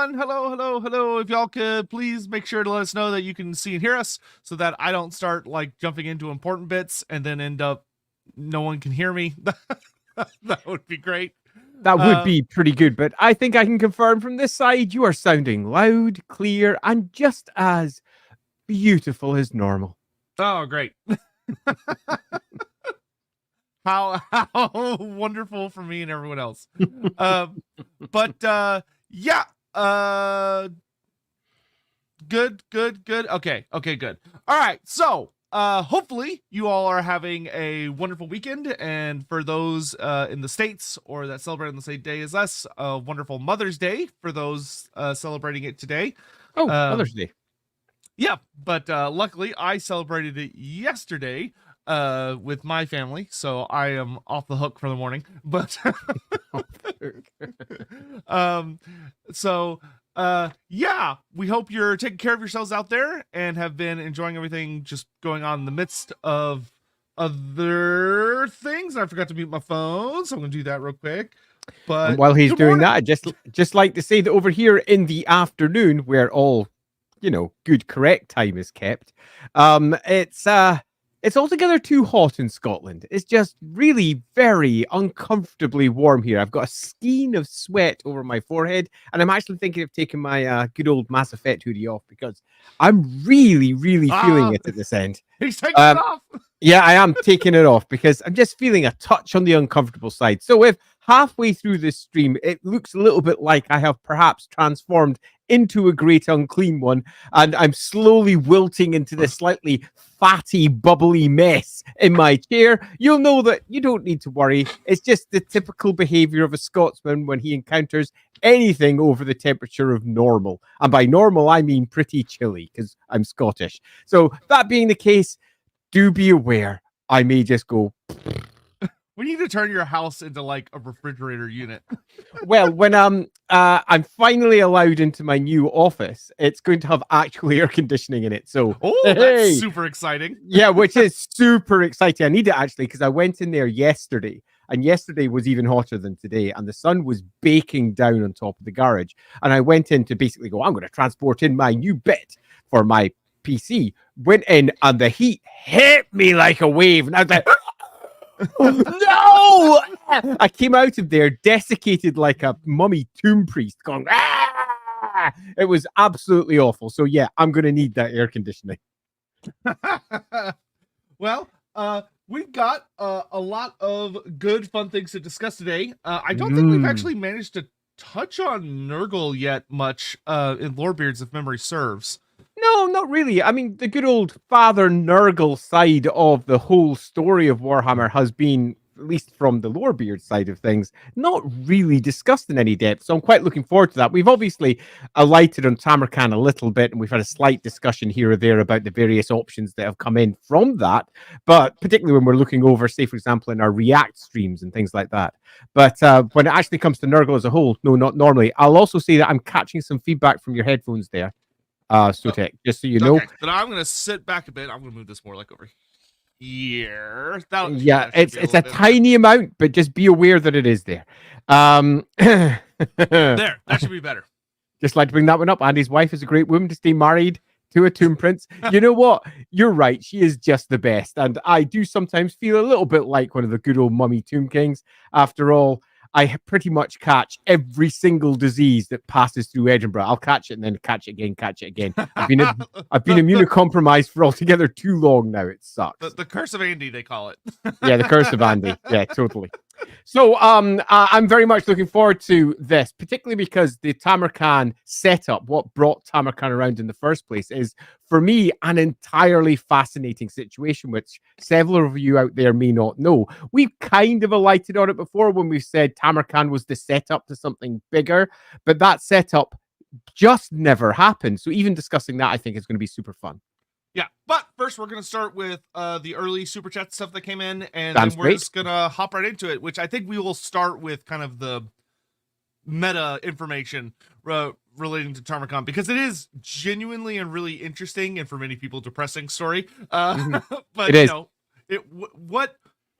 everyone. Hello, hello, hello. If y'all could please make sure to let us know that you can see and hear us so that I don't start like jumping into important bits and then end up no one can hear me. That would be great. That would be pretty good, but I think I can confirm from this side you are sounding loud, clear, and just as beautiful as normal. Oh, great. How wonderful for me and everyone else. Yeah. Good. Okay, good. All right. So, hopefully you all are having a wonderful weekend, and for those in the States or that celebrate on the same day as us, a wonderful Mother's Day for those celebrating it today. Oh, Mother's Day. Yeah, but luckily I celebrated it yesterday with my family, so I am off the hook for the morning. But yeah, we hope you're taking care of yourselves out there and have been enjoying everything just going on in the midst of other things. And I forgot to mute my phone, so I'm gonna do that real quick. But and while he's doing that, just like to say that over here in the afternoon, where all good correct time is kept, it's altogether too hot in Scotland. It's just really very uncomfortably warm here. I've got a skein of sweat over my forehead, and I'm actually thinking of taking my good old Mass Effect hoodie off because I'm really feeling it at this end. He's taking it off. Yeah, I am taking it off because I'm just feeling a touch on the uncomfortable side. So if halfway through this stream, it looks a little bit like I have perhaps transformed into a great unclean one, and I'm slowly wilting into this slightly fatty, bubbly mess in my chair, you'll know that you don't need to worry. It's just the typical behavior of a Scotsman when he encounters anything over the temperature of normal. And by normal, I mean pretty chilly, because I'm Scottish. So that being the case, do be aware, I may just go... We need to turn your house into like a refrigerator unit. Well, when I'm finally allowed into my new office, it's going to have actual air conditioning in it. So, that's super exciting. Yeah, which is super exciting. I need it actually because I went in there yesterday, and yesterday was even hotter than today, and the sun was baking down on top of the garage. And I went in to basically go, I'm going to transport in my new bit for my PC. Went in, and the heat hit me like a wave, and I was like, no! I came out of there desiccated like a mummy tomb priest going, ah! It was absolutely awful. So yeah, I'm going to need that air conditioning. Well, we've got a lot of good fun things to discuss today. I don't think we've actually managed to touch on Nurgle yet much in Lorebeards, if memory serves. No, not really. I mean, the good old Father Nurgle side of the whole story of Warhammer has been, at least from the Lorebeard side of things, not really discussed in any depth. So I'm quite looking forward to that. We've obviously alighted on Tamurkhan a little bit, and we've had a slight discussion here or there about the various options that have come in from that. But particularly when we're looking over, say, for example, in our React streams and things like that. But when it actually comes to Nurgle as a whole, no, not normally. I'll also say that I'm catching some feedback from your headphones there. Sotek, just so you know. Then I'm gonna sit back a bit. I'm gonna move this more like over here. Yeah, it's a tiny amount, but just be aware that it is there. There, that should be better. Just like to bring that one up. Andy's wife is a great woman to stay married to a tomb prince. You know what? You're right. She is just the best. And I do sometimes feel a little bit like one of the good old mummy tomb kings. After all, I pretty much catch every single disease that passes through Edinburgh. I'll catch it and then catch it again. I've been immunocompromised for altogether too long now. It sucks. The curse of Andy, they call it. Yeah, the curse of Andy. Yeah, totally. So I'm very much looking forward to this, particularly because the Tamurkhan setup, what brought Tamurkhan around in the first place, is, for me, an entirely fascinating situation, which several of you out there may not know. We've kind of alighted on it before when we said Tamurkhan was the setup to something bigger, but that setup just never happened. So even discussing that, I think, is going to be super fun. Yeah, but first we're going to start with the early super chat stuff that came in, and then we're just going to hop right into it, which I think we will start with kind of the meta information relating to Tarmakhan, because it is genuinely and really interesting, and for many people, depressing story. But it is.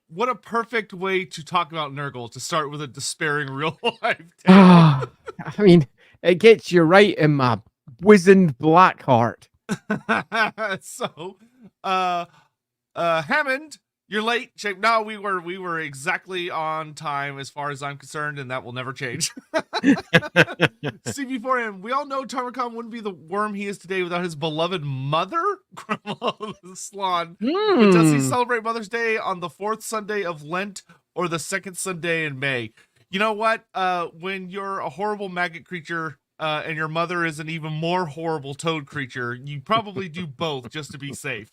What a perfect way to talk about Nurgle, to start with a despairing real life tale. I mean, It gets you right in my wizened black heart. So, Hammond, you're late. No, we were exactly on time as far as I'm concerned, and that will never change. See, beforehand, we all know Tarmakhan wouldn't be the worm he is today without his beloved mother, Grandma Salon. But does he celebrate Mother's Day on the 4th Sunday of Lent or the 2nd Sunday in May? You know what? When you're a horrible maggot creature, and your mother is an even more horrible toad creature, you probably do both just to be safe.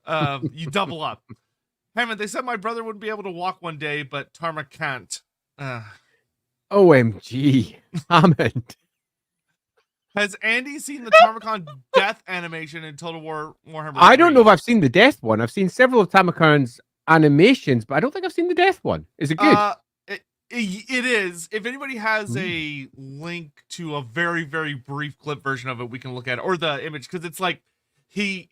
You double up. Hammond, they said my brother wouldn't be able to walk one day, but Tarma can't. OMG, Hammond. Has Andy seen the Tarmakhan death animation in Total War Warhammer 3? I don't know if I've seen the death one. I've seen several of Tamakhan's animations, but I don't think I've seen the death one. Is it good? It is. If anybody has a link to a very, very brief clip version of it, we can look at it, or the image, because it's like he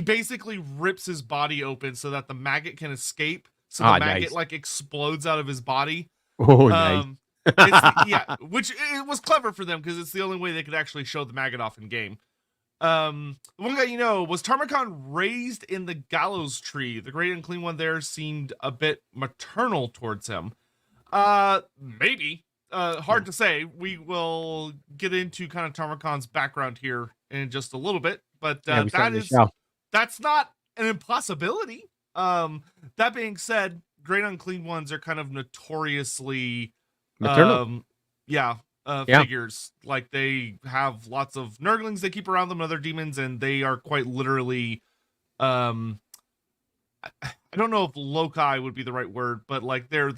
basically rips his body open so that the maggot can escape. So the maggot like explodes out of his body. Oh, nice. Yeah, which it was clever for them because it's the only way they could actually show the maggot off in game. One guy was Tarmakhan raised in the gallows tree. The great unclean one there seemed a bit maternal towards him. Maybe. Hard to say. We will get into kind of Tarmakhan's background here in just a little bit, but that's not an impossibility. That being said, great unclean ones are kind of notoriously maternal. Figures. Like they have lots of Nurglings they keep around them, other demons, and they are quite literally I don't know if loci would be the right word, but like they're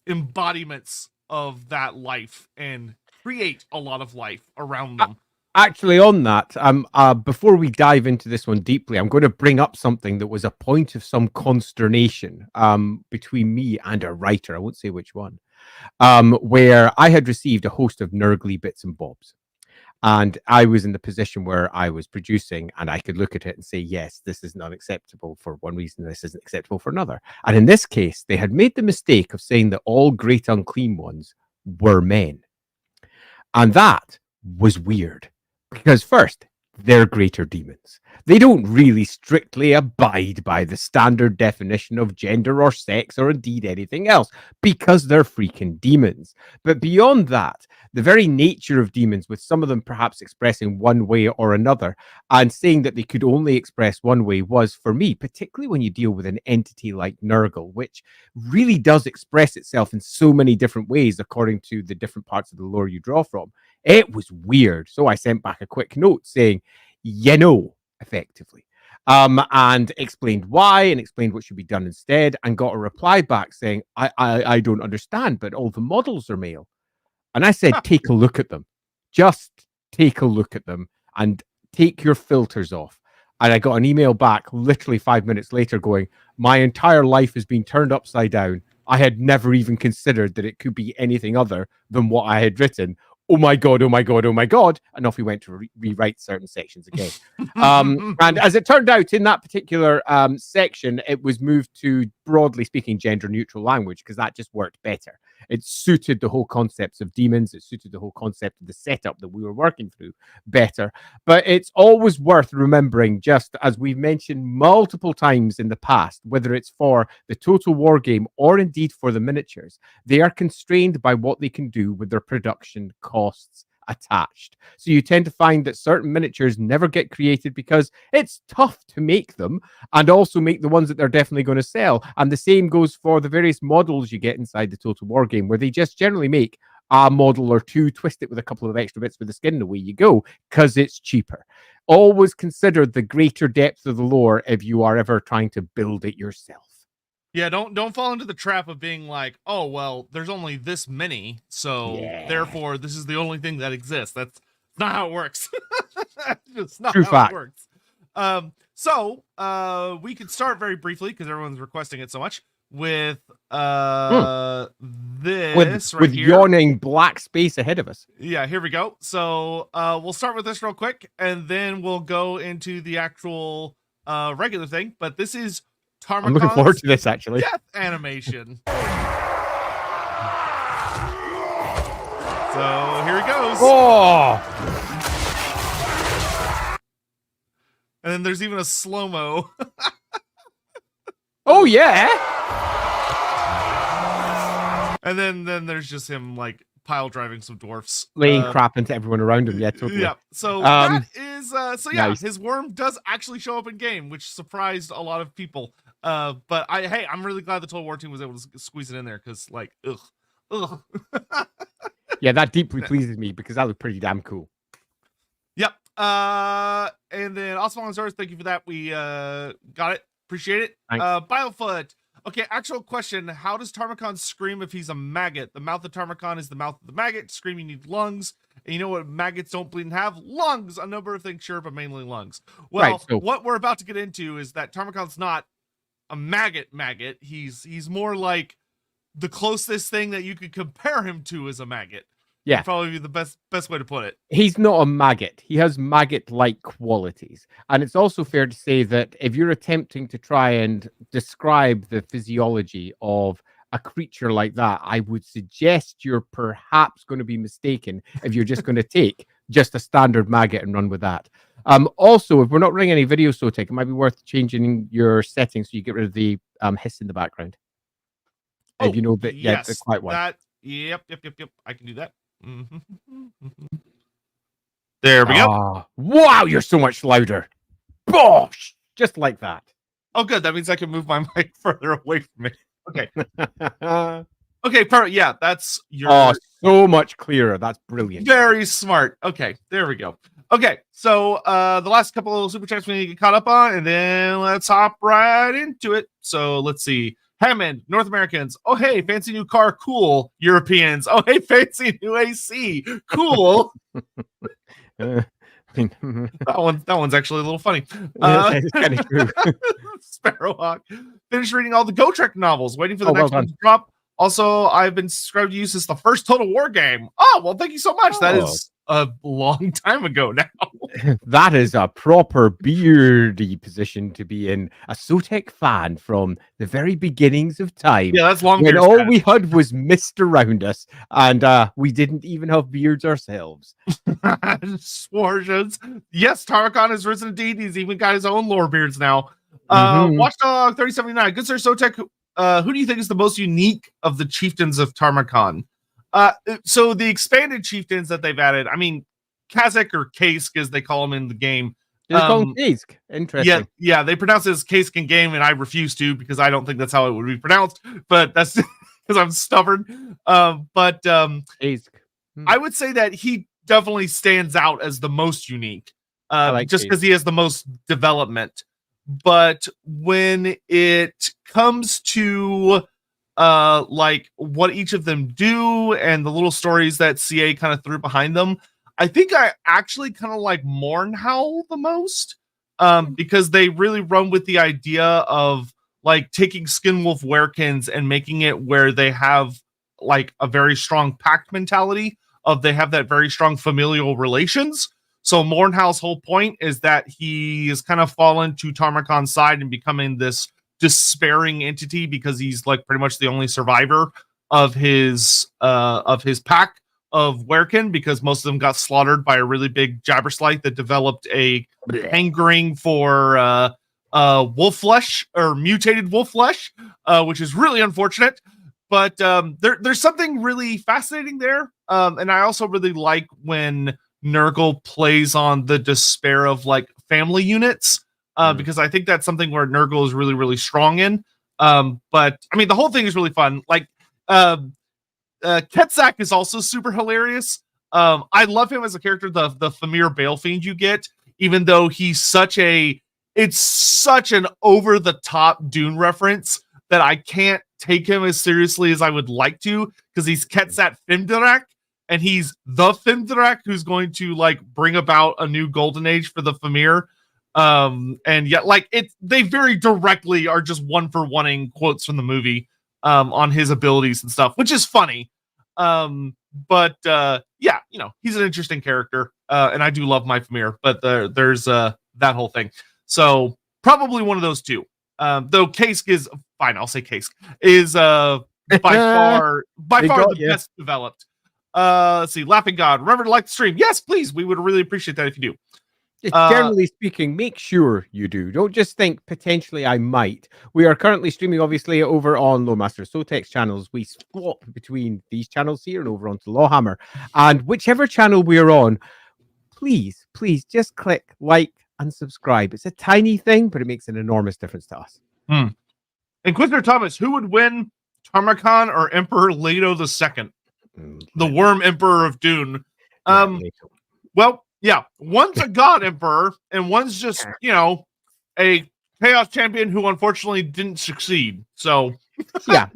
embodiments of that life and create a lot of life around them. Actually, on that, before we dive into this one deeply, I'm going to bring up something that was a point of some consternation between me and a writer. I won't say which one. Where I had received a host of Nurgly bits and bobs. And I was in the position where I was producing and I could look at it and say, yes, this is not acceptable for one reason, this isn't acceptable for another. And in this case, they had made the mistake of saying that all great unclean ones were men. And that was weird. Because first, they're greater demons. They don't really strictly abide by the standard definition of gender or sex or indeed anything else because they're freaking demons. But beyond that, the very nature of demons, with some of them perhaps expressing one way or another and saying that they could only express one way, was for me, particularly when you deal with an entity like Nurgle, which really does express itself in so many different ways according to the different parts of the lore you draw from. It was weird. So I sent back a quick note saying, effectively, and explained why and explained what should be done instead, and got a reply back saying, I don't understand, but all the models are male. And I said, take a look at them. Just take a look at them and take your filters off. And I got an email back literally 5 minutes later going, my entire life has been turned upside down. I had never even considered that it could be anything other than what I had written. Oh my God, oh my God, oh my God. And off we went to rewrite certain sections again. And as it turned out, in that particular section, it was moved to, broadly speaking, gender neutral language because that just worked better. It suited the whole concepts of demons. It suited the whole concept of the setup that we were working through better. But it's always worth remembering, just as we've mentioned multiple times in the past, whether it's for the Total War game or indeed for the miniatures, they are constrained by what they can do with their production costs attached. So you tend to find that certain miniatures never get created because it's tough to make them and also make the ones that they're definitely going to sell. And the same goes for the various models you get inside the Total War game, where they just generally make a model or two, twist it with a couple of extra bits with the skin, and away you go, because it's cheaper. Always consider the greater depth of the lore if you are ever trying to build it yourself. Yeah, don't fall into the trap of being like, oh, well, there's only this many, so therefore this is the only thing that exists. That's not how it works. It's not how it works. So we could start very briefly, because everyone's requesting it so much, with this right with here. Yawning black space ahead of us. Yeah, here we go. So we'll start with this real quick, and then we'll go into the actual regular thing. But this is Tarmakhan's I'm looking forward to this, actually. Death animation. So here he goes. Oh! And then there's even a slow-mo. Oh, yeah! And then there's just him, like, pile driving some dwarfs. Laying crap into everyone around him. Yeah, totally. Yeah. So that is, nice. his worm does actually show up in game, which surprised a lot of people. But I'm really glad the Total War Team was able to squeeze it in there, because, like, ugh. Yeah, that deeply pleases me, because that looked pretty damn cool. Yep. And then Awesome Stars, thank you for that. We got it. Appreciate it. Thanks. Biofoot. Okay, actual question. How does Tarmakhan scream if he's a maggot? The mouth of Tarmakhan is the mouth of the maggot. Scream, you need lungs. And you know what maggots don't bleed and have? Lungs. A number of things, sure, but mainly lungs. Well, right, so what we're about to get into is that Tarmakhan's not a maggot. He's more like the closest thing that you could compare him to as a maggot. Yeah, probably the best way to put it. He's not a maggot. He has maggot-like qualities. And it's also fair to say that if you're attempting to try and describe the physiology of a creature like that, I would suggest you're perhaps going to be mistaken if you're just going to take just a standard maggot and run with that. Also, if we're not running any video Sotek, it might be worth changing your settings so you get rid of the hiss in the background. Oh, if you know that, yes, the quiet one. Yep. I can do that. There we go. Wow, you're so much louder. Bosh! Just like that. Oh, good. That means I can move my mic further away from me. Okay. Okay, perfect. Yeah, that's your... so much clearer. That's brilliant. Very smart. Okay, there we go. Okay, so the last couple of super chats we need to get caught up on, and then let's hop right into it. So let's see. Hammond, North Americans. Oh, hey, fancy new car. Cool. Europeans. Oh, hey, fancy new AC. Cool. That one's actually a little funny. It's kind of true. Sparrowhawk. Finished reading all the Go Trek novels. Waiting for the next one to drop. Also, I've been subscribed to you since the first Total War game. Oh, well, thank you so much. That is a long time ago now. That is a proper beardy position to be in. A Sotek fan from the very beginnings of time. Yeah, that's long. When all we had was mist around us, and we didn't even have beards ourselves. Swarges. Yes, Tarmakhan has risen indeed. He's even got his own Lorebeards now. Watchdog 3079. Good sir Sotek. Who do you think is the most unique of the chieftains of Tarmakhan? So the expanded chieftains that they've added, I mean, Kazakh or Kaisk as they call him in the game. They call him Kaisk. Interesting. Yeah, they pronounce it as Kaisk in game, and I refuse to because I don't think that's how it would be pronounced. But that's because I'm stubborn. Kaisk. I would say that he definitely stands out as the most unique, just because he has the most development. But when it comes to like what each of them do and the little stories that CA kind of threw behind them, I think I actually kind of like Mournhowl the most, because they really run with the idea of like taking Skinwolf Werekins and making it where they have like a very strong pact mentality of they have that very strong familial relations. So Mournhowl's whole point is that he is kind of fallen to Tarmakhan's side and becoming this despairing entity because he's like pretty much the only survivor of his pack of Werekin, because most of them got slaughtered by a really big jabberslite that developed a hankering for wolf flesh or mutated wolf flesh, which is really unfortunate. But there's something really fascinating there, and I also really like when Nurgle plays on the despair of like family units, because I think that's something where Nurgle is really, really strong in. But I mean, the whole thing is really fun. Like, Ketzak is also super hilarious. I love him as a character, the Famir Balefiend you get, even though he's such an over the top Dune reference that I can't take him as seriously as I would like to, because he's Ketzak Fimdarak. And he's the Fimdarak who's going to like bring about a new golden age for the Famir. And yet, like, they very directly are just one for oneing quotes from the movie on his abilities and stuff, which is funny. But yeah, you know, he's an interesting character, and I do love my Famir, but there's that whole thing. So probably one of those two. Though Kaisk is fine, I'll say Kaisk is by far the best developed. Let's see. Laughing God, remember to like the stream. Yes, please. We would really appreciate that if you do. Just generally speaking, make sure you do. Don't just think potentially I might. We are currently streaming, obviously, over on Loremaster of Sotek's channels. We swap between these channels here and over onto LAWhammer. And whichever channel we're on, please just click like and subscribe. It's a tiny thing, but it makes an enormous difference to us. Inquisitor Thomas, who would win, Tarmakhan or Emperor Leto II? The Worm Emperor of Dune. Well, yeah, one's a god emperor, and one's just, a chaos champion who unfortunately didn't succeed. So, yeah,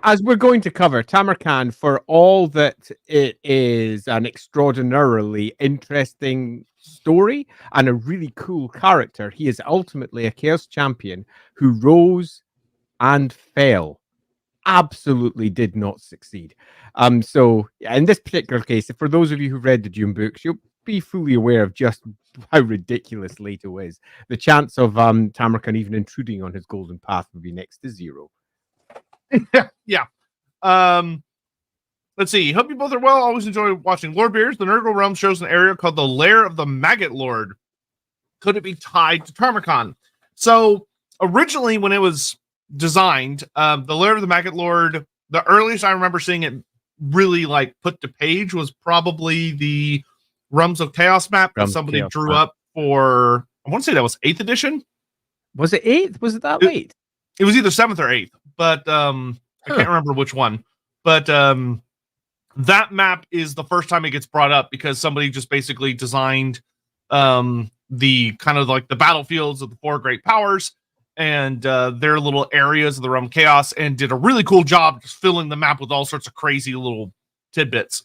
as we're going to cover, Tamurkhan, for all that it is an extraordinarily interesting story and a really cool character, he is ultimately a chaos champion who rose and fell. Absolutely did not succeed. So in this particular case, for those of you who've read the Dune books, you'll be fully aware of just how ridiculous Leto is. The chance of Tamurkhan even intruding on his golden path would be next to zero. Yeah. Let's see. Hope you both are well. Always enjoy watching Lorebeards. The Nurgle realm shows an area called the Lair of the Maggot Lord. Could it be tied to Tarmakhan? So originally, when it was designed, the Lair of the Maggot Lord, the earliest I remember seeing it really like put to page was probably the Realms of Chaos map that somebody drew up for, I want to say that was 8th edition. Was it 8th? Was it that late? It was either 7th or 8th, but I can't remember which one. But that map is the first time it gets brought up because somebody just basically designed the kind of like the battlefields of the 4 great powers and their little areas of the realm of chaos, and did a really cool job just filling the map with all sorts of crazy little tidbits.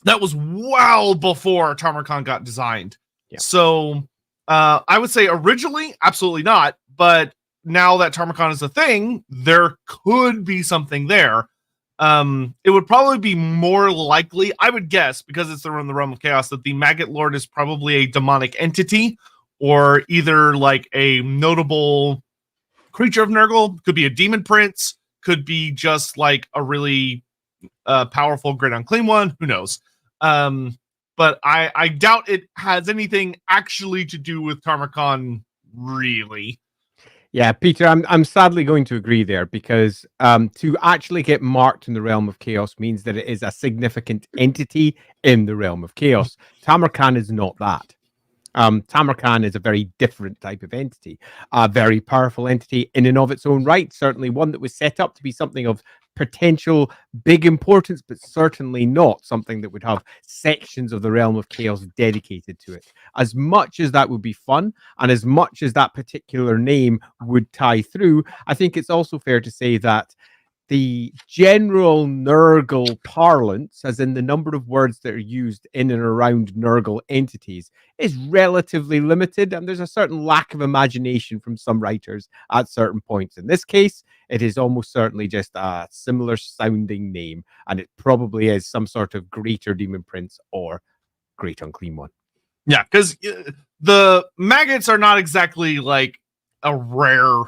That was well before Tarmakhan got designed. Yeah. So I would say originally, absolutely not. But now that Tarmakhan is a thing, there could be something there. It would probably be more likely, I would guess, because it's the realm of chaos, that the Maggot Lord is probably a demonic entity, or either like a notable creature of Nurgle, could be a demon prince, could be just like a really powerful great unclean one, who knows. But I doubt it has anything actually to do with Tarmakhan, really. Yeah, Peter, I'm sadly going to agree there, because to actually get marked in the realm of chaos means that it is a significant entity in the realm of chaos. Tamurkhan is not that. Tamurkhan is a very different type of entity, a very powerful entity in and of its own right, certainly one that was set up to be something of potential big importance, but certainly not something that would have sections of the realm of chaos dedicated to it. As much as that would be fun, and as much as that particular name would tie through, I think it's also fair to say that the general Nurgle parlance, as in the number of words that are used in and around Nurgle entities, is relatively limited, and there's a certain lack of imagination from some writers at certain points. In this case, it is almost certainly just a similar sounding name, and it probably is some sort of greater demon prince or great unclean one. Yeah, because the maggots are not exactly like a rare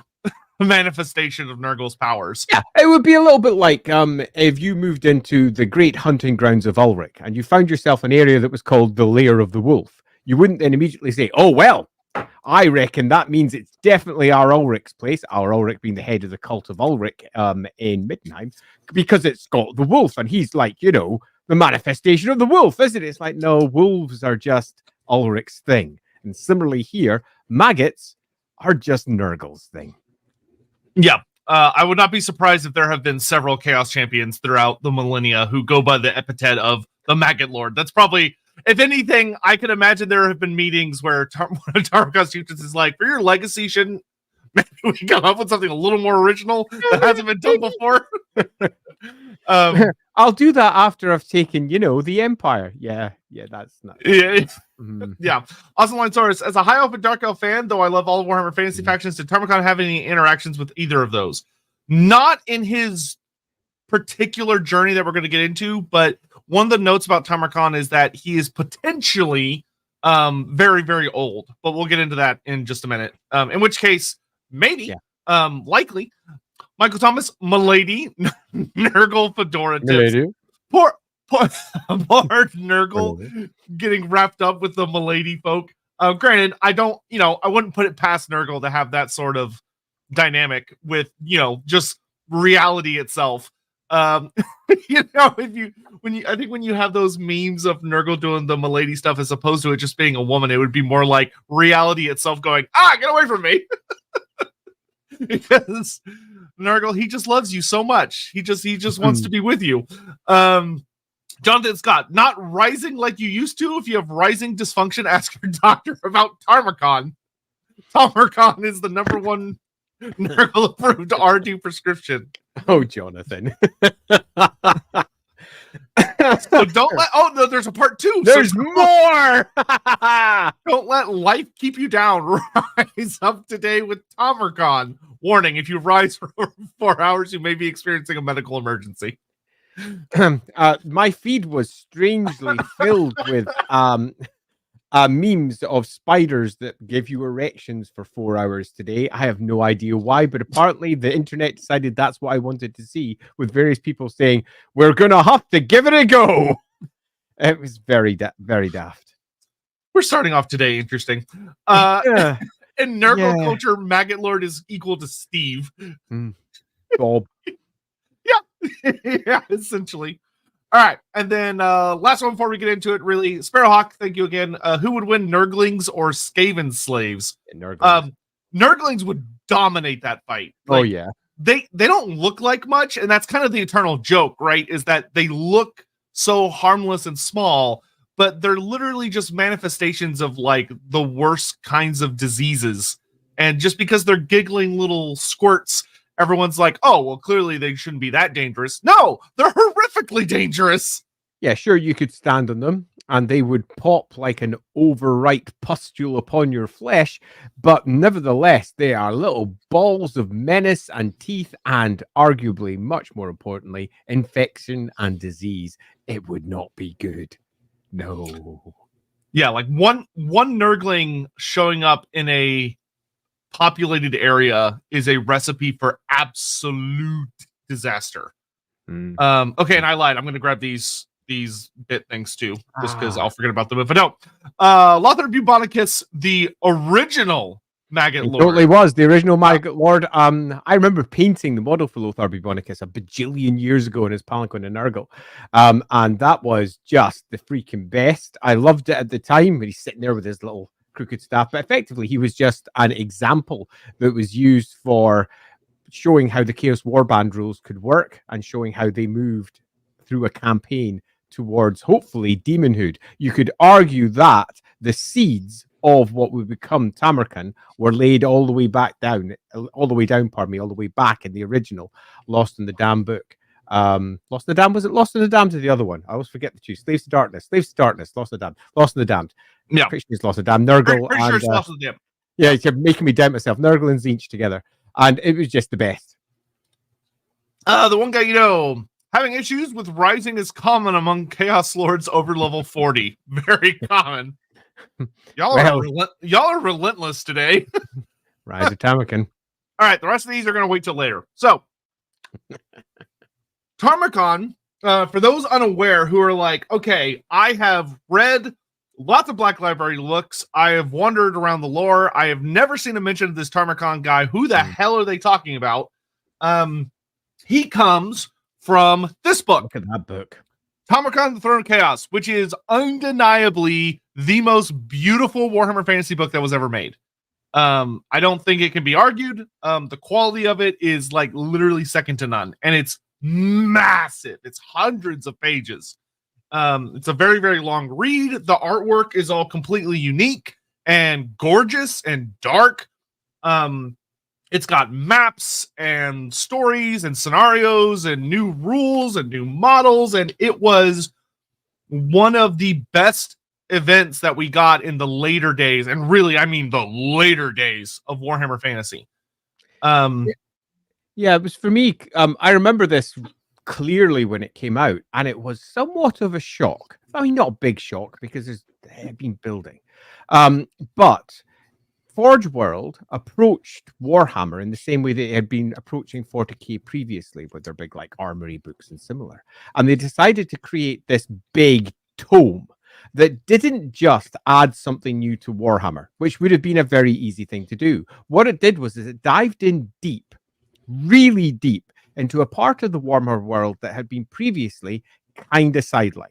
manifestation of Nurgle's powers. Yeah, it would be a little bit like if you moved into the great hunting grounds of Ulrich and you found yourself an area that was called the Lair of the Wolf. You wouldn't then immediately say, oh, well, I reckon that means it's definitely our Ulrich's place, our Ulrich being the head of the cult of Ulrich in Middenheim, because it's got the wolf, and he's like, the manifestation of the wolf, isn't it? It's like, no, wolves are just Ulrich's thing. And similarly here, maggots are just Nurgle's thing. Yeah, I would not be surprised if there have been several Chaos Champions throughout the millennia who go by the epithet of the Maggot Lord. That's probably, if anything, I can imagine there have been meetings where Tarmakhan's chieftains is like, for your legacy, shouldn't maybe we come up with something a little more original that hasn't been done before? I'll do that after I've taken, the Empire. Yeah, that's not. Yeah. Yeah. Awesome Line Source. As a High Elf and Dark Elf fan, though I love all Warhammer Fantasy factions, did Tarmakhan have any interactions with either of those? Not in his particular journey that we're going to get into, but one of the notes about Tamurkhan is that he is potentially very, very old. But we'll get into that in just a minute. In which case, maybe, likely, Michael Thomas, Milady, Nurgle Fedora tips. poor, poor Nurgle getting wrapped up with the milady folk. Granted, I wouldn't put it past Nurgle to have that sort of dynamic with, just reality itself. I think when you have those memes of Nurgle doing the milady stuff as opposed to it just being a woman, it would be more like reality itself going, get away from me. Because Nurgle, he just loves you so much. He just wants to be with you. Jonathan Scott, not rising like you used to. If you have rising dysfunction, ask your doctor about Tarmakhan. Tamurkhan is the #1 Nurgle approved R2 prescription. Oh, Jonathan. So don't let. Oh no, there's a part 2. There's more. Don't let life keep you down. Rise up today with Tamurkhan. Warning: if you rise for 4 hours, you may be experiencing a medical emergency. My feed was strangely filled with memes of spiders that give you erections for 4 hours today. I have no idea why, but apparently the internet decided that's what I wanted to see, with various people saying, we're going to have to give it a go. It was very daft. We're starting off today interesting. In Nurgle culture, Maggot Lord is equal to Steve. Bob. Yeah, essentially. All right, and then last one before we get into it, really, Sparrowhawk, thank you again. Who would win, Nurglings or Skaven slaves? Nurglings would dominate that fight. Oh yeah, they don't look like much, and that's kind of the eternal joke, right? Is that they look so harmless and small, but they're literally just manifestations of like the worst kinds of diseases. And just because they're giggling little squirts, everyone's like, oh, well, clearly they shouldn't be that dangerous. No, they're horrifically dangerous. Yeah, sure, you could stand on them and they would pop like an overripe pustule upon your flesh, but nevertheless, they are little balls of menace and teeth and, arguably, much more importantly, infection and disease. It would not be good. No. Yeah, like one Nurgling showing up in a populated area is a recipe for absolute disaster. Okay, and I lied. I'm going to grab these bit things too, just because I'll forget about them if I don't. Lothar Bubonicus, the original Maggot Lord. Totally was the original Maggot Lord. I remember painting the model for Lothar Bubonicus a bajillion years ago in his Palanquin and Nurgle, and that was just the freaking best. I loved it at the time when he's sitting there with his little crooked staff, but effectively he was just an example that was used for showing how the Chaos Warband rules could work and showing how they moved through a campaign towards hopefully demonhood. You could argue that the seeds of what would become Tamurkhan were laid all the way back down, all the way back in the original Lost in the Dam book. Lost in the Dam, was it Lost in the Dam to the other one? I always forget the two. Slaves to Darkness, Lost in the Damned. Yeah, pretty sure it's Lost in the Dam. Nurgle pretty sure it's Lost in the Dam. Yeah, you're making me doubt myself. Nurgle and Zinch together, and it was just the best. The one guy, having issues with rising is common among Chaos Lords over level 40. Very common. Y'all are relentless today. Rise of Tamurkhan. All right, the rest of these are going to wait till later. So, Tarmakhan, for those unaware who are like, okay, I have read lots of Black Library looks. I have wandered around the lore. I have never seen a mention of this Tarmakhan guy. Who the hell are they talking about? He comes from this book. Look at that book. Tamurkhan, the Throne of Chaos, which is undeniably the most beautiful Warhammer Fantasy book that was ever made. I don't think it can be argued. The quality of it is like literally second to none. And it's massive. It's hundreds of pages. It's a very, very long read. The artwork is all completely unique and gorgeous and dark. It's got maps and stories and scenarios and new rules and new models. And it was one of the best events that we got in the later days. And really, I mean, the later days of Warhammer Fantasy. Yeah, it was for me. I remember this clearly when it came out, and it was somewhat of a shock. I mean, not a big shock because it had been building. But Forge World approached Warhammer in the same way they had been approaching 40k previously with their big like armory books and similar. And they decided to create this big tome that didn't just add something new to Warhammer, which would have been a very easy thing to do. What it did was it dived in deep, really deep, into a part of the Warhammer world that had been previously kind of sidelined.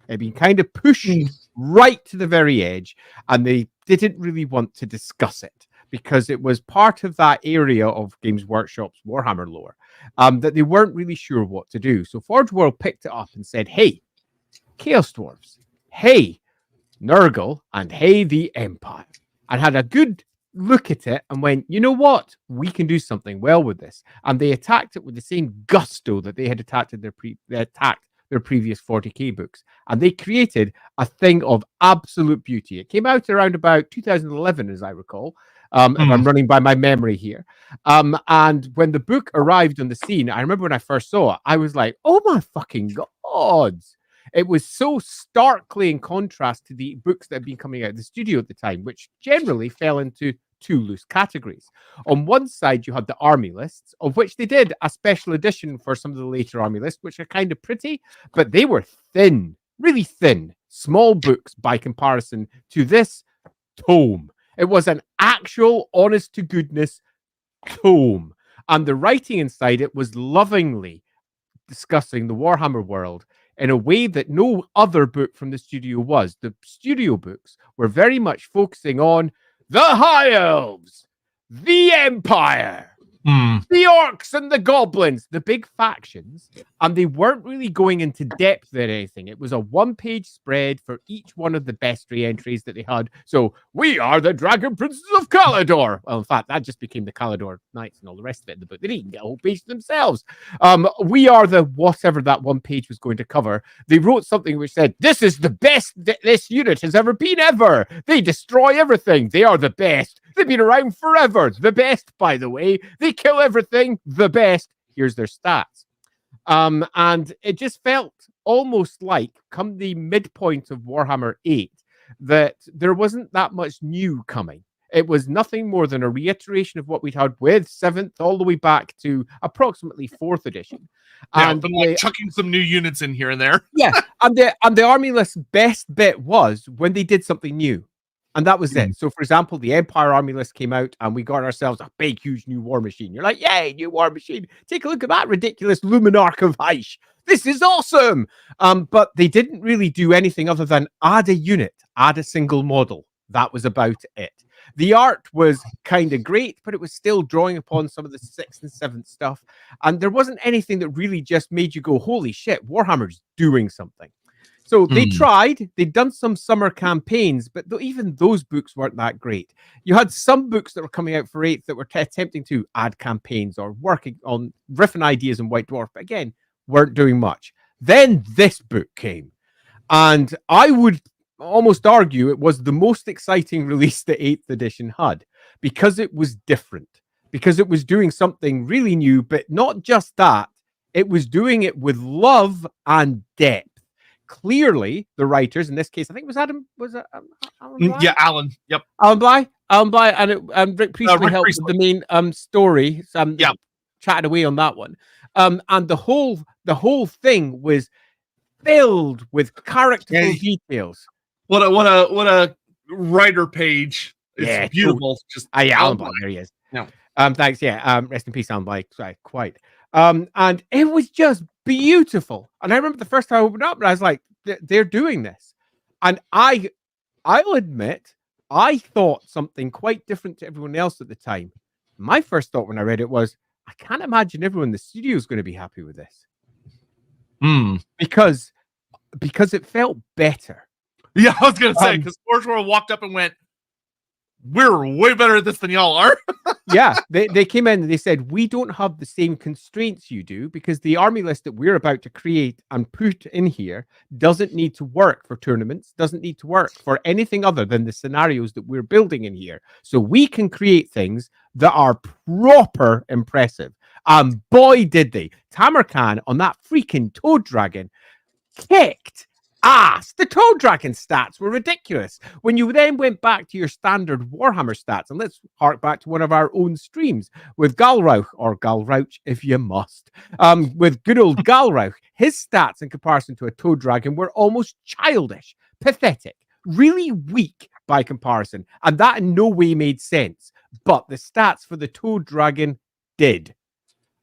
It had been kind of pushed right to the very edge, and they didn't really want to discuss it because it was part of that area of Games Workshop's Warhammer lore that they weren't really sure what to do. So Forge World picked it up and said, hey, Chaos Dwarves, hey, Nurgle, and hey, the Empire, and had a good look at it and went, you know what? We can do something well with this. And they attacked it with the same gusto that they had attacked their previous 40k books. And they created a thing of absolute beauty. It came out around about 2011, as I recall, if I'm running by my memory here. And when the book arrived on the scene, I remember when I first saw it, I was like, oh my fucking gods. It was so starkly in contrast to the books that had been coming out of the studio at the time, which generally fell into two loose categories. On one side, you had the army lists, of which they did a special edition for some of the later army lists, which are kind of pretty, but they were thin, really thin, small books by comparison to this tome. It was an actual, honest to goodness tome. And the writing inside it was lovingly discussing the Warhammer world in a way that no other book from the studio was. The studio books were very much focusing on the High Elves, the Empire, the Orcs and the Goblins, the big factions, and they weren't really going into depth at anything. It was a one-page spread for each one of the bestiary entries that they had. So, we are the Dragon Princes of Calador. Well, in fact, that just became the Calador Knights and all the rest of it in the book. They didn't even get a whole page to themselves. We are the whatever that one page was going to cover. They wrote something which said, this is the best this unit has ever been ever. They destroy everything. They are the best. They've been around forever. The best, by the way. They kill everything. The best. Here's their stats. And it just felt almost like, come the midpoint of Warhammer 8, that there wasn't that much new coming. It was nothing more than a reiteration of what we'd had with 7th all the way back to approximately 4th edition. Yeah, and like chucking some new units in here and there. Yeah, and the army list's best bit was when they did something new. And that was it. So, for example, the Empire army list came out and we got ourselves a big, huge new war machine. You're like, yay, new war machine. Take a look at that ridiculous Luminarch of Heish. This is awesome. But they didn't really do anything other than add a unit, add a single model. That was about it. The art was kind of great, but it was still drawing upon some of the 6th and 7th stuff. And there wasn't anything that really just made you go, holy shit, Warhammer's doing something. So they tried, they'd done some summer campaigns, but even those books weren't that great. You had some books that were coming out for 8th that were attempting to add campaigns or working on riffing ideas in White Dwarf, but again, weren't doing much. Then this book came, and I would almost argue it was the most exciting release that 8th edition had, because it was different, because it was doing something really new, but not just that, it was doing it with love and depth. Clearly, the writers in this case, I think it was Alan Bly? Yeah, Alan. Yep. Alan Bly, and Rick Priestley helped with the main story. So I'm chatting away on that one. And the whole thing was filled with characterful details. What a writer page. It's beautiful. Just Alan Bly, there he is. No. Thanks. Yeah. Rest in peace, Alan Bly. Sorry, quite. And it was just beautiful. And I remember the first time I opened up, and I was like, they're doing this. And I'll admit, I thought something quite different to everyone else at the time. My first thought when I read it was, I can't imagine everyone in the studio is going to be happy with this. Because it felt better. Yeah, I was going to say, because Forge World walked up and went, we're way better at this than y'all are. Yeah, they came in and they said, we don't have the same constraints you do, because the army list that we're about to create and put in here doesn't need to work for tournaments, doesn't need to work for anything other than the scenarios that we're building in here. So we can create things that are proper impressive. And boy, did they. Tamurkhan on that freaking toad dragon kicked ass. The Toad Dragon stats were ridiculous. When you then went back to your standard Warhammer stats, and let's hark back to one of our own streams with Galrauch, or Galrauch if you must, with good old Galrauch, his stats in comparison to a Toad Dragon were almost childish, pathetic, really weak by comparison, and that in no way made sense. But the stats for the Toad Dragon did.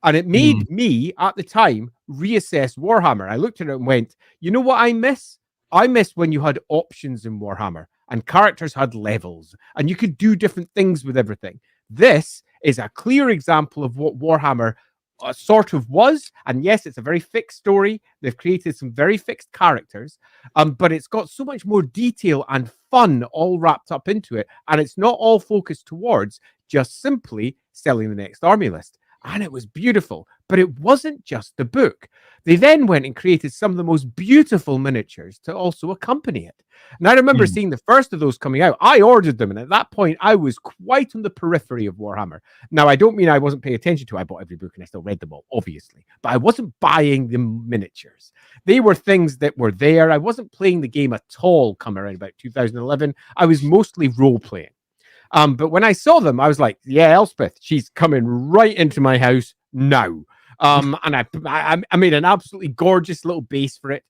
And it made me, at the time, reassess Warhammer. I looked at it and went, you know what I miss? I miss when you had options in Warhammer and characters had levels and you could do different things with everything. This is a clear example of what Warhammer sort of was. And yes, it's a very fixed story. They've created some very fixed characters, but it's got so much more detail and fun all wrapped up into it. And it's not all focused towards just simply selling the next army list. And it was beautiful, but it wasn't just the book. They then went and created some of the most beautiful miniatures to also accompany it. And I remember seeing the first of those coming out. I ordered them, and at that point, I was quite on the periphery of Warhammer. Now, I don't mean I wasn't paying attention to it. I bought every book, and I still read them all, obviously. But I wasn't buying the miniatures. They were things that were there. I wasn't playing the game at all come around about 2011. I was mostly role-playing. But when I saw them, I was like, yeah, Elspeth, she's coming right into my house now. And I made an absolutely gorgeous little base for it.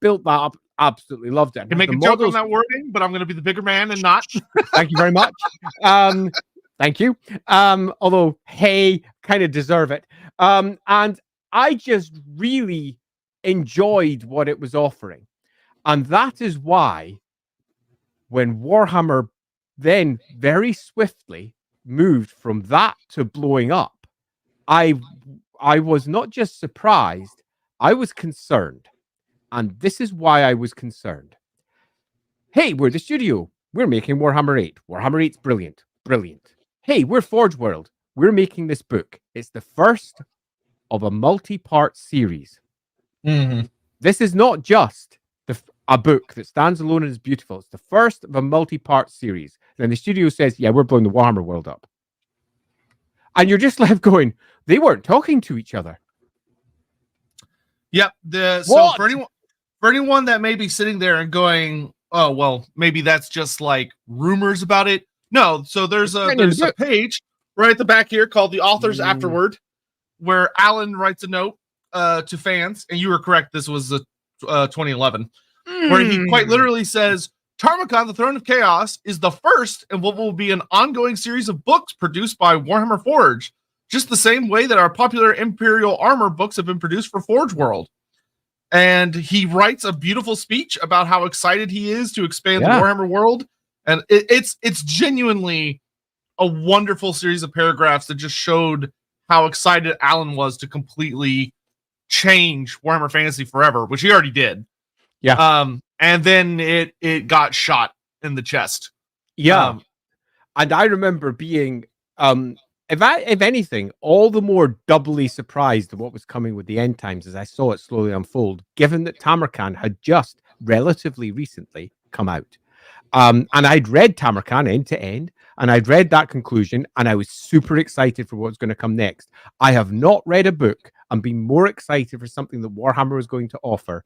Built that up, absolutely loved it. You make a joke on that wording, but I'm going to be the bigger man and not. Thank you very much. Thank you. Although, hey, kind of deserve it. And I just really enjoyed what it was offering. And that is why when Warhammer then very swiftly moved from that to blowing up, I was not just surprised, I was concerned. And this is why I was concerned. Hey, we're the studio. We're making Warhammer 8. Warhammer 8's brilliant. Brilliant. Hey, we're Forge World. We're making this book. It's the first of a multi-part series. This is not just a book that stands alone and is beautiful. It's the first of a multi-part series. Then the studio says, yeah, we're blowing the Warhammer world up. And you're just left going, they weren't talking to each other. Yep. So for anyone that may be sitting there and going, oh, well, maybe that's just like rumors about it. No. So there's a page right at the back here called the Authors Afterword, where Alan writes a note to fans. And you were correct. This was 2011. Where he quite literally says, Tarmakhan, the Throne of Chaos, is the first in what will be an ongoing series of books produced by Warhammer Forge, just the same way that our popular Imperial Armor books have been produced for Forge World. And he writes a beautiful speech about how excited he is to expand the Warhammer world. And it's genuinely a wonderful series of paragraphs that just showed how excited Alan was to completely change Warhammer Fantasy forever, which he already did. Yeah. And then it got shot in the chest. Yeah. And I remember being, if anything, all the more doubly surprised at what was coming with the end times as I saw it slowly unfold, given that Tamurkhan had just relatively recently come out. And I'd read Tamurkhan end to end, and I'd read that conclusion, and I was super excited for what's going to come next. I have not read a book and been more excited for something that Warhammer was going to offer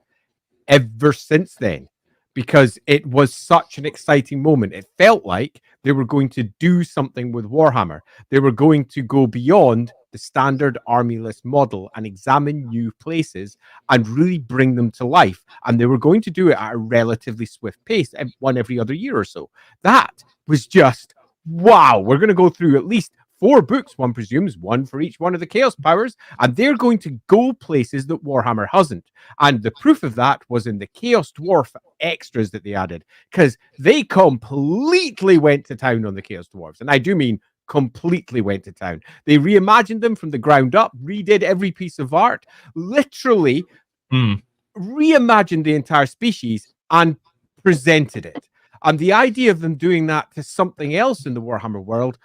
ever since then, because it was such an exciting moment. It felt like they were going to do something with Warhammer. They were going to go beyond the standard army list model and examine new places and really bring them to life. And they were going to do it at a relatively swift pace, one every other year or so. That was just, wow, we're going to go through at least 4 books, one presumes, one for each one of the Chaos Powers, and they're going to go places that Warhammer hasn't. And the proof of that was in the Chaos Dwarf extras that they added, because they completely went to town on the Chaos Dwarves. And I do mean completely went to town. They reimagined them from the ground up, redid every piece of art, literally reimagined the entire species and presented it. And the idea of them doing that to something else in the Warhammer world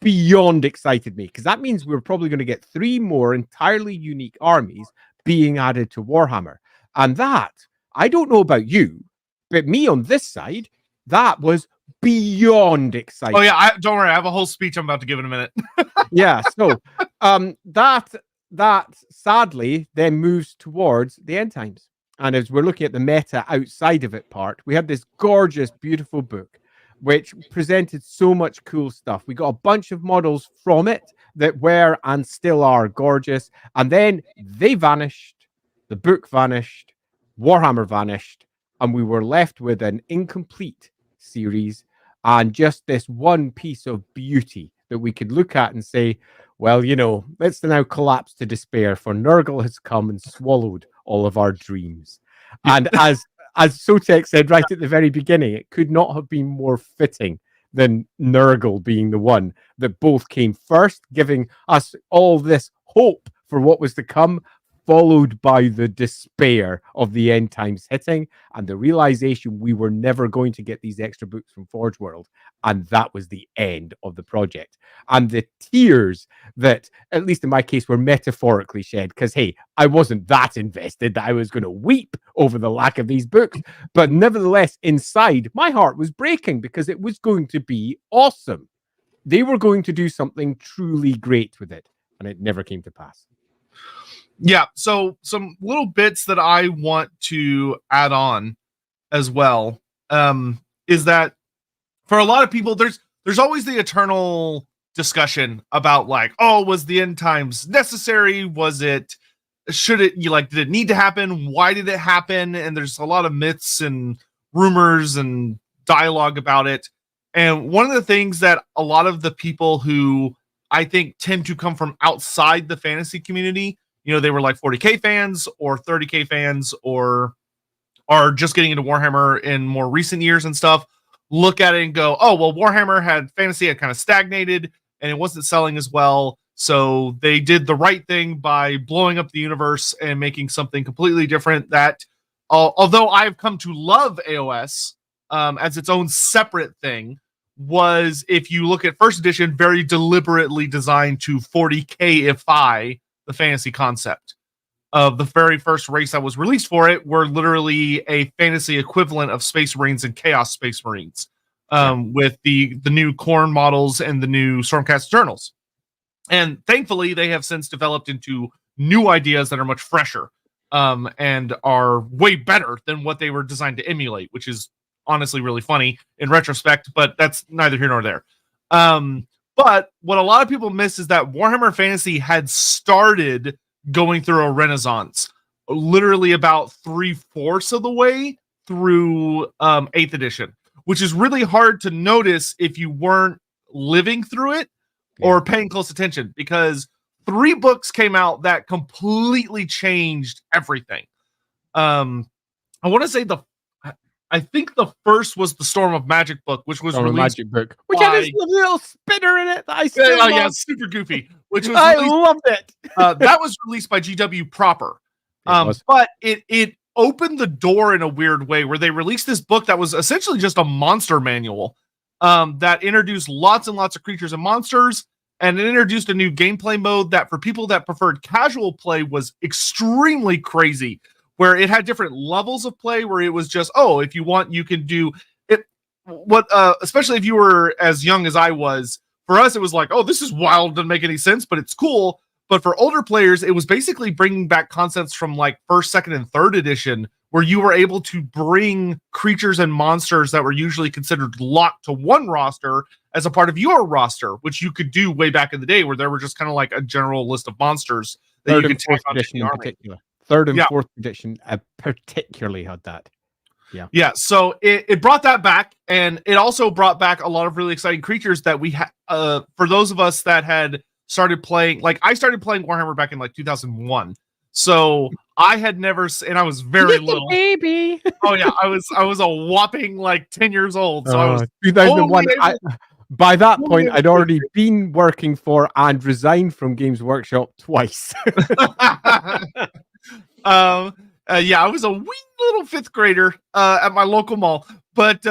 beyond excited me, because that means we're probably going to get 3 more entirely unique armies being added to Warhammer. And that, I don't know about you, but me on this side, that was beyond exciting. Oh yeah, don't worry, I have a whole speech I'm about to give in a minute. Yeah, so that sadly then moves towards the end times. And as we're looking at the meta outside of it part, we had this gorgeous, beautiful book which presented so much cool stuff. We got a bunch of models from it that were and still are gorgeous. And then they vanished, the book vanished, Warhammer vanished, and we were left with an incomplete series and just this one piece of beauty that we could look at and say, well, you know, let's now collapse to despair, for Nurgle has come and swallowed all of our dreams. And as Sotek said right at the very beginning, it could not have been more fitting than Nurgle being the one that both came first, giving us all this hope for what was to come, followed by the despair of the end times hitting and the realization we were never going to get these extra books from Forge World. And that was the end of the project. And the tears that, at least in my case, were metaphorically shed, because, hey, I wasn't that invested that I was going to weep over the lack of these books. But nevertheless, inside, my heart was breaking because it was going to be awesome. They were going to do something truly great with it. And it never came to pass. Yeah, so some little bits that I want to add on as well is that for a lot of people, there's always the eternal discussion about like, oh, was the end times necessary? Was it, should it, did it need to happen? Why did it happen? And there's a lot of myths and rumors and dialogue about it. And one of the things that a lot of the people who I think tend to come from outside the fantasy community, they were like 40K fans or 30K fans or are just getting into Warhammer in more recent years and stuff, look at it and go, oh, well, Warhammer fantasy had kind of stagnated and it wasn't selling as well. So they did the right thing by blowing up the universe and making something completely different that, although I've come to love AOS as its own separate thing, was, if you look at first edition, very deliberately designed to 40K-ify the fantasy concept of the very first race that was released for it were literally a fantasy equivalent of Space Marines and Chaos Space Marines, with the new Khorne models and the new Stormcast Eternals. And thankfully, they have since developed into new ideas that are much fresher and are way better than what they were designed to emulate, which is honestly really funny in retrospect, but that's neither here nor there. But what a lot of people miss is that Warhammer Fantasy had started going through a renaissance, literally about 3/4 of the way through 8th edition, which is really hard to notice if you weren't living through it or paying close attention, because 3 books came out that completely changed everything. I want to say I think the first was the Storm of Magic book, which was released Magic book, which had this little spinner in it that I still love. Yeah, super goofy. Which was I loved it. That was released by GW proper, but it opened the door in a weird way where they released this book that was essentially just a monster manual that introduced lots and lots of creatures and monsters, and it introduced a new gameplay mode that for people that preferred casual play was extremely crazy, where it had different levels of play, where it was just, oh, if you want, you can do it. Especially if you were as young as I was, for us, it was like, oh, this is wild, doesn't make any sense, but it's cool. But for older players, it was basically bringing back concepts from like 1st, 2nd, and 3rd edition, where you were able to bring creatures and monsters that were usually considered locked to one roster as a part of your roster, which you could do way back in the day, where there were just kind of like a general list of monsters that you could take on edition in particular. 3rd and 4th edition particularly had that. Yeah. So it brought that back, and it also brought back a lot of really exciting creatures that we had. For those of us that had started playing, like I started playing Warhammer back in like 2001. So I had never, and I was very little. Baby. Oh yeah, I was a whopping like 10 years old. So I was 2001. By that point, I'd already been working for and resigned from Games Workshop twice. Yeah, I was a wee little 5th grader at my local mall, but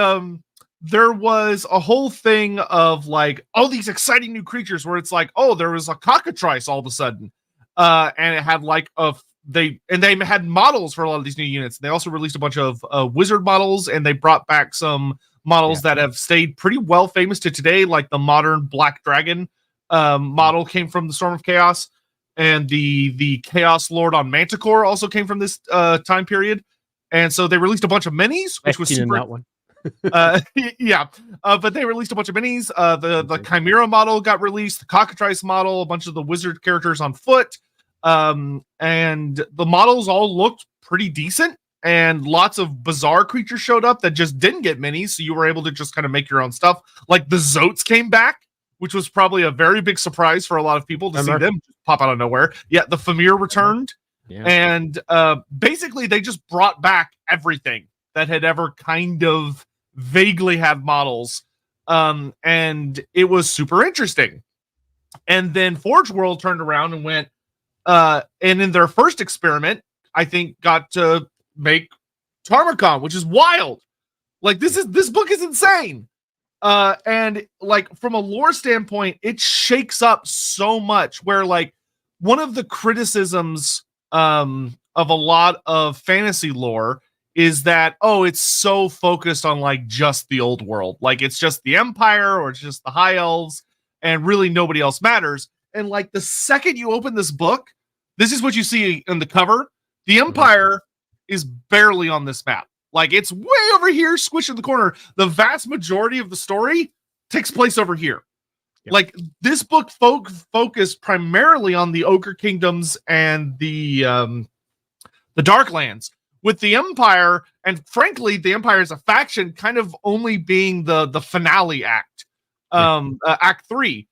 there was a whole thing of like all these exciting new creatures where it's like, oh, there was a cockatrice all of a sudden, and it had like they had models for a lot of these new units. They also released a bunch of wizard models, and they brought back some models that have stayed pretty well famous to today, like the modern Black Dragon model came from the Storm of Chaos. And the Chaos Lord on Manticore also came from this time period. And so they released a bunch of minis, which was super. That one. Yeah, but they released a bunch of minis. The Chimera model got released, the Cockatrice model, a bunch of the wizard characters on foot, and the models all looked pretty decent. And lots of bizarre creatures showed up that just didn't get minis, so you were able to just kind of make your own stuff. Like the Zotes came back, which was probably a very big surprise for a lot of people to see them pop out of nowhere. Yeah, the Famir returned, and basically they just brought back everything that had ever kind of vaguely had models, and it was super interesting. And then Forge World turned around and went, and in their first experiment, I think got to make Tarmakhan, which is wild. Like this book is insane. And like from a lore standpoint, it shakes up so much, where like one of the criticisms of a lot of fantasy lore is that, oh, it's so focused on like just the old world. Like it's just the Empire or it's just the High Elves and really nobody else matters. And like the second you open this book, this is what you see in the cover. The Empire is barely on this map. Like it's way over here, squished in the corner. The vast majority of the story takes place over here. Yep. Like this book focused primarily on the Ogre Kingdoms and the Darklands, with the Empire, and frankly, the Empire as a faction kind of only being the finale act, Act 3.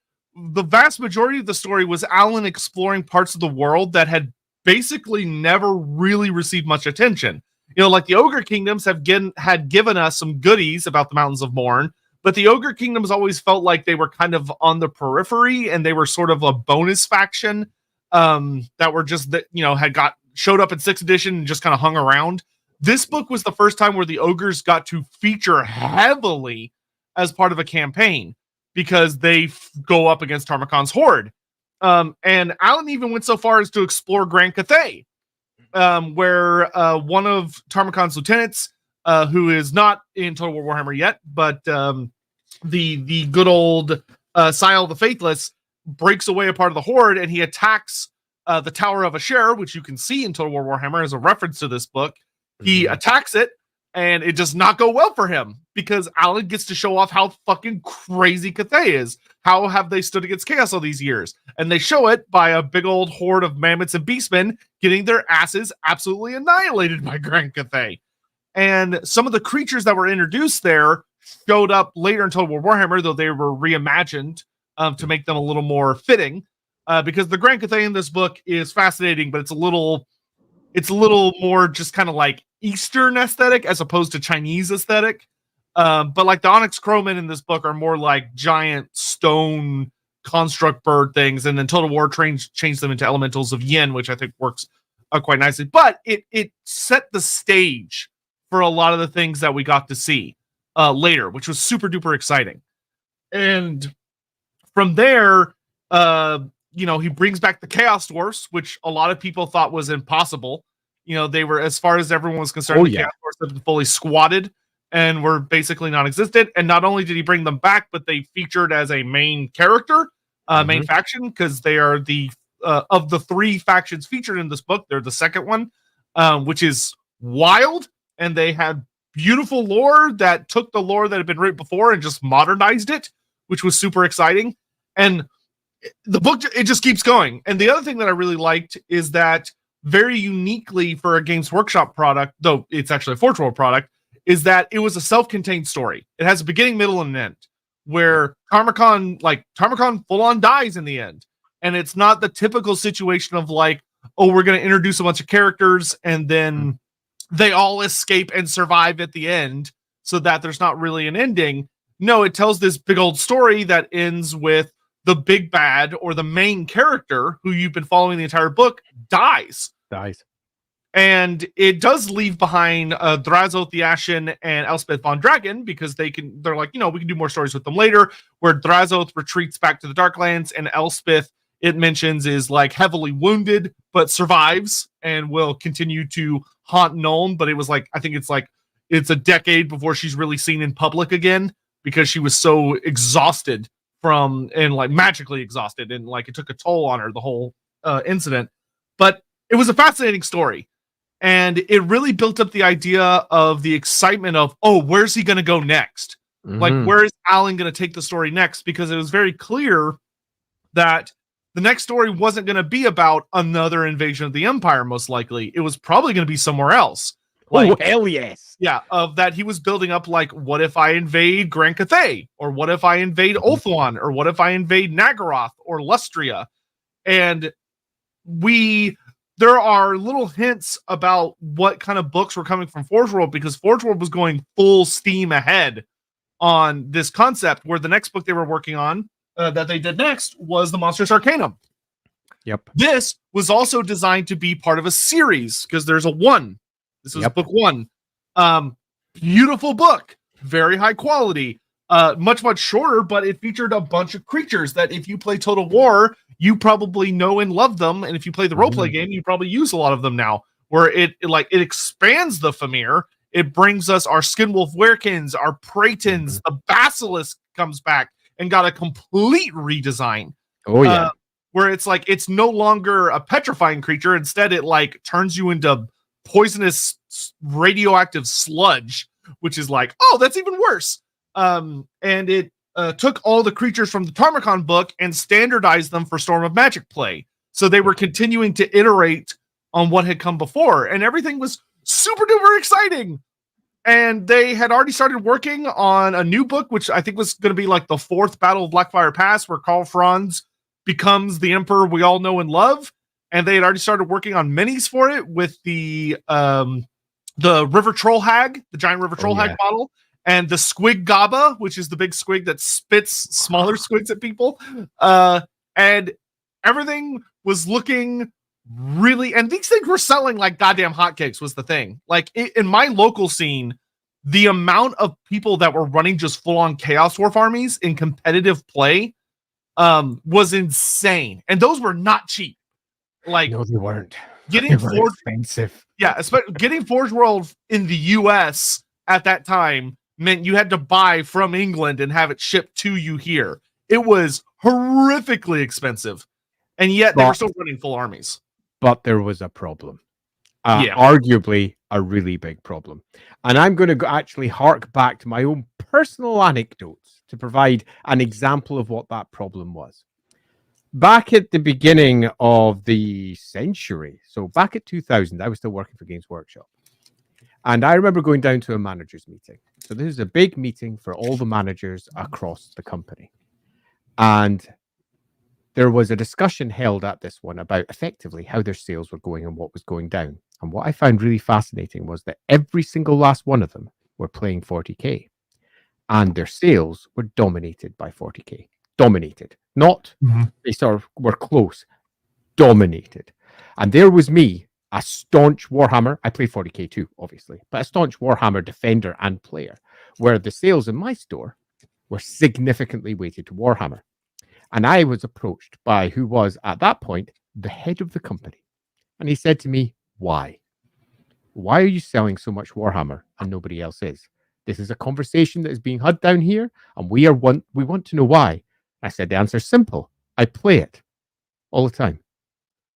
The vast majority of the story was Alan exploring parts of the world that had basically never really received much attention. You know, like the Ogre Kingdoms had given us some goodies about the Mountains of Morn, but the Ogre Kingdoms always felt like they were kind of on the periphery, and they were sort of a bonus faction that were just that, you know, showed up in 6th edition and just kind of hung around. This book was the first time where the ogres got to feature heavily as part of a campaign, because they go up against Tarmakhan's horde. And Alan even went so far as to explore Grand Cathay, where one of Tarmakhan's lieutenants, who is not in Total War Warhammer yet, but the good old Sile the Faithless, breaks away a part of the horde, and he attacks the Tower of Asher, which you can see in Total War Warhammer as a reference to this book. He attacks it, and it does not go well for him, because Alan gets to show off how fucking crazy Cathay is. How have they stood against chaos all these years? And they show it by a big old horde of mammoths and beastmen getting their asses absolutely annihilated by Grand Cathay. And some of the creatures that were introduced there showed up later in Total War Warhammer, though they were reimagined to make them a little more fitting. Because the Grand Cathay in this book is fascinating, but it's a little more just kind of like Eastern aesthetic as opposed to Chinese aesthetic. But like the Onyx Crowmen in this book are more like giant stone construct bird things, and then Total War changed them into elementals of yin, which I think works quite nicely. But it set the stage for a lot of the things that we got to see later, which was super duper exciting. And from there, you know, he brings back the Chaos Dwarfs, which a lot of people thought was impossible. You know, they were, as far as everyone was concerned, the Chaos Dwarfs had been fully squatted and were basically non-existent. And not only did he bring them back, but they featured as a main character, main faction, because they are the of the 3 factions featured in this book, they're the second one, which is wild. And they had beautiful lore that took the lore that had been written before and just modernized it, which was super exciting. And the book, it just keeps going. And the other thing that I really liked is that, very uniquely for a Games Workshop product, though it's actually a Forge World product, is that it was a self-contained story. It has a beginning, middle, and an end, where Tarmakhan full-on dies in the end. And it's not the typical situation of like, oh, we're going to introduce a bunch of characters and then they all escape and survive at the end, so that there's not really an ending. No, it tells this big old story that ends with the big bad, or the main character who you've been following the entire book, dies. And it does leave behind Drazoth the Ashen and Elspeth von Dragon, because they're like, you know, we can do more stories with them later, where Drazoth retreats back to the Darklands, and Elspeth, it mentions, is like heavily wounded, but survives and will continue to haunt Nuln. But it was like, I think it's a decade before she's really seen in public again, because she was so exhausted and like magically exhausted, and like it took a toll on her, the whole incident. But it was a fascinating story. And it really built up the idea of the excitement of, oh, where's he going to go next? Like, where is Alan going to take the story next? Because it was very clear that the next story wasn't going to be about another invasion of the Empire, most likely. It was probably going to be somewhere else. Like, oh, hell yes. Yeah, of that he was building up, like, what if I invade Grand Cathay? Or what if I invade Ulthuan? Or what if I invade Nagaroth or Lustria? And there are little hints about what kind of books were coming from Forge World, because Forge World was going full steam ahead on this concept, where the next book they were working on that they did next was the Monstrous Arcanum. Yep. This was also designed to be part of a series, because there's a 1. This was book 1. Beautiful book, very high quality, much shorter, but it featured a bunch of creatures that if you play Total War, you probably know and love them. And if you play the roleplay game, you probably use a lot of them now, where it expands the Famir. It brings us our Skinwolf Werekins, our Praetons, the Basilisk comes back and got a complete redesign. Oh, yeah. Where it's like, it's no longer a petrifying creature. Instead, it like turns you into poisonous radioactive sludge, which is like, oh, that's even worse. And it took all the creatures from the Tamurkhan book and standardized them for Storm of Magic play. So they were continuing to iterate on what had come before, and everything was super duper exciting. And they had already started working on a new book, which I think was going to be like the 4th Battle of Blackfire Pass, where Karl Franz becomes the emperor we all know and love. And they had already started working on minis for it with the River Troll Hag, the giant River Troll Hag model, and the Squig Gaba, which is the big squig that spits smaller squigs at people. And everything was looking really, and these things were selling like goddamn hotcakes was the thing. Like in my local scene, the amount of people that were running just full-on Chaos Dwarf armies in competitive play was insane. And those were not cheap. Like, no, they weren't. Getting Forge, expensive. Yeah, especially getting Forge World in the US at that time meant you had to buy from England and have it shipped to you here. It was horrifically expensive. And yet they were still running full armies. But there was a problem. Arguably a really big problem. And I'm going to actually hark back to my own personal anecdotes to provide an example of what that problem was. Back at the beginning of the century, so back at 2000, I was still working for Games Workshop. And I remember going down to a manager's meeting. So this is a big meeting for all the managers across the company. And there was a discussion held at this one about effectively how their sales were going and what was going down. And what I found really fascinating was that every single last one of them were playing 40K. And their sales were dominated by 40K. Dominated. Not, they sort of were close. Dominated. And there was me, a staunch Warhammer. I play 40K too, obviously. But a staunch Warhammer defender and player. Where the sales in my store were significantly weighted to Warhammer. And I was approached by who was, at that point, the head of the company. And he said to me, why? Why are you selling so much Warhammer and nobody else is? This is a conversation that is being had down here, and we want to know why. I said, the answer is simple. I play it all the time.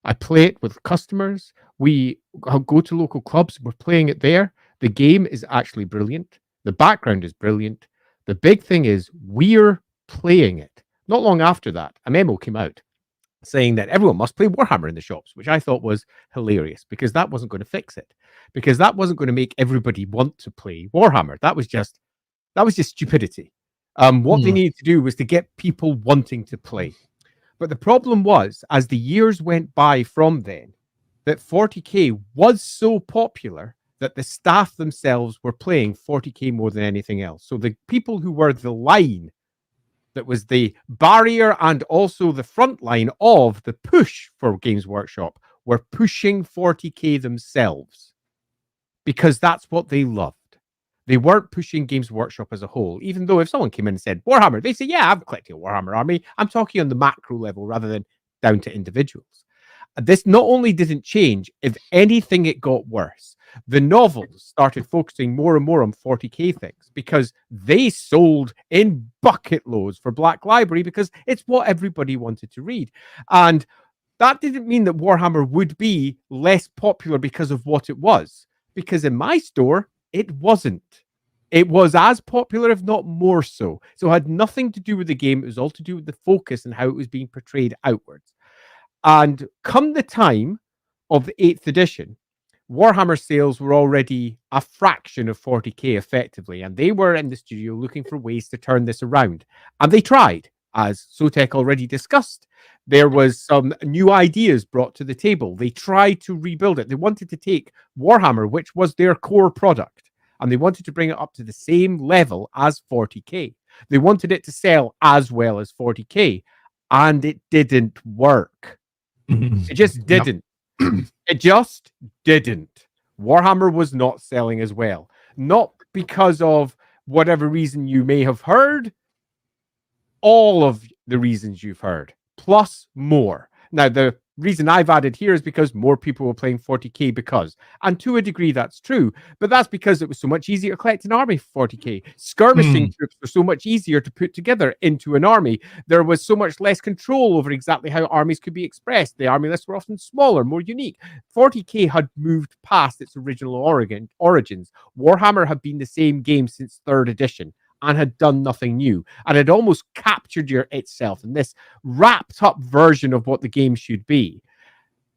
I play it with customers. We go to local clubs. We're playing it there. The game is actually brilliant. The background is brilliant. The big thing is we're playing it. Not long after that, a memo came out saying that everyone must play Warhammer in the shops, which I thought was hilarious because that wasn't going to fix it. Because that wasn't going to make everybody want to play Warhammer. That was just stupidity. What they needed to do was to get people wanting to play. But the problem was, as the years went by from then, that 40K was so popular that the staff themselves were playing 40K more than anything else. So the people who were the line that was the barrier and also the front line of the push for Games Workshop were pushing 40K themselves because that's what they loved. They weren't pushing Games Workshop as a whole, even though if someone came in and said Warhammer, they say, yeah, I'm collecting a Warhammer army. I'm talking on the macro level rather than down to individuals. This not only didn't change, if anything, it got worse. The novels started focusing more and more on 40K things because they sold in bucket loads for Black Library because it's what everybody wanted to read. And that didn't mean that Warhammer would be less popular because of what it was. Because in my store, it wasn't. It was as popular, if not more so. So it had nothing to do with the game. It was all to do with the focus and how it was being portrayed outwards. And come the time of the 8th edition, Warhammer sales were already a fraction of 40k effectively, and they were in the studio looking for ways to turn this around. And they tried, as Sotek already discussed. There was some new ideas brought to the table. They tried to rebuild it. They wanted to take Warhammer, which was their core product, and they wanted to bring it up to the same level as 40k. They wanted it to sell as well as 40k, and it didn't work. It just didn't. It just didn't. Warhammer was not selling as well. Not because of whatever reason you may have heard. All of the reasons you've heard, plus more. Now, the reason I've added here is because more people were playing 40k because, and to a degree that's true, but that's because it was so much easier to collect an army for 40k. Skirmishing troops were so much easier to put together into an army. There was so much less control over exactly how armies could be expressed. The army lists were often smaller, more unique. 40k had moved past its original origins. Warhammer had been the same game since 3rd edition and had done nothing new, and had almost captured itself in this wrapped up version of what the game should be.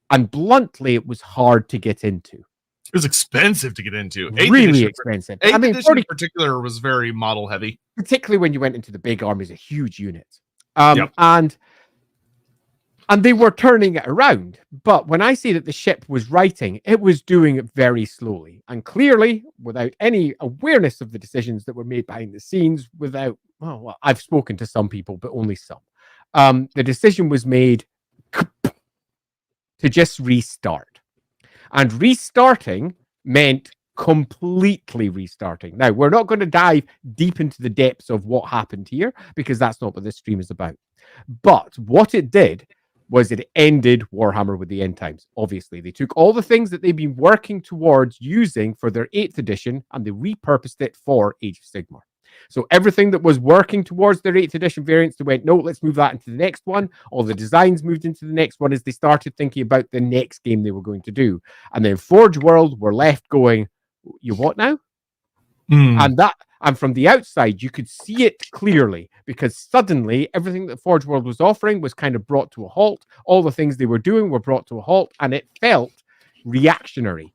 And bluntly, it was hard to get into. It was expensive to get into. Really expensive. 8th edition in particular was very model heavy. Particularly when you went into the big armies, a huge unit. And they were turning it around. But when I say that the ship was righting, it was doing it very slowly. And clearly, without any awareness of the decisions that were made behind the scenes, well, I've spoken to some people, but only some. The decision was made to just restart. And restarting meant completely restarting. Now, we're not going to dive deep into the depths of what happened here, because that's not what this stream is about. But what it did was it ended Warhammer with the End Times. Obviously, they took all the things that they've been working towards using for their 8th edition and they repurposed it for Age of Sigmar. So everything that was working towards their 8th edition variants, they went, no, let's move that into the next one. All the designs moved into the next one as they started thinking about the next game they were going to do. And then Forge World were left going, you what now? And from the outside, you could see it clearly because suddenly everything that Forge World was offering was kind of brought to a halt. All the things they were doing were brought to a halt, and it felt reactionary.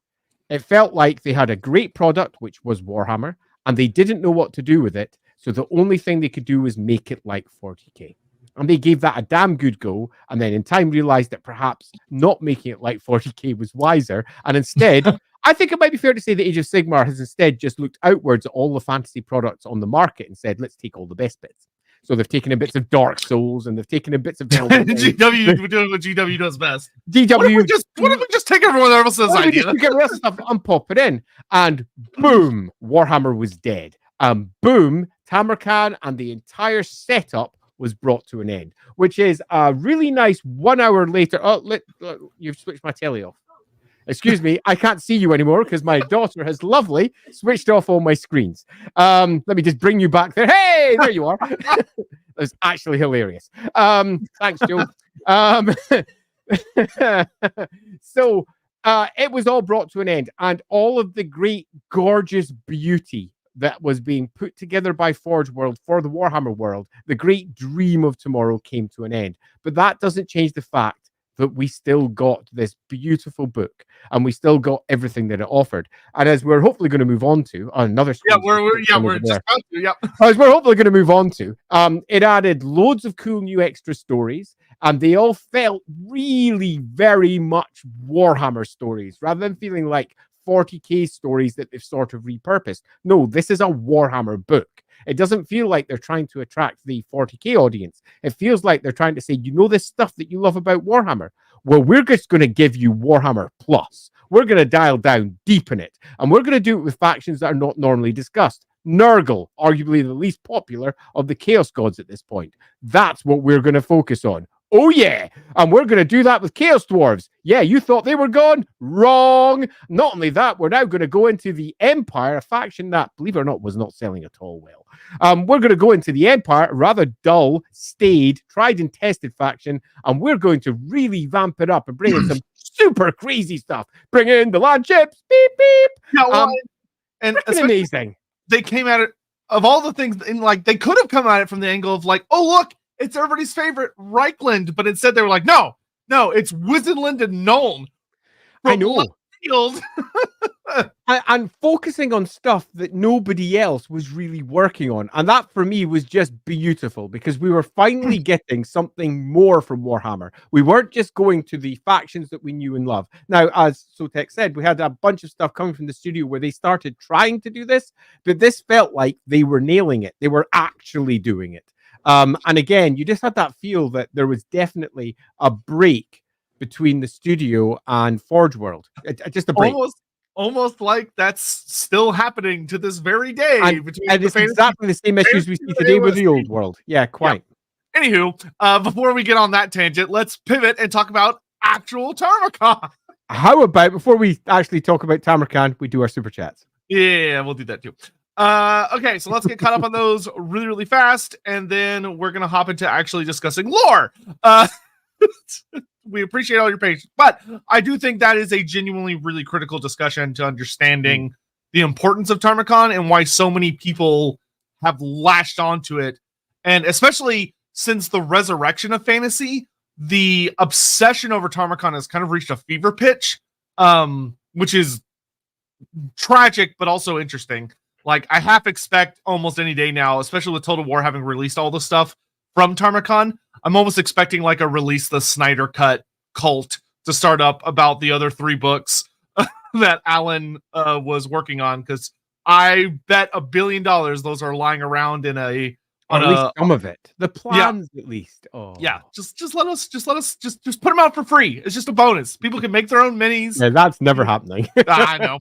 It felt like they had a great product, which was Warhammer, and they didn't know what to do with it. So the only thing they could do was make it like 40k. And they gave that a damn good go, and then in time realized that perhaps not making it like 40k was wiser, and instead... I think it might be fair to say that Age of Sigmar has instead just looked outwards at all the fantasy products on the market and said, let's take all the best bits. So they've taken in bits of Dark Souls and they've taken in bits of GW doing what GW does best. GW, what if we just take everyone else's idea? Just get rid of stuff and pop it in. And boom, Warhammer was dead. Boom, Tamurkhan and the entire setup was brought to an end, which is a really nice 1 hour later. You've switched my telly off. Excuse me, I can't see you anymore because my daughter has switched off all my screens. Let me just bring you back there. Hey, there you are. That was actually hilarious. Thanks, Joe. So it was all brought to an end, and all of the great, gorgeous beauty that was being put together by Forge World for the Warhammer world, the great dream of tomorrow came to an end. But that doesn't change the fact that we still got this beautiful book and we still got everything that it offered. And as we're hopefully going to move on to another we're just about to, as we're hopefully going to move on to, it added loads of cool new extra stories, and they all felt really very much Warhammer stories rather than feeling like 40k stories that they've sort of repurposed. No, this is a Warhammer book. It doesn't feel like they're trying to attract the 40k audience. It feels like they're trying to say, you know, this stuff that you love about Warhammer? Well, we're just going to give you Warhammer Plus. We're going to dial down, deepen it. And we're going to do it with factions that are not normally discussed. Nurgle, arguably the least popular of the Chaos Gods at this point. That's what we're going to focus on. Oh, yeah. And we're going to do that with Chaos Dwarves. Yeah, you thought they were gone? Wrong. Not only that, we're now going to go into the Empire, a faction that, believe it or not, was not selling at all well. We're going to go into the Empire, a rather dull, staid, tried and tested faction, and we're going to really vamp it up and bring in some super crazy stuff. Bring in the land ships. Beep, beep. Yeah, well, and amazing. They came at it, of all the things, and like they could have come at it from the angle of like, oh, look, it's everybody's favorite Reichland, but instead they were like, no, it's Wizenland and Nuln. I know. And focusing on stuff that nobody else was really working on. And that for me was just beautiful because we were finally getting something more from Warhammer. We weren't just going to the factions that we knew and loved. Now, as Sotek said, we had a bunch of stuff coming from the studio where they started trying to do this, but this felt like they were nailing it. They were actually doing it. And again, you just had that feel that there was definitely a break between the studio and Forge World. Just a break. Almost like that's still happening to this very day. And it's exactly the same issues we see today with the old world. Yeah, quite. Yeah. Anywho, before we get on that tangent, let's pivot and talk about actual Tarmakhan. How about, before we actually talk about Tamurkhan, we do our super chats? Yeah, we'll do that too. Okay, so let's get caught up on those really, really fast, and then we're gonna hop into actually discussing lore. We appreciate all your patience, but I do think that is a genuinely really critical discussion to understanding the importance of Tarmakhan and why so many people have lashed onto it. And especially since the resurrection of fantasy, the obsession over Tarmakhan has kind of reached a fever pitch, which is tragic, but also interesting. Like, I half expect almost any day now, especially with Total War having released all the stuff from Tarmakhan, I'm almost expecting like a release the Snyder Cut cult to start up about the other 3 books that Alan was working on, because I bet $1 billion those are lying around in a at least some of it. The plans, at least. Oh yeah, just let us put them out for free. It's just a bonus. People can make their own minis. Yeah, that's never happening. I know.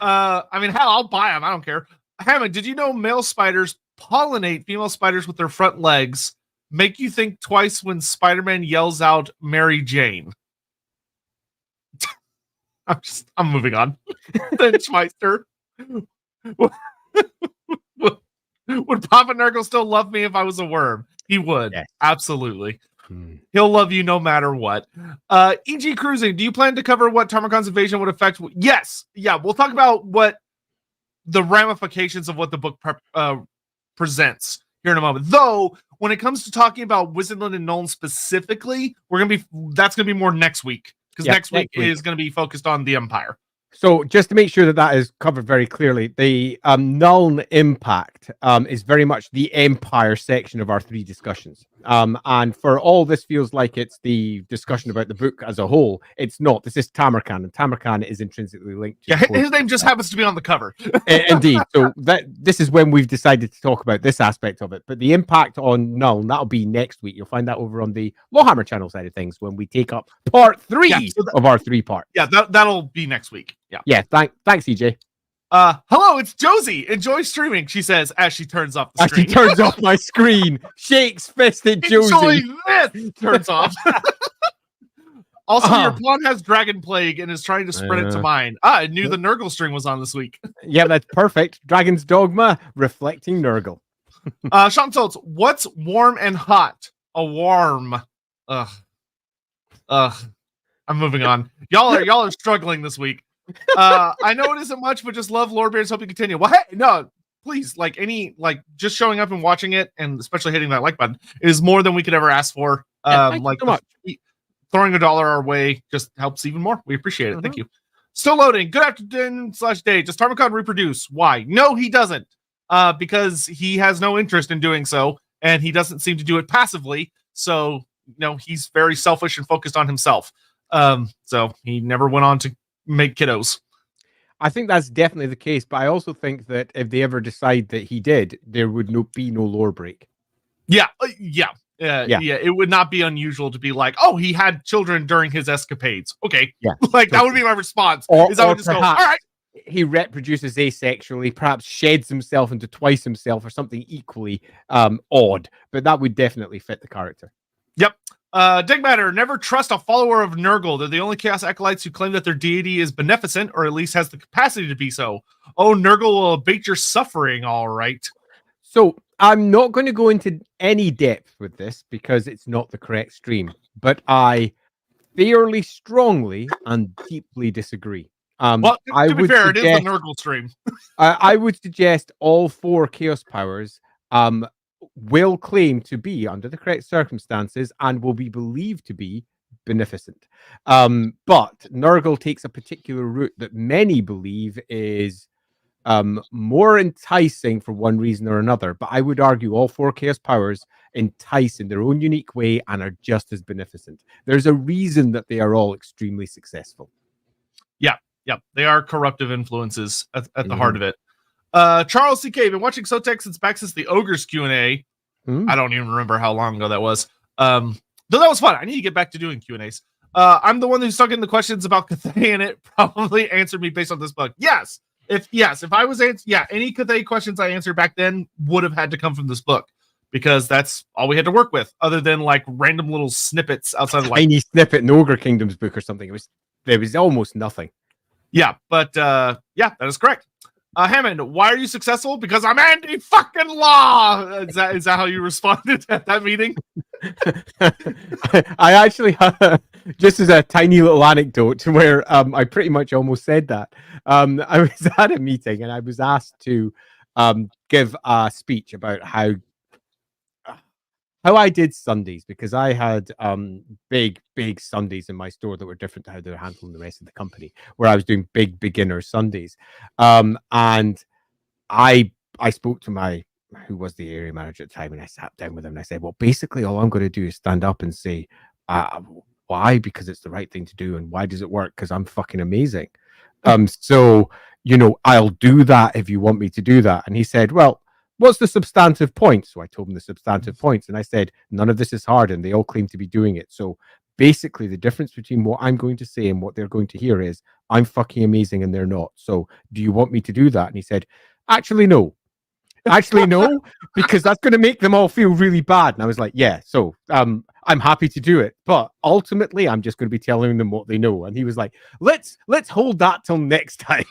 I mean, hell, I'll buy them. I don't care. Hammond, did you know male spiders pollinate female spiders with their front legs? Make you think twice when Spider-Man yells out Mary Jane. I'm moving on. Then Schmeister. Would Papa Nurgle still love me if I was a worm? He would. Yes. Absolutely. He'll love you no matter what. EG Cruising, do you plan to cover what Tarmakhan's invasion would affect? Yes. Yeah, we'll talk about what the ramifications of what the book presents here in a moment. Though, when it comes to talking about Wizenland and Nuln specifically, that's gonna be more next week, because next week is going to be focused on the Empire. So just to make sure that is covered very clearly, the Nuln impact is very much the Empire section of our 3 discussions. And for all this feels like it's the discussion about the book as a whole, it's not. This is Tamurkhan, and Tamurkhan is intrinsically linked to his name just happens to be on the cover. Indeed. So this is when we've decided to talk about this aspect of it. But the impact on Nuln, that'll be next week. You'll find that over on the LAWhammer channel side of things when we take up part 3 of our 3 parts. Yeah, that'll be next week. Yeah. Thanks, EJ. Hello, it's Josie. Enjoy streaming, she says as she turns off the screen. She turns off my screen. Shakes fist at Josie. Enjoy this. Turns off. Also, your pawn has dragon plague and is trying to spread it to mine. I knew the Nurgle string was on this week. Yeah, that's perfect. Dragon's Dogma, reflecting Nurgle. Sean Schultz, what's warm and hot? A warm. I'm moving on. Y'all are struggling this week. I know it isn't much, but just love Lorebeards. Hope you continue. Well, hey, no, please, just showing up and watching it, and especially hitting that like button is more than we could ever ask for. Thank you so much. Throwing $1 our way just helps even more. We appreciate it. Thank you. Still loading. Good afternoon/day. Does Tarmakhan reproduce? Why? No, he doesn't. Because he has no interest in doing so, and he doesn't seem to do it passively. So, he's very selfish and focused on himself. So he never went on to make kiddos. I think that's definitely the case, but I also think that if they ever decide that he did, there would be no lore break. Yeah. It would not be unusual to be like, oh, he had children during his escapades. Okay. Yeah. That would be my response. I would just go, all right. He reproduces asexually, perhaps sheds himself into twice himself or something equally odd, but that would definitely fit the character. Yep. Digmatter, never trust a follower of Nurgle. They're the only Chaos Acolytes who claim that their deity is beneficent, or at least has the capacity to be so. Oh, Nurgle will abate your suffering, all right. So I'm not going to go into any depth with this because it's not the correct stream, but I fairly strongly and deeply disagree. Well, to be fair, it is the Nurgle stream. I would suggest all 4 Chaos Powers will claim to be, under the correct circumstances, and will be believed to be beneficent. But Nurgle takes a particular route that many believe is more enticing for one reason or another. But I would argue all 4 Chaos Powers entice in their own unique way and are just as beneficent. There's a reason that they are all extremely successful. Yeah, they are corruptive influences at the heart of it. Charles C.K. been watching Sotek since back since the Ogres Q&A. I don't even remember how long ago that was. Though that was fun. I need to get back to doing Q&As. I'm the one who stuck in the questions about Cathay, and it probably answered me based on this book. Yes. If I was any Cathay questions I answered back then would have had to come from this book, because that's all we had to work with, other than like random little snippets outside of like tiny snippet in Ogre Kingdom's book or something. There was almost nothing. Yeah, but that is correct. Hammond, why are you successful? Because I'm anti-fucking law. Is that how you responded at that meeting? I actually, just as a tiny little anecdote, where I pretty much almost said that. I was at a meeting and I was asked to give a speech about how I did Sundays, because I had big Sundays in my store that were different to how they were handling the rest of the company, where I was doing big beginner Sundays. And I spoke to who was the area manager at the time, and I sat down with him and I said, well, basically all I'm going to do is stand up and say, why? Because it's the right thing to do. And why does it work? Because I'm fucking amazing. So, I'll do that if you want me to do that. And he said, well, what's the substantive point? So I told him the substantive points, and I said, none of this is hard, and they all claim to be doing it. So basically the difference between what I'm going to say and what they're going to hear is I'm fucking amazing and they're not. So do you want me to do that? And he said, actually, no, because that's going to make them all feel really bad. And I was like, yeah, so I'm happy to do it, but ultimately I'm just going to be telling them what they know. And he was like, let's hold that till next time.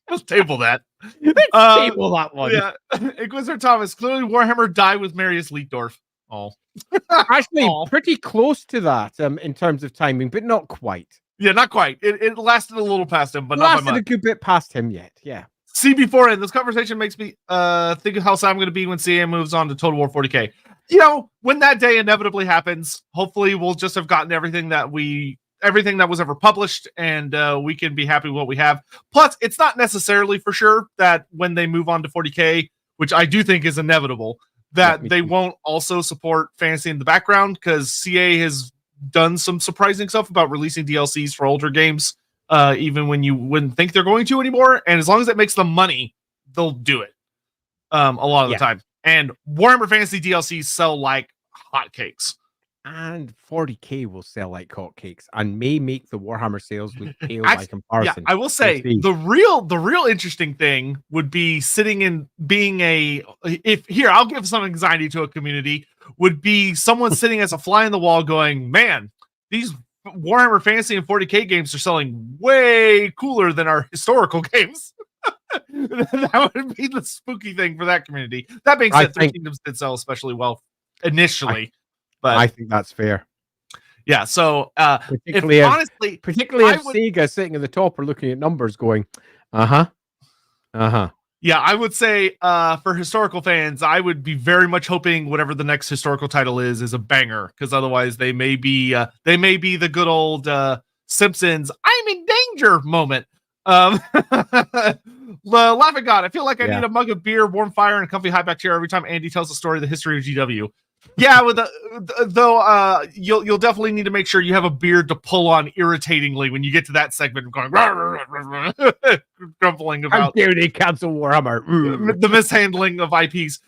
Let's table that. Let's table that one. Yeah. Inquisitor Thomas, clearly Warhammer died with Marius Leitdorf. Oh. Actually, pretty close to that in terms of timing, but not quite. Yeah, not quite. It lasted a little past him, but not by much. A good bit past him yet, yeah. See, beforehand, this conversation makes me think of how sad I'm going to be when CA moves on to Total War 40K. When that day inevitably happens, hopefully we'll just have gotten everything that was ever published, and we can be happy with what we have. Plus, it's not necessarily for sure that when they move on to 40K, which I do think is inevitable, that they won't also support fantasy in the background, because CA has done some surprising stuff about releasing DLCs for older games, even when you wouldn't think they're going to anymore. And as long as it makes them money, they'll do it a lot of the time. And Warhammer Fantasy DLCs sell like hotcakes. And 40K will sell like hotcakes and may make the Warhammer sales look pale by comparison. Yeah, I will say the real interesting thing would be I'll give some anxiety to a community, would be someone sitting as a fly in the wall going, man, these Warhammer Fantasy and 40K games are selling way cooler than our historical games. That would be the spooky thing for that community. That being said, Three Kingdoms did sell especially well initially. But I think that's fair. Yeah, so particularly if Sega sitting at the top are looking at numbers going, Yeah, I would say for historical fans, I would be very much hoping whatever the next historical title is a banger, because otherwise they may be the good old Simpsons "I'm in danger" moment. Laughing God, I feel like I need a mug of beer, warm fire, and a comfy high back chair every time Andy tells the story of the history of GW. Yeah, you'll definitely need to make sure you have a beard to pull on irritatingly when you get to that segment, going grumbling about how dare they cancel Warhammer, the mishandling of IPs.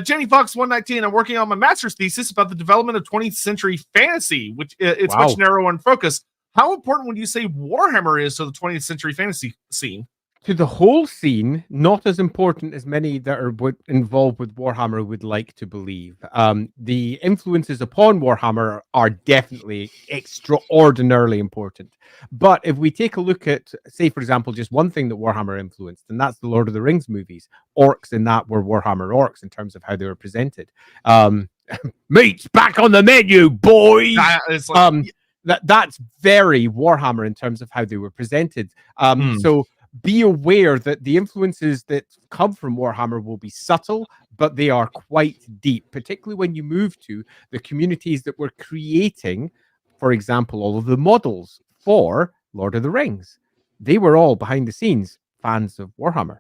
Jenny Fox 119. I'm working on my master's thesis about the development of 20th century fantasy, which it's much narrower in focus. How important would you say Warhammer is to the 20th century fantasy scene? To the whole scene, not as important as many that are involved with Warhammer would like to believe. The influences upon Warhammer are definitely extraordinarily important. But if we take a look at, say, for example, just one thing that Warhammer influenced, and that's the Lord of the Rings movies. Orcs in that were Warhammer orcs in terms of how they were presented. Meat's back on the menu, boys! It's like, that's very Warhammer in terms of how they were presented. So be aware that the influences that come from Warhammer will be subtle, but they are quite deep, particularly when you move to the communities that were creating, for example, all of the models for Lord of the Rings. They were all behind the scenes fans of Warhammer.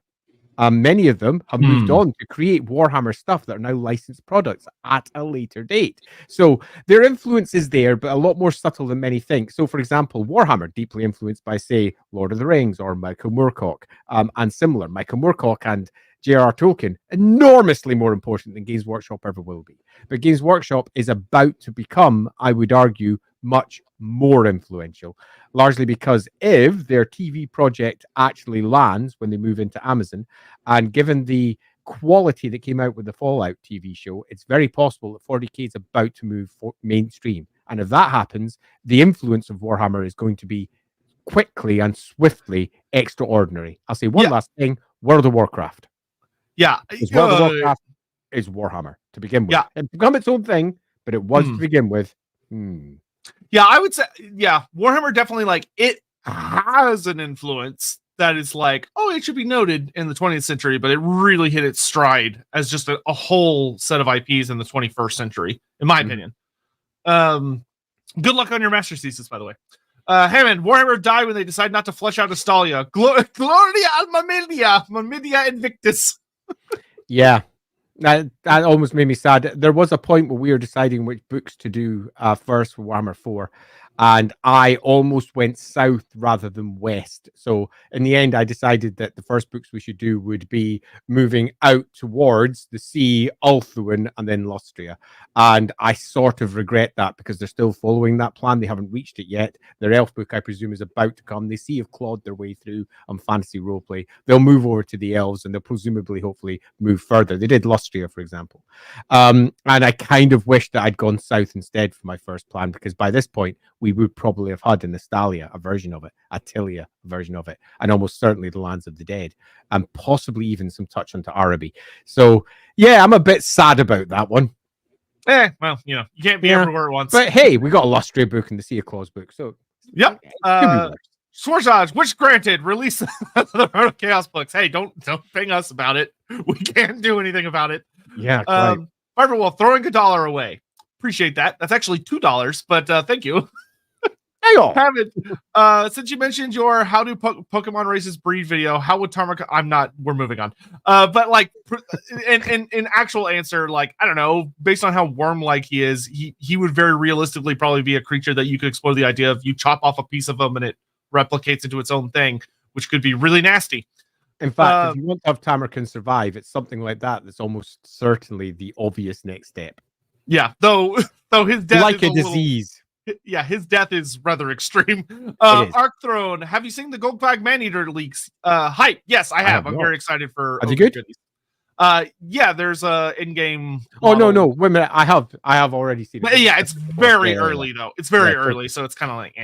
Many of them have moved on to create Warhammer stuff that are now licensed products at a later date. So their influence is there, but a lot more subtle than many think. So, for example, Warhammer, deeply influenced by, say, Lord of the Rings or Michael Moorcock, and similar. Michael Moorcock and J.R.R. Tolkien, enormously more important than Games Workshop ever will be. But Games Workshop is about to become, I would argue, much more influential, largely because if their TV project actually lands when they move into Amazon, and given the quality that came out with the Fallout TV show, it's very possible that 40K is about to move mainstream. And if that happens, the influence of Warhammer is going to be quickly and swiftly extraordinary. I'll say one last thing, World of Warcraft. Yeah. World of Warcraft is Warhammer to begin with. Yeah. It's become its own thing, but it was to begin with. Yeah, I would say, Warhammer definitely, like, it has an influence that is like, oh, it should be noted in the 20th century, but it really hit its stride as just a whole set of IPs in the 21st century, in my opinion. Good luck on your master's thesis, by the way. Hammond, Warhammer died when they decided not to flesh out Astalia. Gloria Alma Media Invictus. Yeah. That almost made me sad. There was a point where we were deciding which books to do first for Warhammer 4, and I almost went south rather than west. So in the end, I decided that the first books we should do would be moving out towards the sea, Ulthuan, and then Lustria. And I sort of regret that because they're still following that plan. They haven't reached it yet. Their elf book, I presume, is about to come. They see have clawed their way through on fantasy roleplay. They'll move over to the elves, and they'll presumably, hopefully, move further. They did Lustria, for example. And I kind of wish that I'd gone south instead for my first plan, because by this point, we would probably have had an Astalia, a version of it, Attilia, a version of it, and almost certainly the Lands of the Dead, and possibly even some touch onto Araby. So, yeah, I'm a bit sad about that one. Well, you can't be everywhere at once. But hey, we got a Lustria book and the Sea of Claws book, so... Yep. Swarzaj, which granted, release the Road of Chaos books. Hey, don't ping us about it. We can't do anything about it. Yeah, quite. Fiberwolf, throwing $1 away. Appreciate that. That's actually $2, but thank you. Since you mentioned your how do Pokemon races breed video, how would Tarmakhan? We're moving on. But like, in actual answer, like, I don't know, based on how worm-like he is, he would very realistically probably be a creature that you could explore the idea of you chop off a piece of him and it replicates into its own thing, which could be really nasty. In fact, if you want to have Tamurkhan survive, it's something like that that's almost certainly the obvious next step. Yeah, though his death like is a disease. His death is rather extreme. Arc Throne, have you seen the Goldbag Maneater leaks? Hype. Yes, I have. I'm very excited for. Are they good? Yeah, there's a in-game. Oh no! Wait a minute. I have already seen it. But yeah, it's very early though. It's very early, so it's kind of like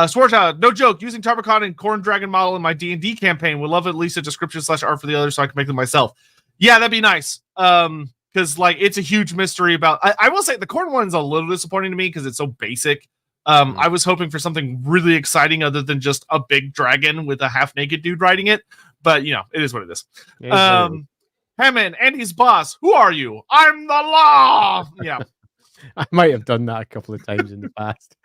Swarta, no joke. Using Tarmakhan and Corn Dragon model in my D&D campaign. Would love at least a description / art for the others so I can make them myself. Yeah, that'd be nice. Because like it's a huge mystery about. I will say the Corn one's a little disappointing to me because it's so basic. I was hoping for something really exciting other than just a big dragon with a half-naked dude riding it. But it is what it is. Hammond, Andy's boss. Who are you? I'm the law. Yeah. I might have done that a couple of times in the past.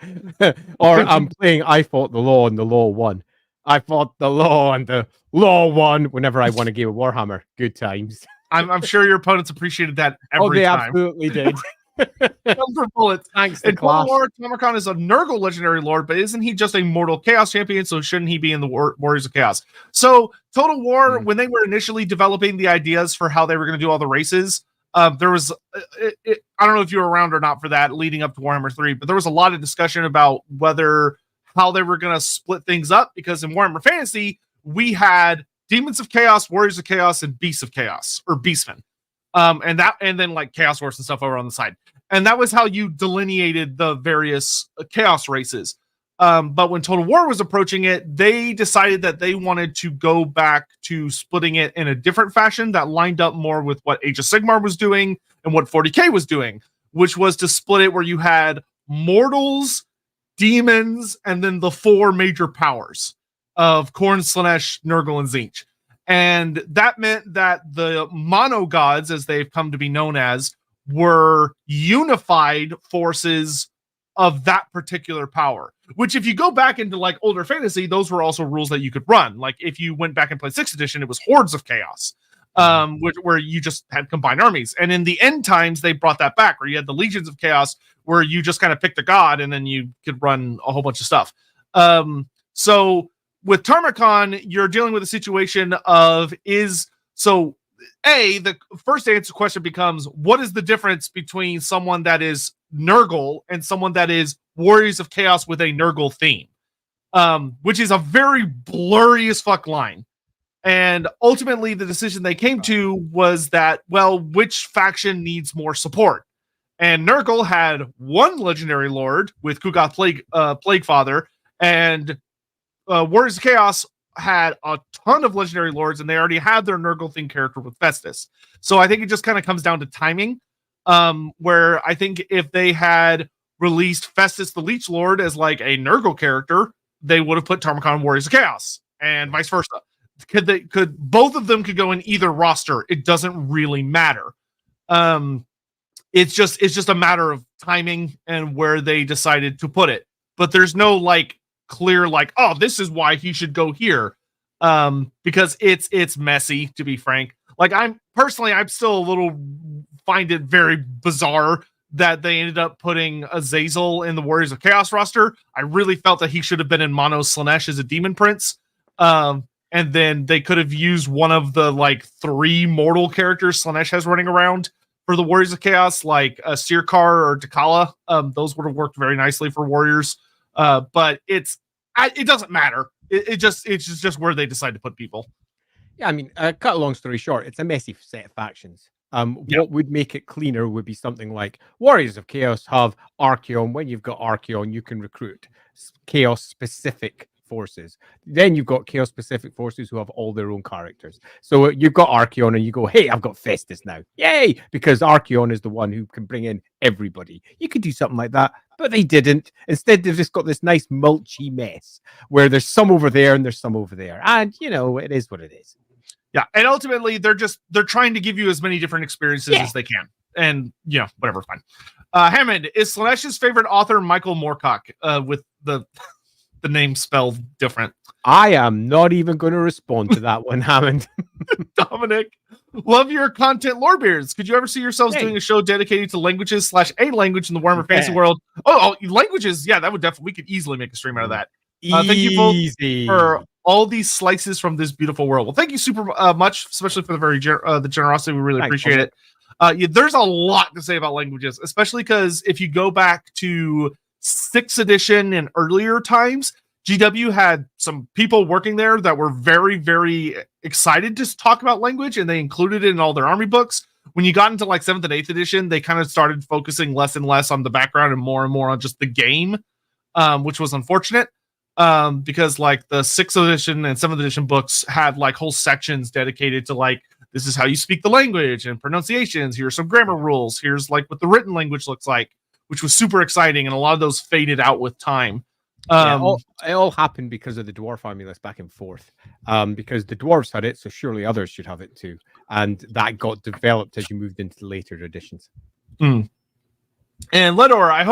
Or I'm playing I fought the law and the law won. I fought the law and the law won whenever I won a game of Warhammer. Good times. I'm sure your opponents appreciated that every time. Absolutely did. For bullets. Thanks in Total War, Tamurkhan is a Nurgle legendary lord, but isn't he just a mortal chaos champion? So shouldn't he be in the Warriors of Chaos? So Total War, when they were initially developing the ideas for how they were going to do all the races, there was, I don't know if you were around or not for that leading up to Warhammer 3, but there was a lot of discussion about how they were going to split things up, because in Warhammer Fantasy, we had Demons of Chaos, Warriors of Chaos, and Beasts of Chaos, or Beastmen. And then like Chaos Horse and stuff over on the side. And that was how you delineated the various Chaos races. But when Total War was approaching it, they decided that they wanted to go back to splitting it in a different fashion that lined up more with what Age of Sigmar was doing and what 40K was doing, which was to split it where you had mortals, demons, and then the 4 major powers of Khorne, Slaanesh, Nurgle, and Tzeentch. And that meant that the mono gods, as they've come to be known as, were unified forces of that particular power. Which, if you go back into like older fantasy, those were also rules that you could run. Like if you went back and played 6th edition, it was Hordes of Chaos, where you just had combined armies. And in the end times, they brought that back, where you had the Legions of Chaos, where you just kind of picked a god and then you could run a whole bunch of stuff. So with Tarmakhan, you're dealing with a situation of the first answer question becomes, what is the difference between someone that is Nurgle and someone that is Warriors of Chaos with a Nurgle theme? Which is a very blurry as fuck line. And ultimately, the decision they came to was that, well, which faction needs more support? And Nurgle had one legendary lord with Kugoth Plaguefather, and Warriors of Chaos had a ton of legendary lords, and they already had their Nurgle themed character with Festus. So I think it just kind of comes down to timing, where I think if they had released Festus the Leech Lord as like a Nurgle character, they would have put Tamurkhan Warriors of Chaos, and vice versa. Could both of them could go in either roster? It doesn't really matter. It's just a matter of timing and where they decided to put it. But there's no like clear like, oh, this is why he should go here, because it's messy, to be frank. Like I'm still a little find it very bizarre that they ended up putting Azazel in the Warriors of Chaos roster. I really felt that he should have been in Mono Slaanesh as a demon prince, and then they could have used one of the like 3 mortal characters Slaanesh has running around for the Warriors of Chaos, like Sirkar or Dakala. Those would have worked very nicely for Warriors. But it doesn't matter. It's just where they decide to put people. Yeah, I mean, cut a long story short, it's a messy set of factions. What would make it cleaner would be something like Warriors of Chaos have Archaon. When you've got Archaon, you can recruit Chaos-specific forces. Then you've got Chaos-specific forces who have all their own characters. So you've got Archaon and you go, hey, I've got Festus now. Yay! Because Archaon is the one who can bring in everybody. You could do something like that, but they didn't. Instead, they've just got this nice mulchy mess where there's some over there and there's some over there. And, you know, it is what it is. Yeah, and ultimately, they're trying to give you as many different experiences as they can. And, you know, whatever, fine. Hammond, is Slaanesh's favorite author Michael Moorcock, with the name spelled different? I am not even going to respond to that one, Hammond. Dominic, love your content, Lorebeards. Could you ever see yourselves doing a show dedicated to languages / a language in the Warhammer fantasy world? Oh, languages. Yeah, that would definitely, we could easily make a stream out of that. Thank you both for all these slices from this beautiful world. Well, thank you super much, especially for the the generosity. We really appreciate it. There's a lot to say about languages, especially because if you go back to 6th edition and earlier times, GW had some people working there that were very, very excited to talk about language, and they included it in all their army books. When you got into like 7th and 8th edition, they kind of started focusing less and less on the background and more on just the game, which was unfortunate. Because like the 6th edition and 7th edition books had like whole sections dedicated to like, this is how you speak the language and pronunciations. Here's some grammar rules. Here's like what the written language looks like, which was super exciting. And a lot of those faded out with time. It all happened because of the dwarf army list back and forth. Because the dwarves had it, so surely others should have it too. And that got developed as you moved into the later editions. And Ledor, I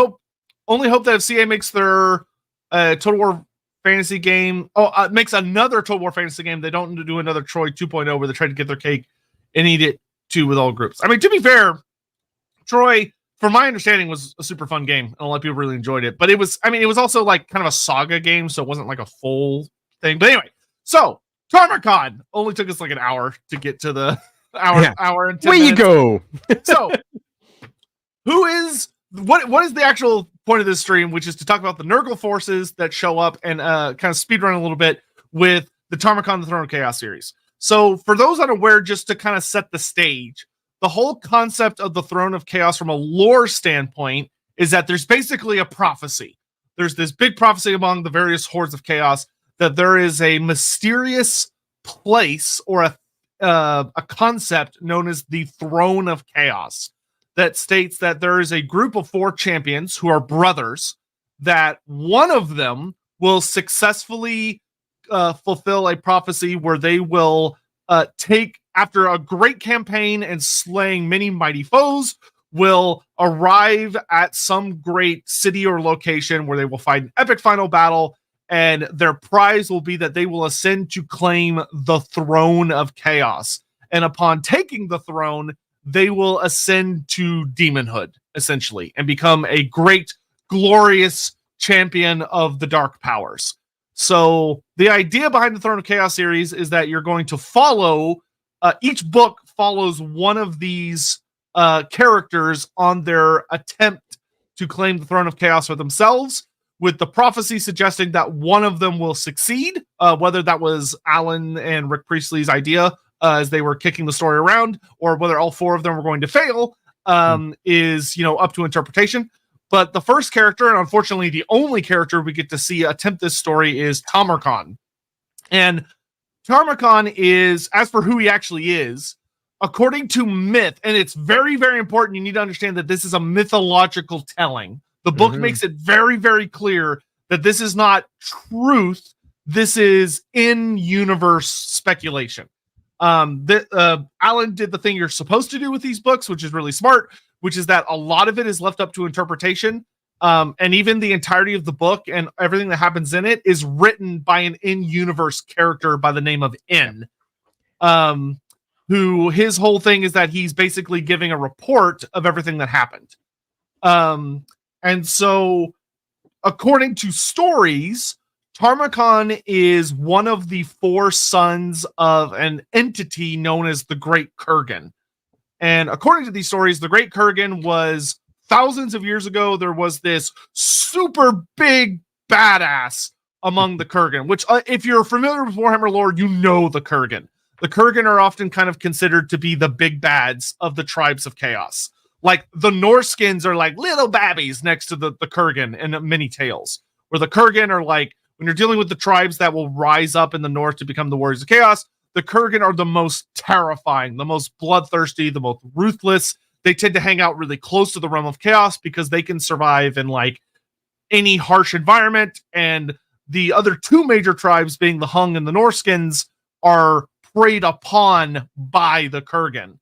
only hope that if CA makes their Total War fantasy game, makes another Total War fantasy game, they don't do another Troy 2.0 where they try to get their cake and eat it too with all groups. I mean, to be fair, Troy, from my understanding, was a super fun game, and a lot of people really enjoyed it. But it was also like kind of a saga game, so it wasn't like a full thing. But anyway, so Tarmakhan only took us like an hour to get to the hour and 10 Where minutes. You go. So, what is the actual point of this stream, which is to talk about the Nurgle forces that show up and kind of speedrun a little bit with the Tarmakhan, the Throne of Chaos series. So for those unaware, just to kind of set the stage, the whole concept of the Throne of Chaos from a lore standpoint is that there's basically a prophecy. There's this big prophecy among the various hordes of chaos that there is a mysterious place or a concept known as the Throne of Chaos that states that there is a group of 4 champions who are brothers, that one of them will successfully fulfill a prophecy where they will take, after a great campaign and slaying many mighty foes, will arrive at some great city or location where they will fight an epic final battle, and their prize will be that they will ascend to claim the Throne of Chaos. And upon taking the throne, they will ascend to demonhood, essentially, and become a great, glorious champion of the dark powers. So the idea behind the Throne of Chaos series is that you're going to follow, each book follows one of these characters on their attempt to claim the Throne of Chaos for themselves, with the prophecy suggesting that one of them will succeed, whether that was Alan and Rick Priestley's idea as they were kicking the story around, or whether all 4 of them were going to fail, is, up to interpretation. But the first character, and unfortunately the only character we get to see attempt this story, is Tamurkhan. And Tarmakhan is, as for who he actually is, according to myth, and it's very, very important, you need to understand that this is a mythological telling. The book makes it very, very clear that this is not truth. This is in-universe speculation. Alan did the thing you're supposed to do with these books, which is really smart, which is that a lot of it is left up to interpretation. And even the entirety of the book and everything that happens in it is written by an in-universe character by the name of N, who his whole thing is that he's basically giving a report of everything that happened. And so, according to stories, Tarmakhan is one of the 4 sons of an entity known as the Great Kurgan. And according to these stories, the Great Kurgan was, thousands of years ago, there was this super big badass among the Kurgan, which if you're familiar with Warhammer lore, you know the Kurgan. The Kurgan are often kind of considered to be the big bads of the tribes of chaos. Like the Norskins are like little babbies next to the Kurgan in many tales, where the Kurgan are like, when you're dealing with the tribes that will rise up in the north to become the Warriors of Chaos, the Kurgan are the most terrifying, the most bloodthirsty, the most ruthless. They tend to hang out really close to the realm of chaos because they can survive in like any harsh environment. And the other 2 major tribes, being the Hung and the Norskins, are preyed upon by the Kurgan.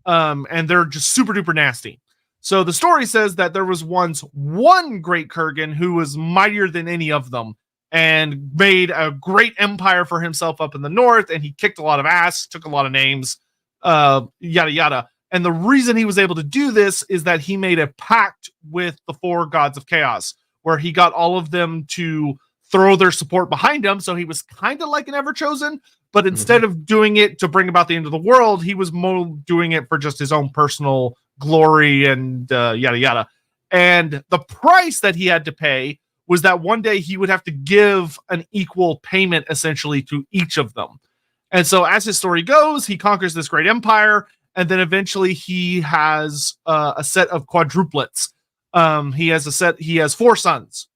And they're just super duper nasty. So the story says that there was once one great Kurgan who was mightier than any of them and made a great empire for himself up in the north, and he kicked a lot of ass, took a lot of names, yada yada. And the reason he was able to do this is that he made a pact with the 4 gods of chaos, where he got all of them to throw their support behind him. So he was kind of like an Everchosen, but instead of doing it to bring about the end of the world, he was more doing it for just his own personal glory and yada yada. And the price that he had to pay was that one day he would have to give an equal payment essentially to each of them. And so as his story goes, he conquers this great empire, and then eventually he has a set of quadruplets. He has 4 sons.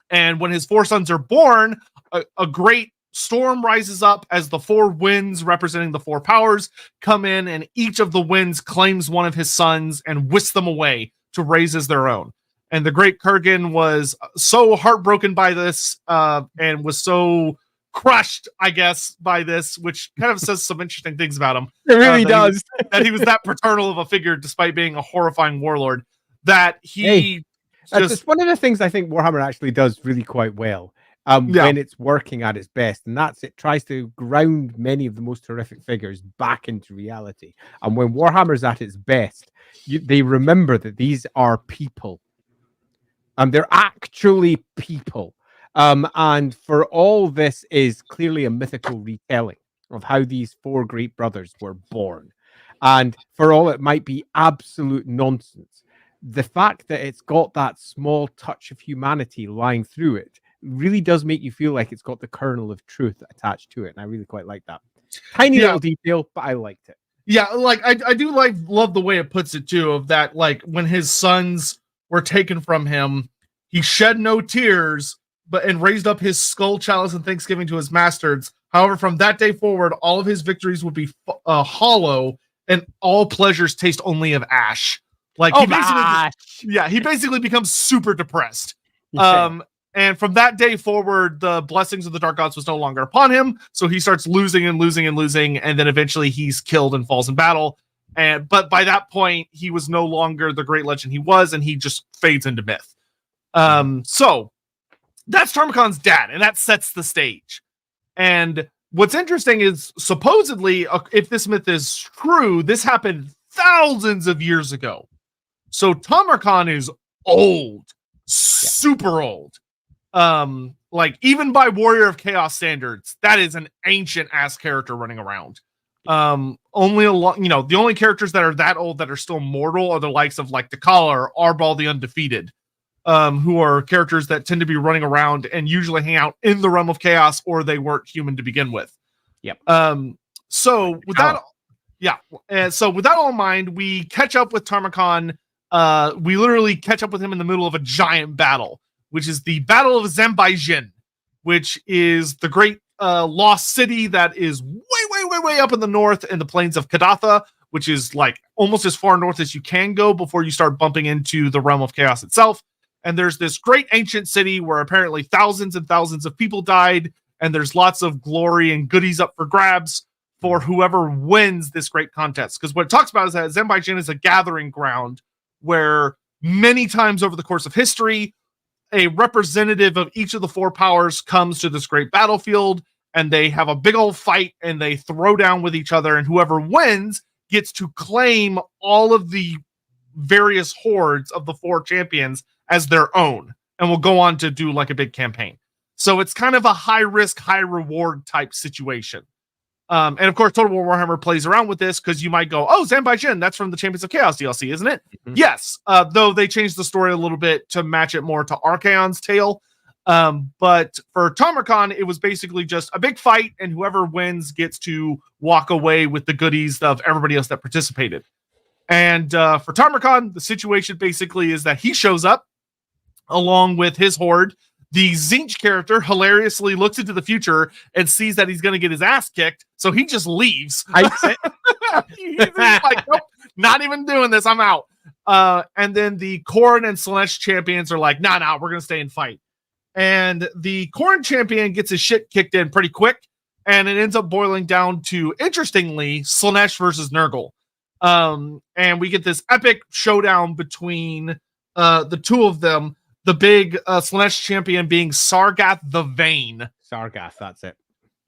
And when his 4 sons are born, a great storm rises up as the 4 winds representing the 4 powers come in, and each of the winds claims one of his sons and whisks them away to raise as their own. And the Great Kurgan was so heartbroken by this and was so crushed, I guess, by this, which kind of says some interesting things about him. It really does. That he was that paternal of a figure despite being a horrifying warlord. That he it's one of the things I think Warhammer actually does really quite well when it's working at its best. And that's, it tries to ground many of the most horrific figures back into reality. And when Warhammer's at its best, they remember that these are people. They're actually people. And for all this is clearly a mythical retelling of how these 4 great brothers were born. And for all it might be absolute nonsense, the fact that it's got that small touch of humanity lying through it really does make you feel like it's got the kernel of truth attached to it, and I really quite like that. Tiny little detail, but I liked it. Yeah, like I do love the way it puts it too, of that, like, when his sons were taken from him, he shed no tears, and raised up his skull chalice in thanksgiving to his masters. However, from that day forward, all of his victories would be hollow, and all pleasures taste only of ash. Like, he basically becomes super depressed. And from that day forward, the blessings of the dark gods was no longer upon him. So he starts losing and losing and losing. And then eventually he's killed and falls in battle. But by that point, he was no longer the great legend he was, and he just fades into myth. So that's Tarmakhan's dad, and that sets the stage. And what's interesting is, supposedly, if this myth is true, this happened thousands of years ago. So Tamurkhan is old, super old. Like, even by Warrior of Chaos standards, that is an ancient ass character running around. Only the only characters that are that old that are still mortal are the likes of, like, T'Challa or Arbal the Undefeated, who are characters that tend to be running around and usually hang out in the realm of chaos, or they weren't human to begin with. Yep. So with that all in mind, we catch up with Tarmakhan. We literally catch up with him in the middle of a giant battle, which is the Battle of Zambijin, which is the great lost city that is way up in the north in the plains of Kadatha, which is, like, almost as far north as you can go before you start bumping into the realm of chaos itself. And there's this great ancient city where apparently thousands and thousands of people died, and there's lots of glory and goodies up for grabs for whoever wins this great contest. Because what it talks about is that Zambijin is a gathering ground where many times over the course of history, a representative of each of the four powers comes to this great battlefield, and they have a big old fight, and they throw down with each other, and whoever wins gets to claim all of the various hordes of the four champions as their own, and will go on to do, like, a big campaign. So it's kind of a high risk, high reward type situation. And of course, Total War Warhammer plays around with this, because you might go, oh, Zambijin, that's from the Champions of Chaos DLC, isn't it? Mm-hmm. Yes, though they changed the story a little bit to match it more to Archaon's tale. But for Tamurkhan, it was basically just a big fight, and whoever wins gets to walk away with the goodies of everybody else that participated. And for Tamurkhan, the situation basically is that he shows up along with his horde. The Tzeentch character hilariously looks into the future and sees that he's going to get his ass kicked, so he just leaves. He's like, nope, not even doing this, I'm out. And then the Khorne and Slaanesh champions are like, nah, we're going to stay and fight. And the Khorne champion gets his shit kicked in pretty quick, and it ends up boiling down to, interestingly, Slaanesh versus Nurgle. And we get this epic showdown between the two of them. The big Slaanesh champion being Sargath the Vain. Sargath, that's it.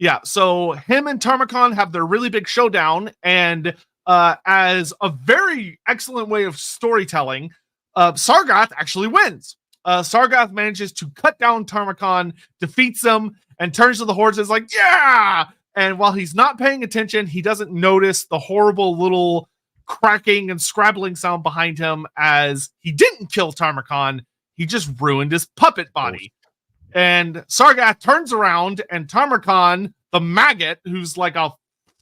Yeah, so him and Tarmakhan have their really big showdown, and as a very excellent way of storytelling, Sargath actually wins. Sargath manages to cut down Tarmakhan, defeats him, and turns to the hordes and is like, yeah! And while he's not paying attention, he doesn't notice the horrible little cracking and scrabbling sound behind him, as he didn't kill Tarmakhan. He just ruined his puppet body. And Sargath turns around, and Tamurkhan, the maggot, who's like a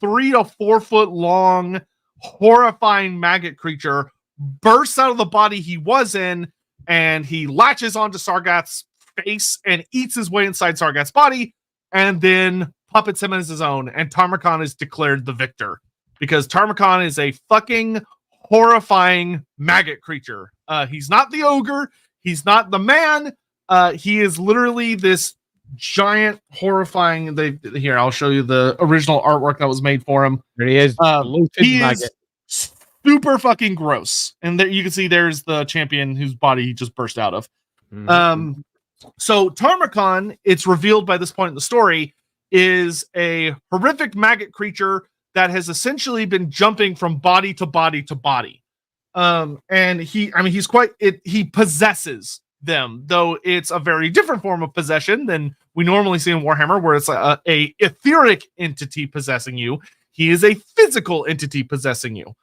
3 to 4 foot long, horrifying maggot creature, bursts out of the body he was in, and he latches onto Sargath's face and eats his way inside Sargath's body, and then puppets him as his own. And Tamurkhan is declared the victor, because Tamurkhan is a fucking horrifying maggot creature. He's not the ogre. He's not the man. He is literally this giant, horrifying. Here, I'll show you the original artwork that was made for him. There he is. He is super fucking gross. And there you can see there's the champion whose body he just burst out of. Mm-hmm. So Tarmakhan, it's revealed by this point in the story, is a horrific maggot creature that has essentially been jumping from body to body to body. And he possesses them, though it's a very different form of possession than we normally see in Warhammer, where it's a etheric entity possessing you. He is a physical entity possessing you,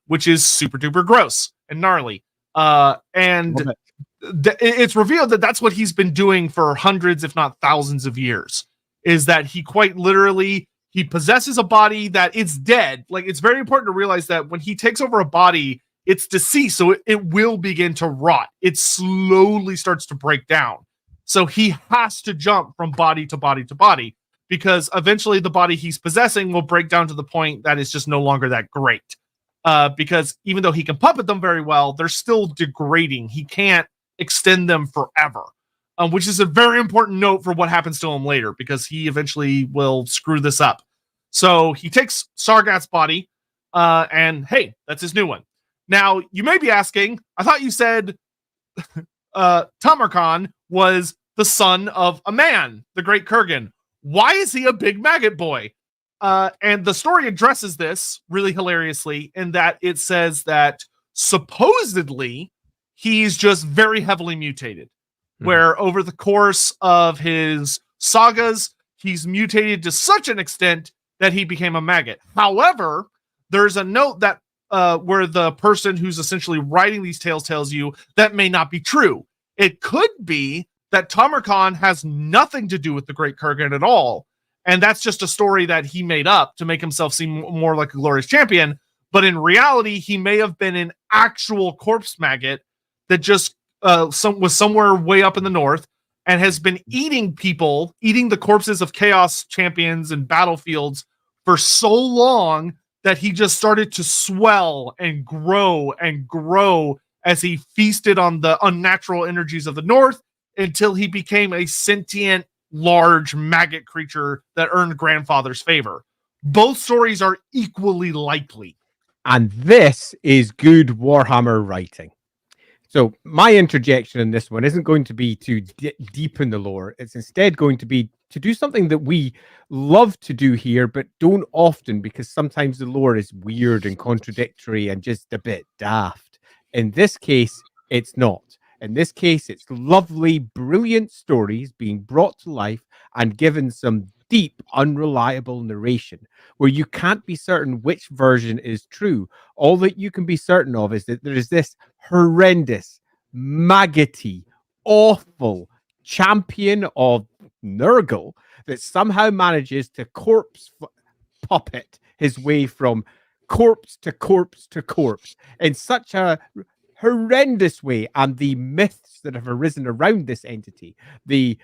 which is super duper gross and gnarly. And it's revealed that that's what he's been doing for hundreds, if not thousands of years, is that he quite literally, he possesses a body that is dead. Like, it's very important to realize that when he takes over a body, it's deceased, so it will begin to rot. It slowly starts to break down. So he has to jump from body to body to body, because eventually the body he's possessing will break down to the point that it's just no longer that great. Because even though he can puppet them very well, they're still degrading. He can't extend them forever, which is a very important note for what happens to him later, because he eventually will screw this up. So he takes Sargat's body, and hey, that's his new one. Now, you may be asking, I thought you said Tamurkhan was the son of a man, the Great Kurgan. Why is he a big maggot boy? And the story addresses this really hilariously in that it says that supposedly he's just very heavily mutated, where over the course of his sagas, he's mutated to such an extent that he became a maggot. However, there's a note that where the person who's essentially writing these tales tells you that may not be true. It could be that Tamurkhan has nothing to do with the Great Kurgan at all, and that's just a story that he made up to make himself seem more like a glorious champion. But in reality, he may have been an actual corpse maggot that just was somewhere way up in the north and has been eating people, eating the corpses of chaos champions and battlefields for so long that he just started to swell and grow as he feasted on the unnatural energies of the north until he became a sentient, large maggot creature that earned Grandfather's favor. Both stories are equally likely. And this is good Warhammer writing. So my interjection in this one isn't going to be to deepen the lore. It's instead going to be to do something that we love to do here, but don't often, because sometimes the lore is weird and contradictory and just a bit daft. In this case, it's not. In this case, it's lovely, brilliant stories being brought to life and given some deep, unreliable narration where you can't be certain which version is true. All that you can be certain of is that there is this horrendous, maggoty, awful champion of Nurgle that somehow manages to corpse puppet his way from corpse to corpse to corpse in such a horrendous way. And the myths that have arisen around this entity, the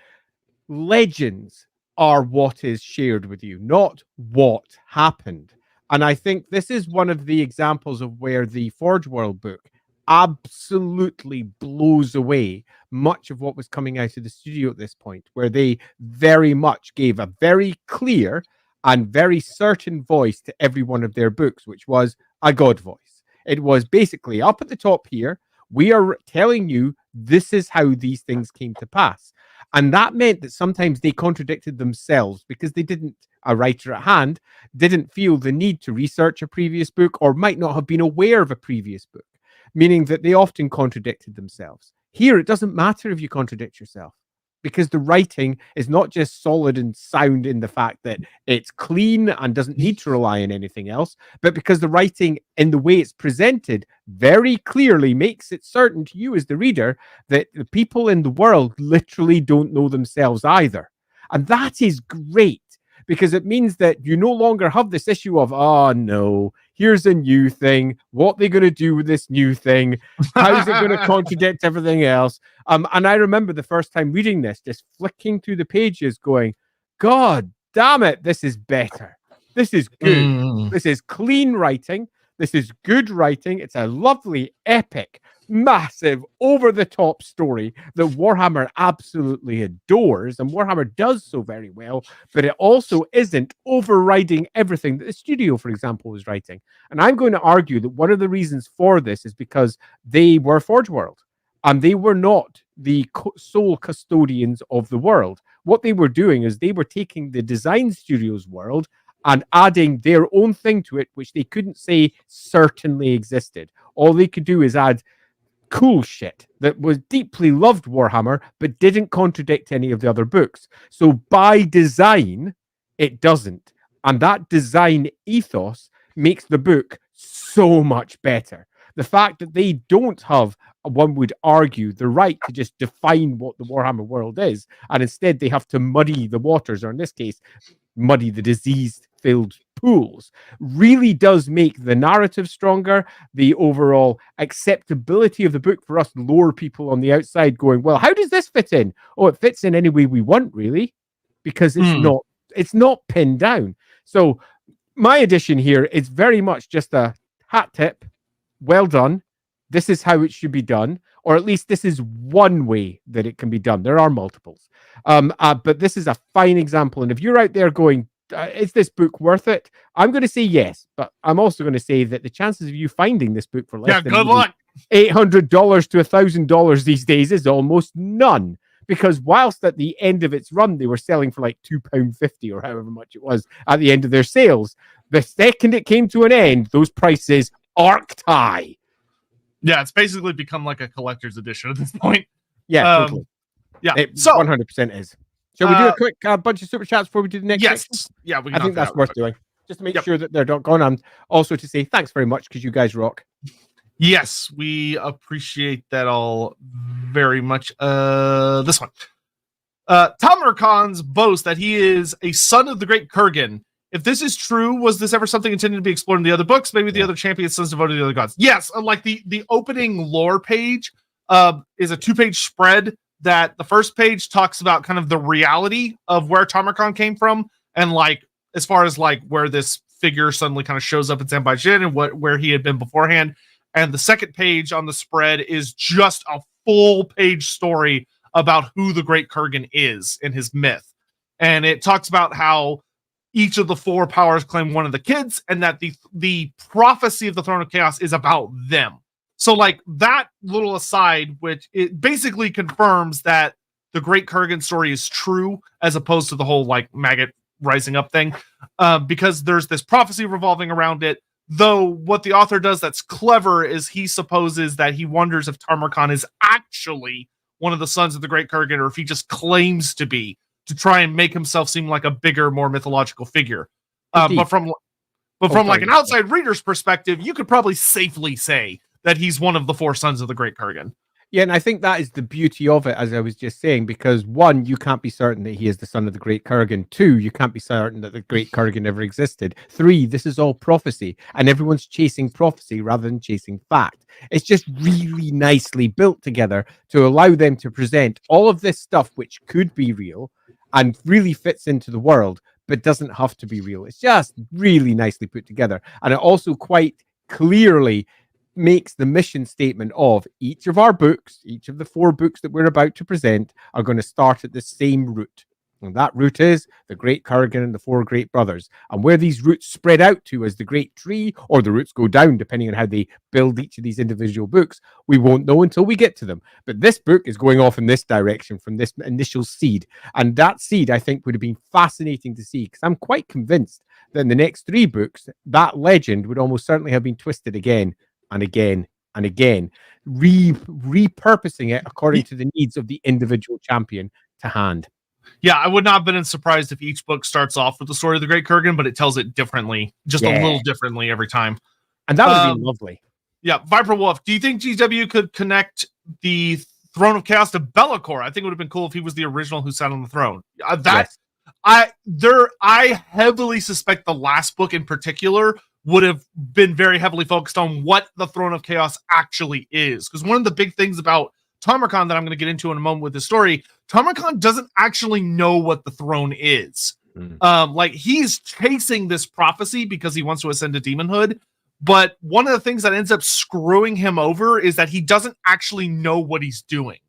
legends, are what is shared with you, not what happened. And I think this is one of the examples of where the Forge World book absolutely blows away much of what was coming out of the studio at this point, where they very much gave a very clear and very certain voice to every one of their books, which was a God voice. It was basically up at the top here, we are telling you this is how these things came to pass. And that meant that sometimes they contradicted themselves because they didn't, a writer at hand, didn't feel the need to research a previous book or might not have been aware of a previous book, meaning that they often contradicted themselves. Here, it doesn't matter if you contradict yourself, because the writing is not just solid and sound in the fact that it's clean and doesn't need to rely on anything else, but because the writing in the way it's presented very clearly makes it certain to you as the reader that the people in the world literally don't know themselves either. And that is great, because it means that you no longer have this issue of, oh no, here's a new thing. What are they going to do with this new thing? How is it going to contradict everything else? And I remember the first time reading this, just flicking through the pages going, God damn it, this is better. This is good. This is clean writing. This is good writing. It's a lovely, epic, massive, over-the-top story that Warhammer absolutely adores, and Warhammer does so very well, but it also isn't overriding everything that the studio, for example, was writing. And I'm going to argue that one of the reasons for this is because they were Forge World, and they were not the sole custodians of the world. What they were doing is they were taking the design studio's world and adding their own thing to it, which they couldn't say certainly existed. All they could do is add cool shit that was deeply loved Warhammer, but didn't contradict any of the other books. So by design, it doesn't. And that design ethos makes the book so much better, The fact that they don't have, one would argue, the right to just define what the Warhammer world is, and instead they have to muddy the waters, or in this case, muddy the disease-filled pools, really does make the narrative stronger, the overall acceptability of the book for us lore people on the outside going, well, how does this fit in? Oh, it fits in any way we want, really, because it's not pinned down. So my addition here is very much just a hat tip. Well done. This is how it should be done, or at least this is one way that it can be done. There are multiples. But this is a fine example. And if you're out there going, is this book worth it? I'm going to say yes, but I'm also going to say that the chances of you finding this book for less than good luck. $800 to $1,000 these days is almost none. Because whilst at the end of its run, they were selling for like £2.50 or however much it was at the end of their sales, the second it came to an end, those prices arced high. Yeah, it's basically become like a collector's edition at this point. Yeah, totally. Yeah, it so 100% is. Shall we do a quick bunch of super chats before we do the next section? Yeah, I think that's worth doing. Just to make sure that they're not gone. And also to say thanks very much because you guys rock. Yes, we appreciate that all very much. This one. Tamurkhan's boast that he is a son of the great Kurgan. If this is true, was this ever something intended to be explored in the other books? Maybe the other champion sons devoted to the other gods. Yes, like the opening lore page is a 2-page spread that the first page talks about kind of the reality of where Tamurkhan came from, and like as far as like where this figure suddenly kind of shows up in Zanbai Jin and where he had been beforehand. And the second page on the spread is just a full page story about who the great Kurgan is in his myth. And it talks about how each of the 4 powers claim one of the kids, and that the prophecy of the Throne of Chaos is about them. So like that little aside, which it basically confirms that the great Kurgan story is true, as opposed to the whole like maggot rising up thing, because there's this prophecy revolving around it. Though what the author does that's clever is he supposes that he wonders if Tarmakhan is actually one of the sons of the great Kurgan, or if he just claims to be, to try and make himself seem like a bigger, more mythological figure. But from like an outside reader's perspective, you could probably safely say that he's one of the 4 sons of the great Kurgan. Yeah, and I think that is the beauty of it, as I was just saying, because 1, you can't be certain that he is the son of the great Kurgan. 2, you can't be certain that the great Kurgan ever existed. 3, this is all prophecy, and everyone's chasing prophecy rather than chasing fact. It's just really nicely built together to allow them to present all of this stuff which could be real and really fits into the world, but doesn't have to be real. It's just really nicely put together. And it also quite clearly makes the mission statement of each of our books, each of the 4 books that we're about to present, are going to start at the same route. And that route is the Great Kurgan and the 4 Great Brothers. And where these roots spread out to as the Great Tree, or the roots go down, depending on how they build each of these individual books, we won't know until we get to them. But this book is going off in this direction from this initial seed. And that seed, I think, would have been fascinating to see, because I'm quite convinced that in the next 3 books, that legend would almost certainly have been twisted again and again and again, repurposing it according to the needs of the individual champion to hand. Yeah, I would not have been surprised if each book starts off with the story of the Great Kurgan, but it tells it differently, just a little differently every time. And that would have been lovely. Yeah, Viper Wolf, do you think GW could connect the Throne of Chaos to Be'lakor? I think it would have been cool if he was the original who sat on the throne. I heavily suspect the last book in particular would have been very heavily focused on what the Throne of Chaos actually is. Because one of the big things about Tamurkhan that I'm going to get into in a moment with the story, Tamurkhan doesn't actually know what the throne is. Like, he's chasing this prophecy because he wants to ascend to demonhood. But one of the things that ends up screwing him over is that he doesn't actually know what he's doing,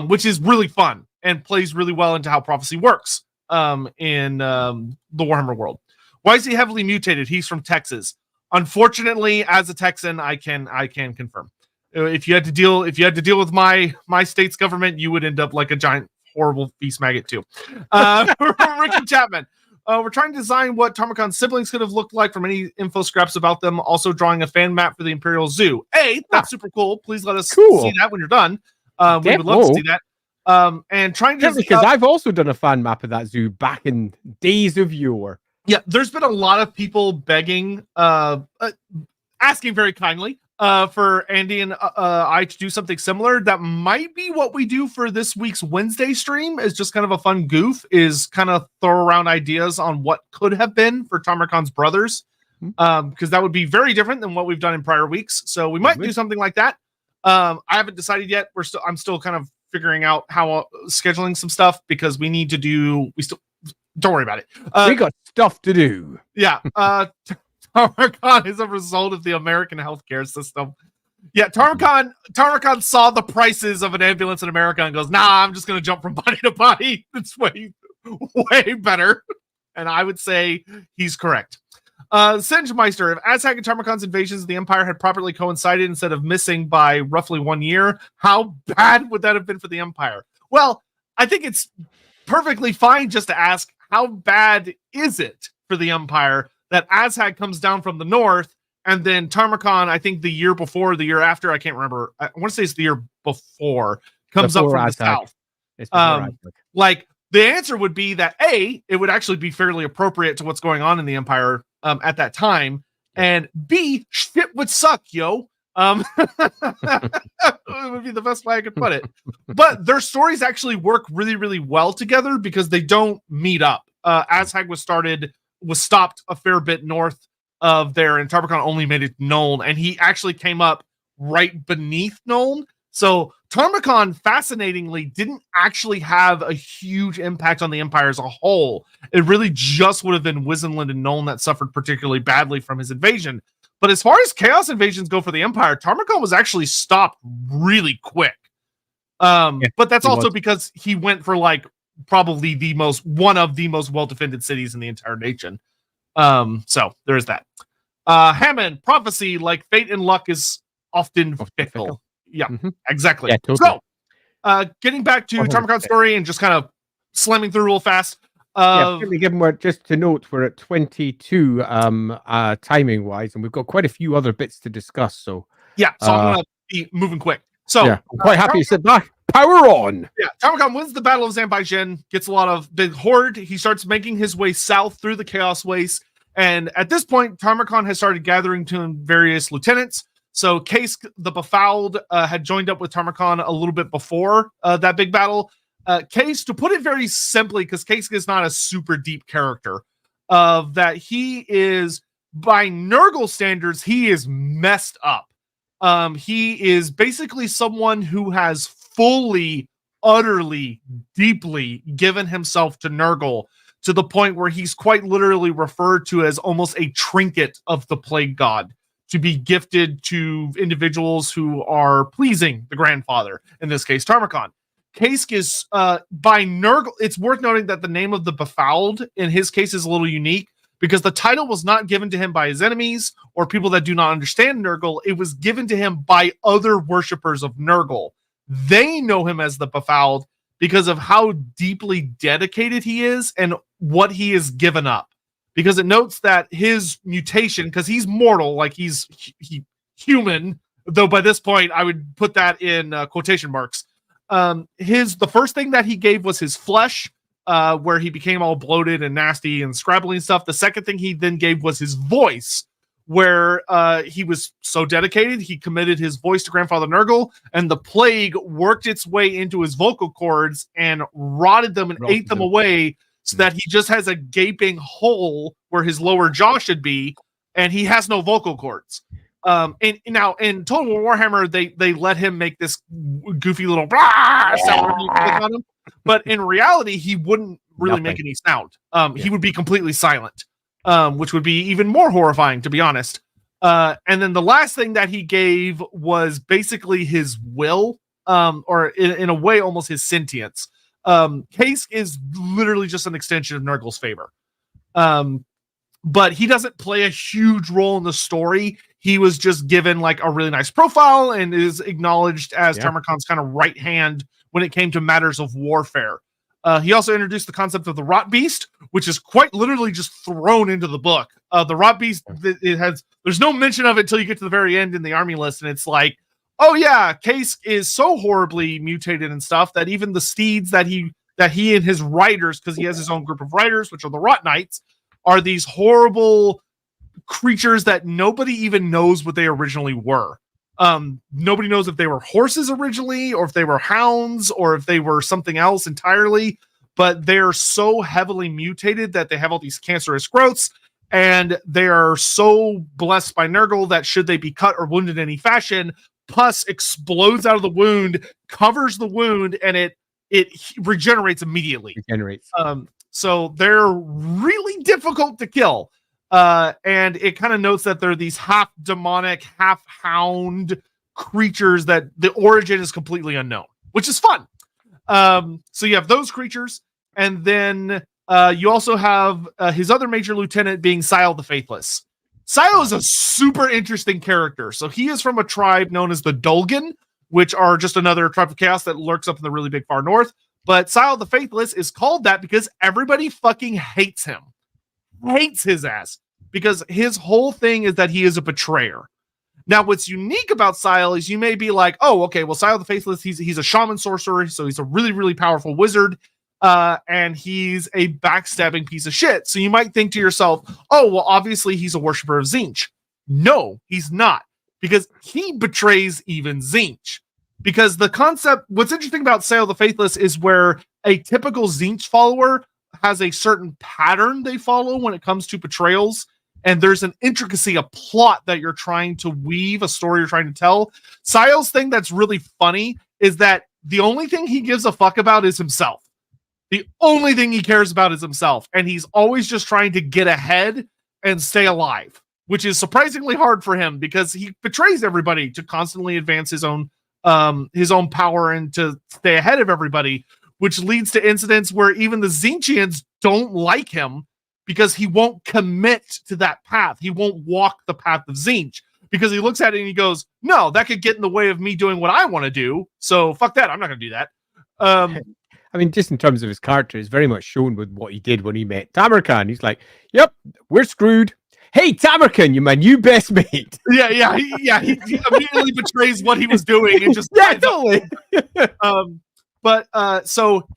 which is really fun and plays really well into how prophecy works in the Warhammer world. Why is he heavily mutated? He's from Texas. Unfortunately, as a Texan, I can confirm. If you had to deal with my state's government, you would end up like a giant, horrible beast maggot too. Ricky Chapman. We're trying to design what Tarmakhan's siblings could have looked like from any info scraps about them. Also drawing a fan map for the Imperial Zoo. That's super cool. Please let us see that when you're done. We would love to see that. And trying to because I've also done a fan map of that zoo back in days of yore. Yeah, there's been a lot of people begging, asking very kindly for Andy and I to do something similar. That might be what we do for this week's Wednesday stream, is just kind of a fun goof, is kind of throw around ideas on what could have been for Tamurkhan's brothers. Because that would be very different than what we've done in prior weeks. So we might do something like that. I haven't decided yet. I'm still kind of figuring out how scheduling some stuff, because we need to do, don't worry about it. We got stuff to do. Yeah. Tarmakhan is a result of the American healthcare system. Yeah, Tarmakhan saw the prices of an ambulance in America and goes, nah, I'm just going to jump from body to body. It's way better. And I would say he's correct. Singemeister, if Aztec and Tarmakhan's invasions of the Empire had properly coincided instead of missing by roughly 1 year, how bad would that have been for the Empire? Well, I think it's perfectly fine just to ask, how bad is it for the Empire that Aztec comes down from the north, and then Tarmakhan, I think the year before, the year after, I can't remember, I want to say it's the year before, comes up from the south. Like, the answer would be that A, it would actually be fairly appropriate to what's going on in the Empire at that time, and B, shit would suck, yo. It would be the best way I could put it. But their stories actually work really, really well together, because they don't meet up. Aztec was stopped a fair bit north of there, and Tarmakhan only made it Nuln, and he actually came up right beneath Nuln. So Tarmakhan, fascinatingly, didn't actually have a huge impact on the Empire as a whole. It really just would have been Wizenland and Nuln that suffered particularly badly from his invasion. But as far as chaos invasions go for the Empire, Tarmakhan was actually stopped really quick. But that's also because he went for like probably one of the most well-defended cities in the entire nation. So there's that. Hammond, prophecy, like fate and luck, is often fickle. Yeah, exactly. Yeah, totally. So, getting back to Tarmakhan's story and just kind of slamming through real fast. Just to note, we're at 22 timing wise, and we've got quite a few other bits to discuss. So yeah, so I'm gonna be moving quick. So yeah, I'm quite happy to sit back. Power on! Yeah, Tarmakhan wins the Battle of Zanbaijin, gets a lot of the horde. He starts making his way south through the Chaos Waste, and at this point, Tarmakhan has started gathering to him various lieutenants. So Kask the Befouled had joined up with Tarmakhan a little bit before that big battle. Kask, to put it very simply, because Kask is not a super deep character, that he is, by Nurgle standards, he is messed up. He is basically someone who has fully, utterly, deeply given himself to Nurgle, to the point where he's quite literally referred to as almost a trinket of the Plague God, to be gifted to individuals who are pleasing the Grandfather, in this case, Tarmakhan. Kask is, by Nurgle, it's worth noting that the name of the Befouled, in his case, is a little unique, because the title was not given to him by his enemies or people that do not understand Nurgle. It was given to him by other worshippers of Nurgle. They know him as the Befouled because of how deeply dedicated he is and what he has given up. Because it notes that his mutation, because he's mortal, like he's human, though by this point I would put that in quotation marks. The first thing that he gave was his flesh, where he became all bloated and nasty and scrabbly and stuff. The second thing he then gave was his voice, where he was so dedicated, he committed his voice to Grandfather Nurgle, and the plague worked its way into his vocal cords and rotted them and ate them away, so that he just has a gaping hole where his lower jaw should be, and he has no vocal cords. And now in Total Warhammer, they let him make this goofy little sound on him, but in reality, he wouldn't really make any sound. He would be completely silent, which would be even more horrifying, to be honest. And then the last thing that he gave was basically his will, or in a way, almost his sentience. Kask is literally just an extension of Nurgle's favor. But he doesn't play a huge role in the story. He was just given like a really nice profile and is acknowledged as Tarmakhan's kind of right hand when it came to matters of warfare. He also introduced the concept of the Rot Beast, which is quite literally just thrown into the book. The Rot Beast, there's no mention of it until you get to the very end in the army list, and it's like, oh yeah, Kask is so horribly mutated and stuff that even the steeds that he and his riders, because he has his own group of riders, which are the Rot Knights, are these horrible creatures that nobody even knows what they originally were. Nobody knows if they were horses originally, or if they were hounds, or if they were something else entirely, but they're so heavily mutated that they have all these cancerous growths, and they are so blessed by Nurgle that should they be cut or wounded in any fashion, pus explodes out of the wound, covers the wound, and it regenerates immediately. So they're really difficult to kill. And it kind of notes that they're these half demonic, half hound creatures that the origin is completely unknown, which is fun. So you have those creatures, and then you also have his other major lieutenant being Sile the Faithless. Sile is a super interesting character. So he is from a tribe known as the Dolgan, which are just another tribe of chaos that lurks up in the really big far north. But Sile the Faithless is called that because everybody fucking hates him. Hates his ass. Because his whole thing is that he is a betrayer. Now, what's unique about Sile is you may be like, oh, okay, well, Sile the Faithless, he's a shaman sorcerer, so he's a really, really powerful wizard, and he's a backstabbing piece of shit. So you might think to yourself, oh, well, obviously he's a worshiper of Tzeentch. No, he's not. Because he betrays even Tzeentch. Because the concept, what's interesting about Sile the Faithless is where a typical Tzeentch follower has a certain pattern they follow when it comes to betrayals, and there's an intricacy, a plot that you're trying to weave, a story you're trying to tell. Sile's thing that's really funny is that the only thing he gives a fuck about is himself. The only thing he cares about is himself, and he's always just trying to get ahead and stay alive, which is surprisingly hard for him because he betrays everybody to constantly advance his own power and to stay ahead of everybody, which leads to incidents where even the Tzeentchians don't like him because he won't commit to that path. He won't walk the path of Tzeentch because he looks at it and he goes, no, that could get in the way of me doing what I want to do. So fuck that. I'm not going to do that. I mean, just in terms of his character, it's very much shown with what he did when he met Tamurkhan. He's like, yep, we're screwed. Hey, Tamurkhan, you're my new best mate. Yeah. He immediately betrays what he was doing and just totally. So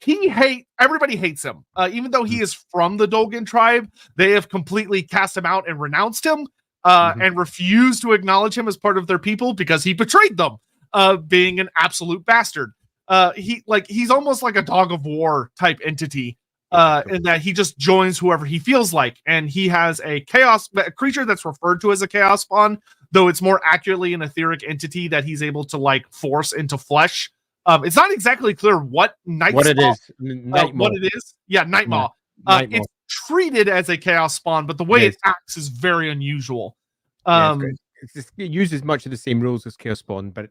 everybody hates him. Even though he is from the Dolgan tribe, they have completely cast him out and renounced him, and refused to acknowledge him as part of their people because he betrayed them, being an absolute bastard. He's almost like a dog of war type entity, in that he just joins whoever he feels like. And he has a creature that's referred to as a chaos spawn, though it's more accurately an etheric entity that he's able to like force into flesh. It's not exactly clear what it is. Yeah, Nightmaw. It's treated as a chaos spawn, but the way it acts is very unusual. It uses much of the same rules as chaos spawn, but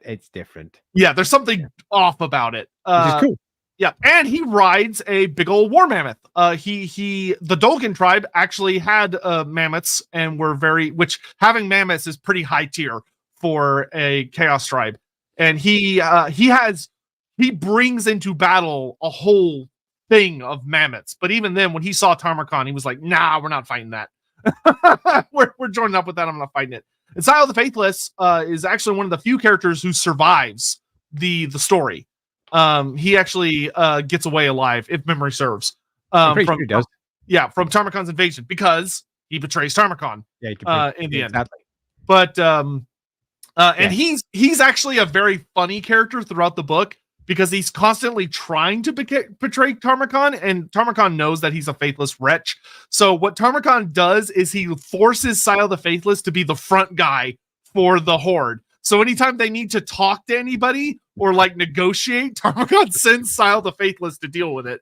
it's different. Yeah, there's something off about it. Which is cool. Yeah, and he rides a big old war mammoth. The Dolgan tribe actually had mammoths and which having mammoths is pretty high tier for a chaos tribe. And he brings into battle a whole thing of mammoths. But even then, when he saw Tarmakhan, he was like, nah, we're not fighting that. we're joining up with that. I'm not fighting it. And Sile the Faithless is actually one of the few characters who survives the story. He actually gets away alive, if memory serves. I'm pretty sure he does. Yeah, from Tarmakhan's invasion, because he betrays Tarmakhan in the end. Exactly. But and he's actually a very funny character throughout the book because he's constantly trying to betray Tarmakhan, and Tarmakhan knows that he's a faithless wretch. So what Tarmakhan does is he forces Sile the Faithless to be the front guy for the horde. So anytime they need to talk to anybody or like negotiate, Tarmakhan sends Sile the Faithless to deal with it,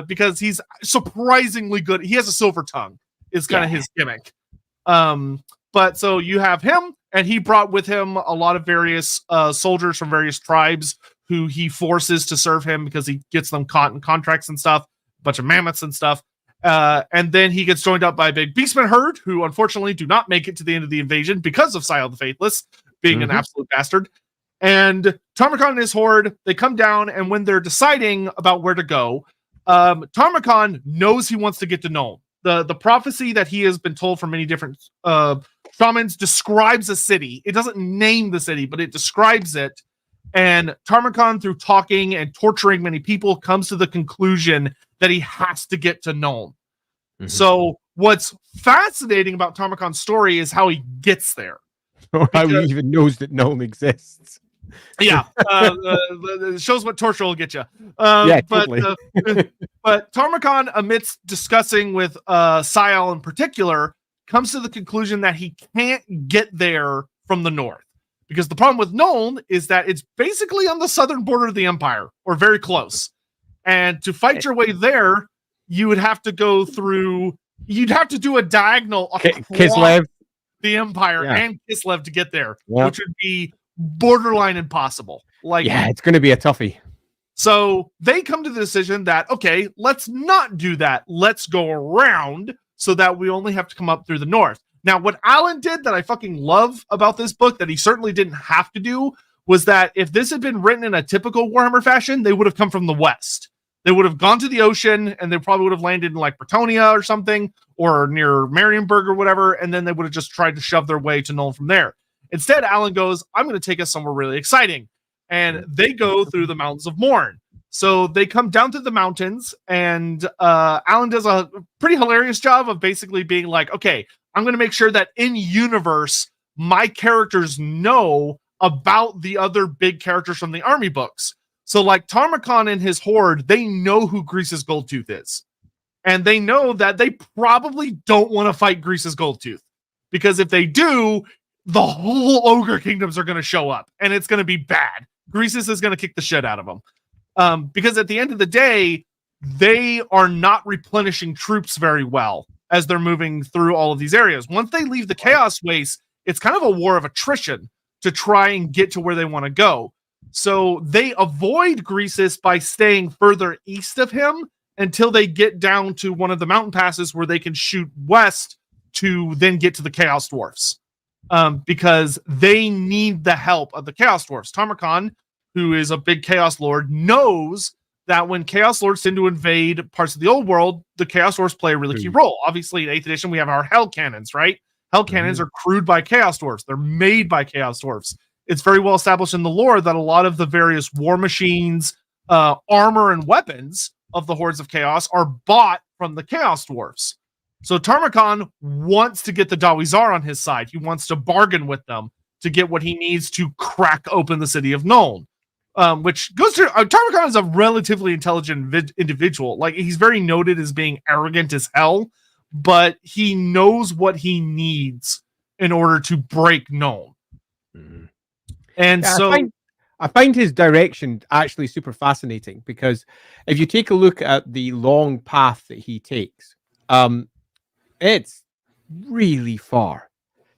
because he's surprisingly good. He has a silver tongue. Is kind of his gimmick. But so you have him, and he brought with him a lot of various soldiers from various tribes who he forces to serve him because he gets them caught in contracts and stuff, a bunch of mammoths and stuff. And then he gets joined up by a big beastman herd who unfortunately do not make it to the end of the invasion because of Sile the Faithless being an absolute bastard. And Tarmakhan and his horde, they come down, and when they're deciding about where to go, Tarmakhan knows he wants to get to Nuln. The prophecy that he has been told from many different shamans describes a city. It doesn't name the city, but it describes it. And Tarmakhan, through talking and torturing many people, comes to the conclusion that he has to get to Nuln. So what's fascinating about Tarmakhan's story is how he gets there. Or how he even knows that Nuln exists. Yeah, it shows what torture will get you. Yeah, totally. But Tarmakhan, amidst discussing with Sayal in particular, comes to the conclusion that he can't get there from the north. Because the problem with Nuln is that it's basically on the southern border of the Empire, or very close. And to fight your way there, you would have to go through, you'd have to do a diagonal across Kislev. the Empire and Kislev to get there, which would be borderline impossible. It's going to be a toughie. So they come to the decision that, okay, let's not do that. Let's go around so that we only have to come up through the north. Now, what Alan did that I fucking love about this book that he certainly didn't have to do was that if this had been written in a typical Warhammer fashion, they would have come from the west. They would have gone to the ocean and they probably would have landed in like Bretonia or something, or near Marienburg or whatever, and then they would have just tried to shove their way to Nuln from there. Instead, Alan goes, I'm going to take us somewhere really exciting. And they go through the Mountains of Morn. So they come down to the mountains, and Alan does a pretty hilarious job of basically being like, okay, I'm going to make sure that in universe, my characters know about the other big characters from the army books. So like Tarmakhan and his horde, they know who Grease's Goldtooth is. And they know that they probably don't want to fight Grease's Goldtooth. Because if they do, the whole ogre kingdoms are going to show up. And it's going to be bad. Grease's is going to kick the shit out of them. Because at the end of the day, they are not replenishing troops very well as they're moving through all of these areas. Once they leave the Chaos Waste, it's kind of a war of attrition to try and get to where they want to go. So they avoid Greasus by staying further east of him until they get down to one of the mountain passes where they can shoot west to then get to the Chaos Dwarfs. Because they need the help of the Chaos Dwarfs. Tamurkhan, who is a big Chaos Lord, knows that when Chaos Lords tend to invade parts of the old world, the Chaos Dwarfs play a really key role. Obviously, in 8th edition, we have our Hell Cannons, right? Hell Cannons are crewed by Chaos Dwarfs. They're made by Chaos Dwarfs. It's very well established in the lore that a lot of the various war machines, armor, and weapons of the Hordes of Chaos are bought from the Chaos Dwarfs. So Tarmakhan wants to get the Dawizar on his side. He wants to bargain with them to get what he needs to crack open the city of Nuln. Which goes to Tarmakhan is a relatively intelligent individual. Like, he's very noted as being arrogant as hell, but he knows what he needs in order to break Nuln. And so I find his direction actually super fascinating, because if you take a look at the long path that he takes, it's really far.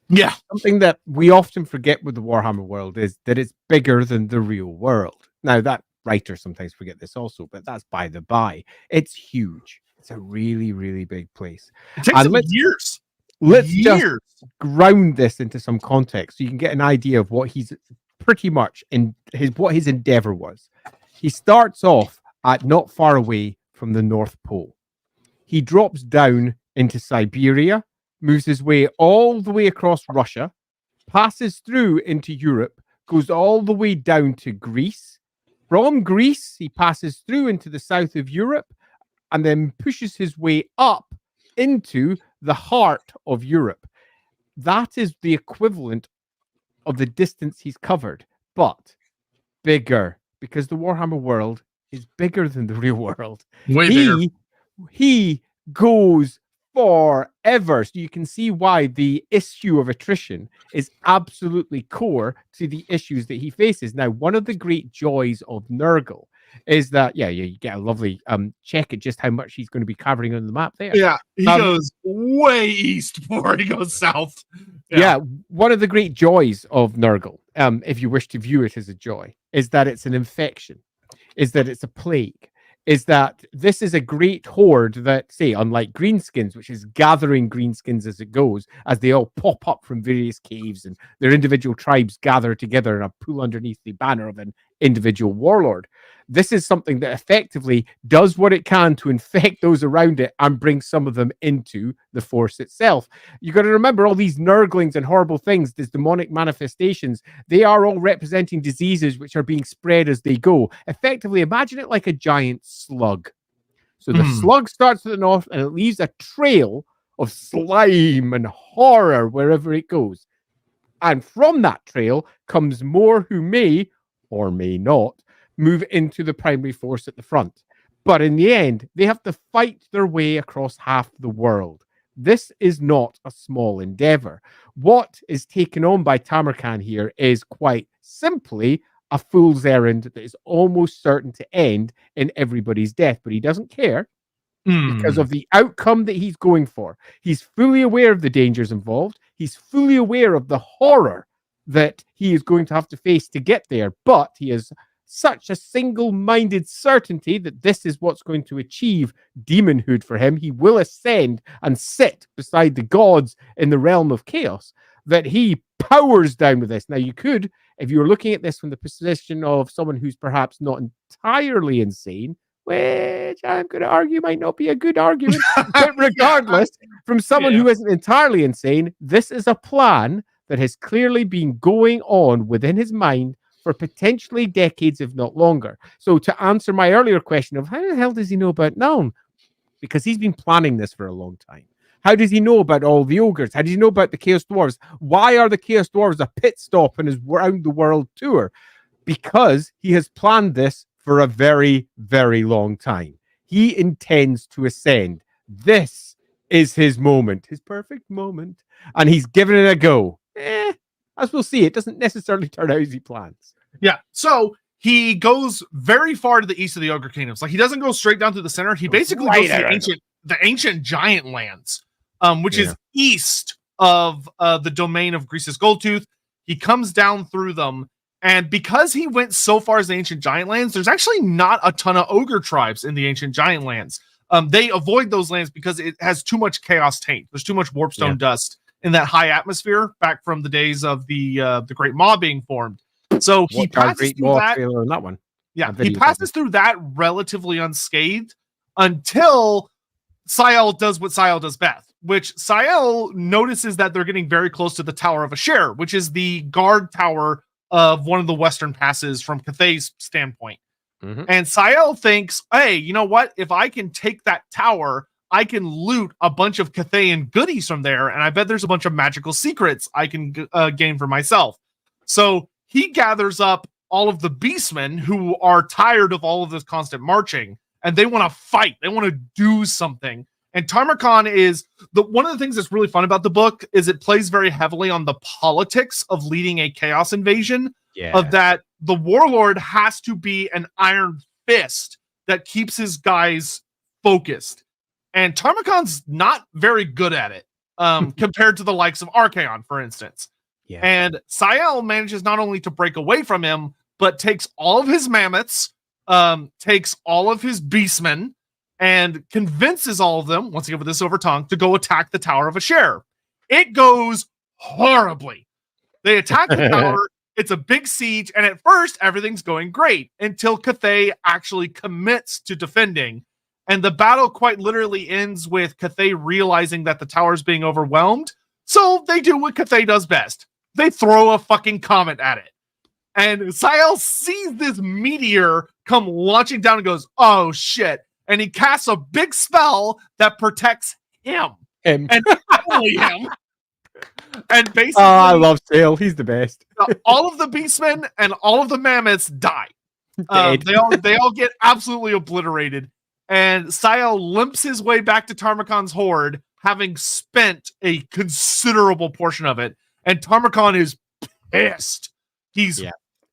Yeah. Something that we often forget with the Warhammer world is that it's bigger than the real world. Now, that writers sometimes forget this also, but that's by the by. It's huge. It's a really, really big place. It takes him years. Let's just ground this into some context so you can get an idea of what he's pretty much in what his endeavor was. He starts off at not far away from the North Pole. He drops down into Siberia, moves his way all the way across Russia, passes through into Europe, goes all the way down to Greece. From Greece, he passes through into the south of Europe, and then pushes his way up into the heart of Europe. That is the equivalent of the distance he's covered, but bigger, because the Warhammer world is bigger than the real world. Way bigger. He goes forever. So you can see why the issue of attrition is absolutely core to the issues that he faces. Now, one of the great joys of Nurgle is that, you get a lovely check at just how much he's going to be covering on the map there. Yeah, he goes way east before he goes south. Yeah, one of the great joys of Nurgle, if you wish to view it as a joy, is that it's an infection, is that it's a plague, is that this is a great horde that, say, unlike greenskins, which is gathering greenskins as it goes, as they all pop up from various caves and their individual tribes gather together in a pool underneath the banner of an individual warlord. This is something that effectively does what it can to infect those around it and bring some of them into the force itself. You got to remember all these nurglings and horrible things, these demonic manifestations, they are all representing diseases which are being spread as they go. Effectively, imagine it like a giant slug. So the slug starts at the north and it leaves a trail of slime and horror wherever it goes. And from that trail comes more who may or may not move into the primary force at the front. But in the end, they have to fight their way across half the world. This is not a small endeavor. What is taken on by Tamurkhan here is quite simply a fool's errand that is almost certain to end in everybody's death, but he doesn't care because of the outcome that he's going for. He's fully aware of the dangers involved. He's fully aware of the horror that he is going to have to face to get there, but he has such a single-minded certainty that this is what's going to achieve demonhood for him. He will ascend and sit beside the gods in the realm of chaos, that he powers down with this. Now, you could, if you were looking at this from the position of someone who's perhaps not entirely insane, which I'm going to argue might not be a good argument, but regardless, from someone who isn't entirely insane, this is a plan that has clearly been going on within his mind for potentially decades, if not longer. So to answer my earlier question of how the hell does he know about Nuln? Because he's been planning this for a long time. How does he know about all the ogres? How does he know about the Chaos Dwarves? Why are the Chaos Dwarves a pit stop in his round the world tour? Because he has planned this for a very, very long time. He intends to ascend. This is his moment, his perfect moment. And he's given it a go. As we'll see, it doesn't necessarily turn out as he plans. Yeah. So he goes very far to the east of the Ogre Kingdoms. Like, he doesn't go straight down to the center. He basically goes to the ancient giant lands, which is east of the domain of Grease's Goldtooth. He comes down through them. And because he went so far as the ancient giant lands, there's actually not a ton of ogre tribes in the ancient giant lands. They avoid those lands because it has too much chaos taint. There's too much warpstone dust in that high atmosphere back from the days of the Great Maw being formed. So he passes through that one. Yeah, he passes through that relatively unscathed until Sael does what Sael does best, which Sael notices that they're getting very close to the Tower of Asher, which is the guard tower of one of the western passes from Cathay's standpoint. And Sael thinks, hey, you know what? If I can take that tower, I can loot a bunch of Cathayan goodies from there, and I bet there's a bunch of magical secrets I can gain for myself. So he gathers up all of the beastmen who are tired of all of this constant marching, and they want to fight. They want to do something. And Tarmakhan is one of the things that's really fun about the book is it plays very heavily on the politics of leading a chaos invasion. Of that the warlord has to be an iron fist that keeps his guys focused. And Tarmakhan's not very good at it compared to the likes of Archaon, for instance. And Sael manages not only to break away from him, but takes all of his mammoths, takes all of his beastmen, and convinces all of them, once again with this over tongue, to go attack the Tower of Asher. It goes horribly. They attack the tower. It's a big siege, and at first, everything's going great until Cathay actually commits to defending. And the battle quite literally ends with Cathay realizing that the tower's being overwhelmed. So they do what Cathay does best. They throw a fucking comet at it. And Sael sees this meteor come launching down and goes, oh shit. And he casts a big spell that protects him. And only him. And basically, I love Sael. He's the best. All of the beastmen and all of the mammoths die. They all get absolutely obliterated. And Sael limps his way back to Tarmakhan's horde, having spent a considerable portion of it. And Tarmakhan is pissed. He's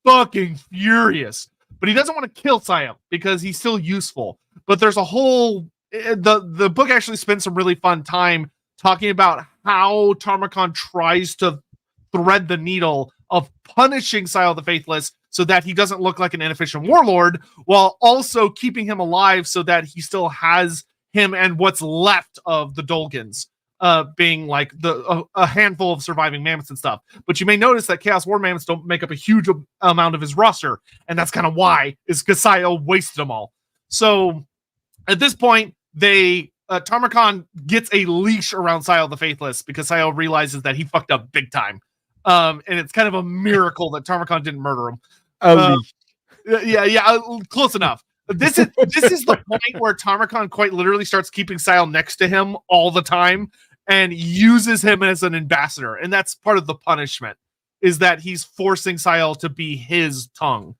fucking furious. But he doesn't want to kill Sael because he's still useful. But there's a whole... The book actually spends some really fun time talking about how Tarmakhan tries to thread the needle of punishing Sael the Faithless so that he doesn't look like an inefficient warlord, while also keeping him alive so that he still has him and what's left of the Dolgans, being like a handful of surviving mammoths and stuff. But you may notice that Chaos War mammoths don't make up a huge amount of his roster, and that's kind of why, is because Sael wasted them all. So at this point, Tarmakhan gets a leash around Sael the Faithless because Sael realizes that he fucked up big time. And it's kind of a miracle that Tarmakhan didn't murder him. Close enough. This is the point where Tarmakhan quite literally starts keeping Sael next to him all the time and uses him as an ambassador. And that's part of the punishment. is that he's forcing Sael to be his tongue.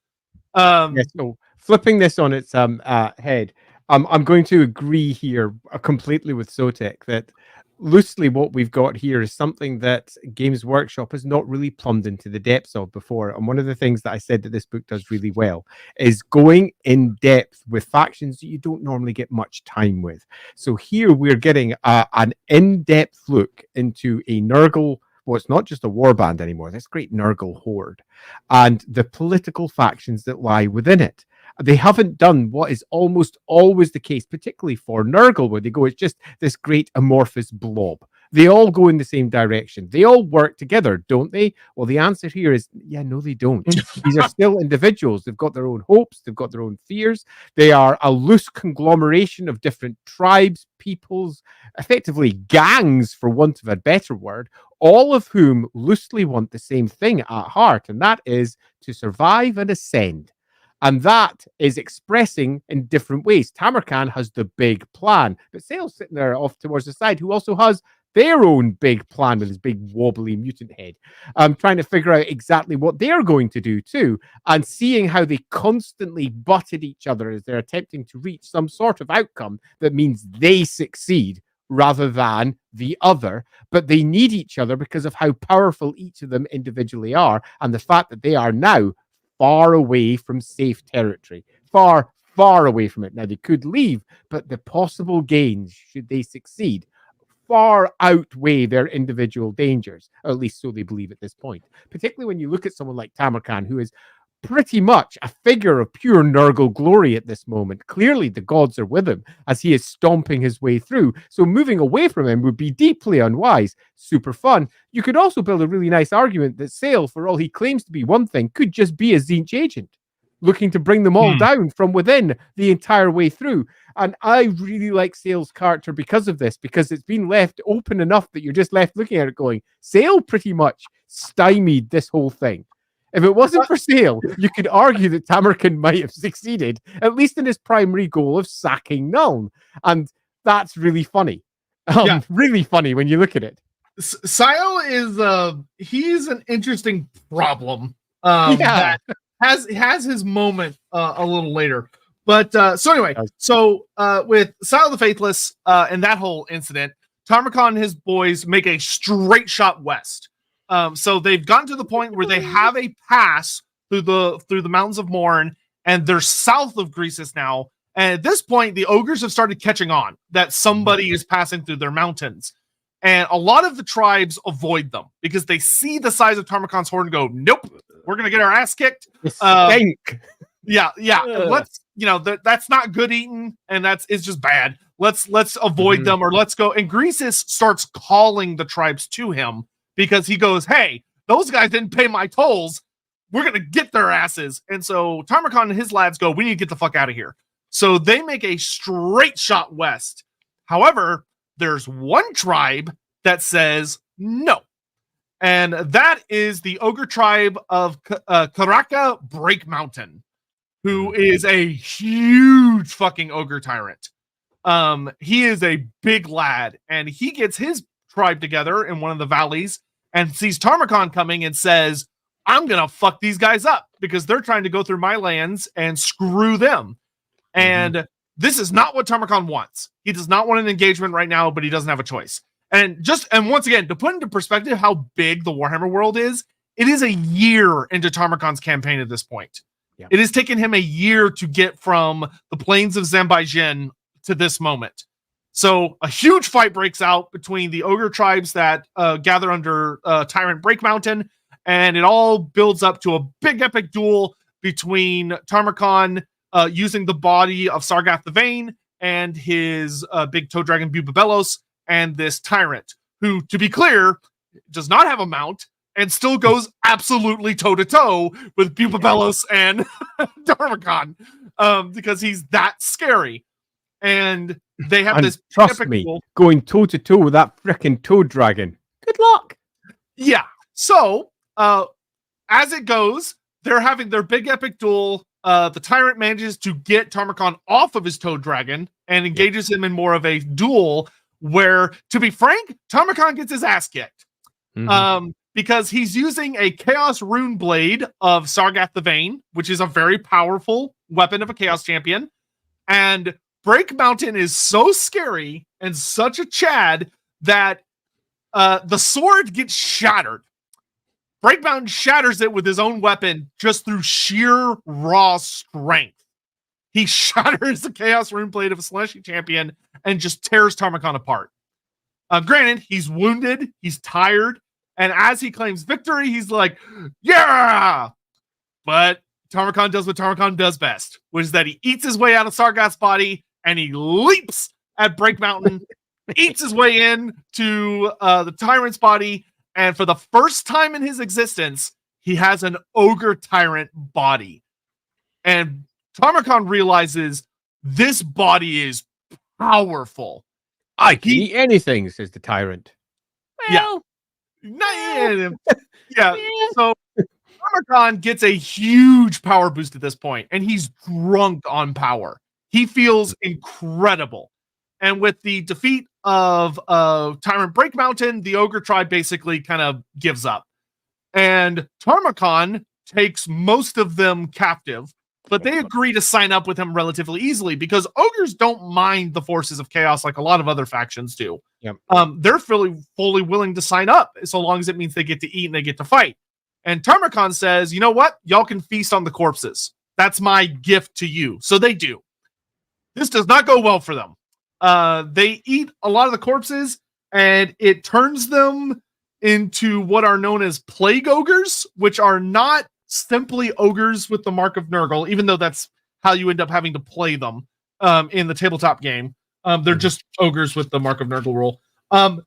So flipping this on its head, I'm going to agree here completely with Sotek that loosely what we've got here is something that Games Workshop has not really plumbed into the depths of before. And one of the things that I said that this book does really well is going in depth with factions that you don't normally get much time with. So here we're getting an in-depth look into a Nurgle. Well, it's not just a warband anymore. This great Nurgle horde and the political factions that lie within it. They haven't done what is almost always the case, particularly for Nurgle, where they go, it's just this great amorphous blob. They all go in the same direction. They all work together, don't they? Well, the answer here is, yeah, no, they don't. These are still individuals. They've got their own hopes. They've got their own fears. They are a loose conglomeration of different tribes, peoples, effectively gangs, for want of a better word, all of whom loosely want the same thing at heart, and that is to survive and ascend. And that is expressing in different ways. Tamurkhan has the big plan, but Sael's sitting there off towards the side, who also has their own big plan with his big wobbly mutant head. Trying to figure out exactly what they're going to do too, and seeing how they constantly butt at each other as they're attempting to reach some sort of outcome that means they succeed rather than the other. But they need each other because of how powerful each of them individually are, and the fact that they are now far away from safe territory, far away from it. Now, they could leave, but the possible gains, should they succeed, far outweigh their individual dangers, or at least so they believe at this point. Particularly when you look at someone like Tamurkhan, who is pretty much a figure of pure Nurgle glory at this moment. Clearly, the gods are with him as he is stomping his way through. So moving away from him would be deeply unwise. Super fun. You could also build a really nice argument that Sael, for all he claims to be one thing, could just be a Tzeentch agent, looking to bring them all down from within the entire way through. And I really like Sael's character because of this, because it's been left open enough that you're just left looking at it going, Sael pretty much stymied this whole thing. If it wasn't for Sael, you could argue that Tamurkhan might have succeeded, at least in his primary goal of sacking Nuln. And that's really funny. Really funny when you look at it. Sael is, he's an interesting problem. That has his moment a little later. But so anyway, with Sael the Faithless and that whole incident, Tarmakhan and his boys make a straight shot west. So they've gotten to the point where they have a pass through the mountains of Morn, and they're south of Greasus now. And at this point, the ogres have started catching on that somebody is passing through their mountains. And a lot of the tribes avoid them because they see the size of Tarmakhan's horde and go, nope, we're going to get our ass kicked. Yeah. Let's, that's not good eating, and it's just bad. Let's avoid them, or let's go. And Greasus starts calling the tribes to him, because he goes, hey, those guys didn't pay my tolls. We're going to get their asses. And so Tarmakhan and his lads go, we need to get the fuck out of here. So they make a straight shot west. However, there's one tribe that says no. And that is the ogre tribe of Karaka Break Mountain, who is a huge fucking ogre tyrant. He is a big lad, and he gets his tribe together in one of the valleys and sees Tarmakhan coming and says, I'm going to fuck these guys up because they're trying to go through my lands and screw them. And this is not what Tarmakhan wants. He does not want an engagement right now, but he doesn't have a choice. And once again, to put into perspective how big the Warhammer world is, it is a year into Tarmakhan's campaign at this point. Yeah. It has taken him a year to get from the plains of Zambijin to this moment. So a huge fight breaks out between the ogre tribes that gather under Tyrant Break Mountain, and it all builds up to a big epic duel between Tarmakhan using the body of Sargath the Vain and his big toad dragon Bubabelos, and this tyrant, who, to be clear, does not have a mount and still goes absolutely toe-to-toe with Bubabelos and Tarmakhan, because he's that scary. And they have this. Trust me, going toe to toe with that freaking toad dragon. Good luck. Yeah. So, as it goes, they're having their big epic duel. The tyrant manages to get Tarmakhan off of his toad dragon and engages him in more of a duel where, to be frank, Tarmakhan gets his ass kicked. because he's using a Chaos Rune Blade of Sargath the Vain, which is a very powerful weapon of a Chaos Champion. And Break Mountain is so scary and such a Chad that the sword gets shattered. Break Mountain shatters it with his own weapon just through sheer raw strength. He shatters the Chaos Rune Blade of a Celestial Champion and just tears Tarmakhan apart. Granted, he's wounded, he's tired, and as he claims victory, he's like, yeah! But Tarmakhan does what Tarmakhan does best, which is that he eats his way out of Sargath's body, and he leaps at Break Mountain, eats his way in to the Tyrant's body, and for the first time in his existence, he has an Ogre Tyrant body. And Tarmakhan realizes this body is powerful. I can eat anything, says the Tyrant. Well, yeah. So Tamurkhan gets a huge power boost at this point, and he's drunk on power. He feels incredible. And with the defeat of Tyrant Break Mountain, the Ogre tribe basically kind of gives up. And Tamurkhan takes most of them captive, but they agree to sign up with him relatively easily because ogres don't mind the forces of chaos like a lot of other factions do. Yep. They're fully willing to sign up so long as it means they get to eat and they get to fight. And Tarmakhan says, you know what? Y'all can feast on the corpses. That's my gift to you. So they do. This does not go well for them. They eat a lot of the corpses and it turns them into what are known as plague ogres, which are not simply ogres with the mark of Nurgle, even though that's how you end up having to play them in the tabletop game. They're just ogres with the mark of Nurgle rule.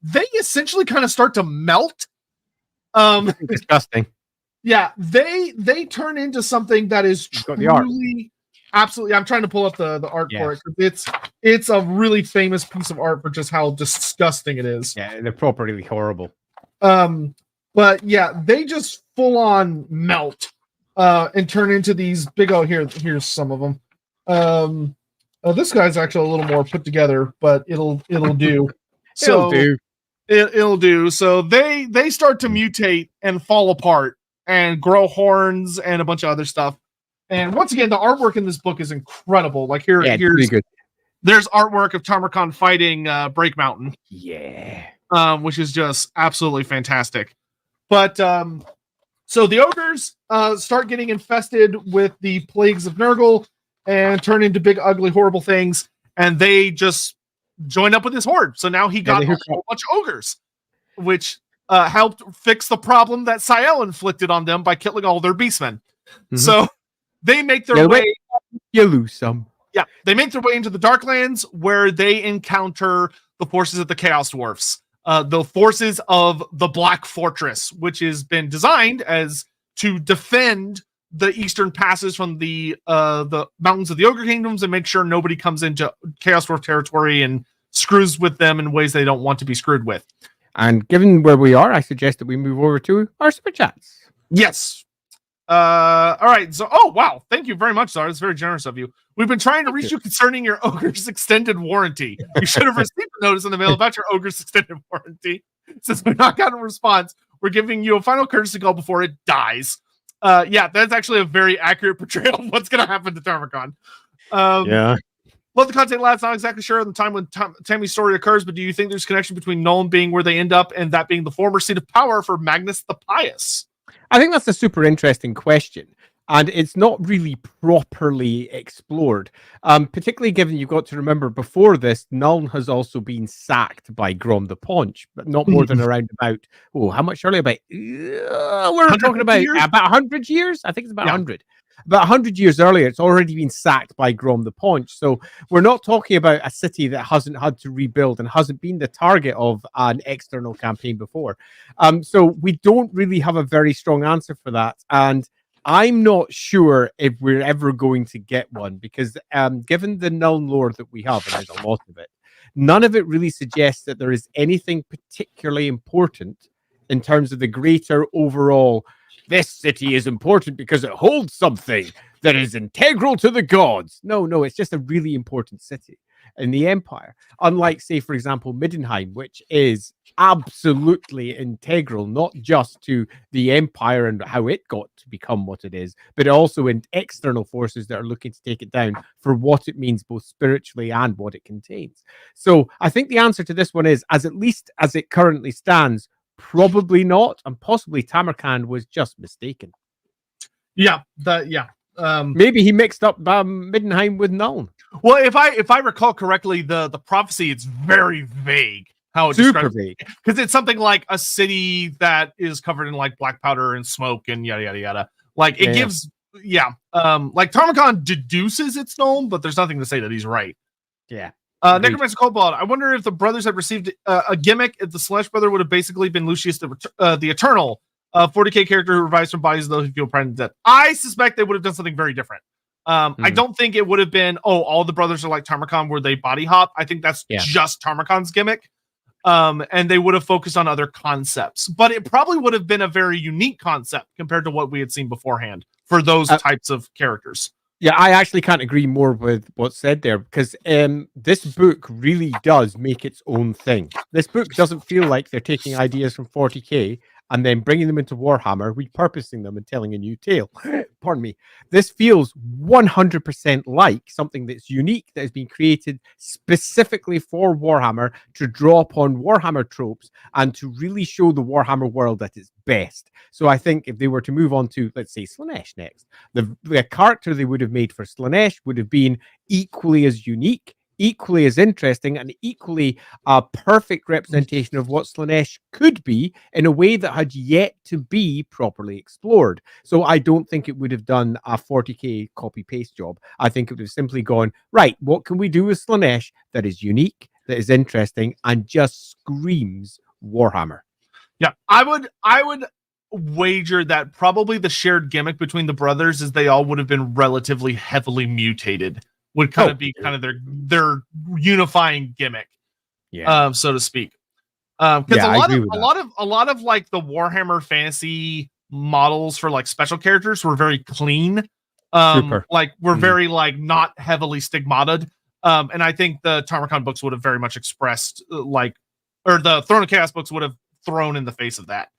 They essentially kind of start to melt. Disgusting. Yeah, they turn into something that is truly, absolutely. I'm trying to pull up the art for it. It's a really famous piece of art for just how disgusting it is. Yeah, they're properly horrible. But yeah, they just full on melt and turn into these big. Oh, here's some of them. This guy's actually a little more put together, but it'll do. So it'll do. So they start to mutate and fall apart and grow horns and a bunch of other stuff. And once again, the artwork in this book is incredible. Like here's really good. There's artwork of Tamurkhan fighting Break Mountain. Yeah. Which is just absolutely fantastic. But so the ogres start getting infested with the plagues of Nurgle and turn into big, ugly, horrible things. And they just join up with his horde. So now he got a whole bunch of ogres, which helped fix the problem that Sael inflicted on them by killing all their beastmen. Mm-hmm. So they make their way. You lose some. Yeah, they make their way into the Darklands where they encounter the forces of the Chaos Dwarfs. The forces of the Black Fortress, which has been designed as to defend the eastern passes from the mountains of the Ogre Kingdoms and make sure nobody comes into Chaos Dwarf territory and screws with them in ways they don't want to be screwed with. And given where we are, I suggest that we move over to our super chats. Yes. All right. So, oh, wow. Thank you very much, Zara. That's very generous of you. We've been trying to reach you concerning your Ogre's extended warranty. You should have received a notice in the mail about your Ogre's extended warranty. Since we've not gotten a response, we're giving you a final courtesy call before it dies. Yeah, that's actually a very accurate portrayal of what's going to happen to Tarmakhan. Yeah. Love the content, lads. Not exactly sure of the time when Tammy's story occurs, but do you think there's a connection between Nuln being where they end up and that being the former seat of power for Magnus the Pious? I think that's a super interesting question, and it's not really properly explored, particularly given you've got to remember before this, Nuln has also been sacked by Grom the Paunch, but not more than around about, how much earlier? We're talking about years? About 100 years? I think it's about 100. About 100 years earlier, it's already been sacked by Grom the Paunch. So we're not talking about a city that hasn't had to rebuild and hasn't been the target of an external campaign before. So we don't really have a very strong answer for that. And I'm not sure if we're ever going to get one because given the Nuln lore that we have, and there's a lot of it, none of it really suggests that there is anything particularly important in terms of the greater overall. This city is important because it holds something that is integral to the gods. No, it's just a really important city in the Empire. Unlike, say, for example, Middenheim, which is absolutely integral, not just to the empire and how it got to become what it is, but also in external forces that are looking to take it down for what it means both spiritually and what it contains. So I think the answer to this one is, as at least as it currently stands, probably not, and possibly Tamurkhan was just mistaken. Yeah, maybe he mixed up Middenheim with Nuln. Well, if I recall correctly, the prophecy, it's very vague how it super describes, vague, because it's something like a city that is covered in like black powder and smoke and yada yada yada. Like it gives like Tarmakhan deduces it's Nuln, but there's nothing to say that he's right. Yeah. Necromancer Cobalt, I wonder if the brothers had received a gimmick, if the Slanesh brother would have basically been Lucius the Eternal, 40k character who revives from bodies those who feel pride and death. I suspect they would have done something very different. I don't think it would have been, all the brothers are like Tarmakhan where they body hop. I think that's just Tarmakhan's gimmick. And they would have focused on other concepts. But it probably would have been a very unique concept compared to what we had seen beforehand for those types of characters. Yeah, I actually can't agree more with what's said there, because this book really does make its own thing. This book doesn't feel like they're taking ideas from 40k and then bringing them into Warhammer, repurposing them and telling a new tale. Pardon me. This feels 100% like something that's unique, that has been created specifically for Warhammer to draw upon Warhammer tropes and to really show the Warhammer world at its best. So I think if they were to move on to, let's say, Slaanesh next, the character they would have made for Slaanesh would have been equally as unique, equally as interesting, and equally a perfect representation of what Slaanesh could be in a way that had yet to be properly explored. So I don't think it would have done a 40k copy-paste job. I think it would have simply gone, right, what can we do with Slaanesh that is unique, that is interesting, and just screams Warhammer? Yeah, I would wager that probably the shared gimmick between the brothers is they all would have been relatively heavily mutated. Would kind of be kind of their unifying gimmick, so to speak. Because a lot of like the Warhammer fantasy models for like special characters were very clean. Like we're very like not heavily stigmatized. And I think the Tarmakhan books would have very much expressed or the Throne of Chaos books would have thrown in the face of that.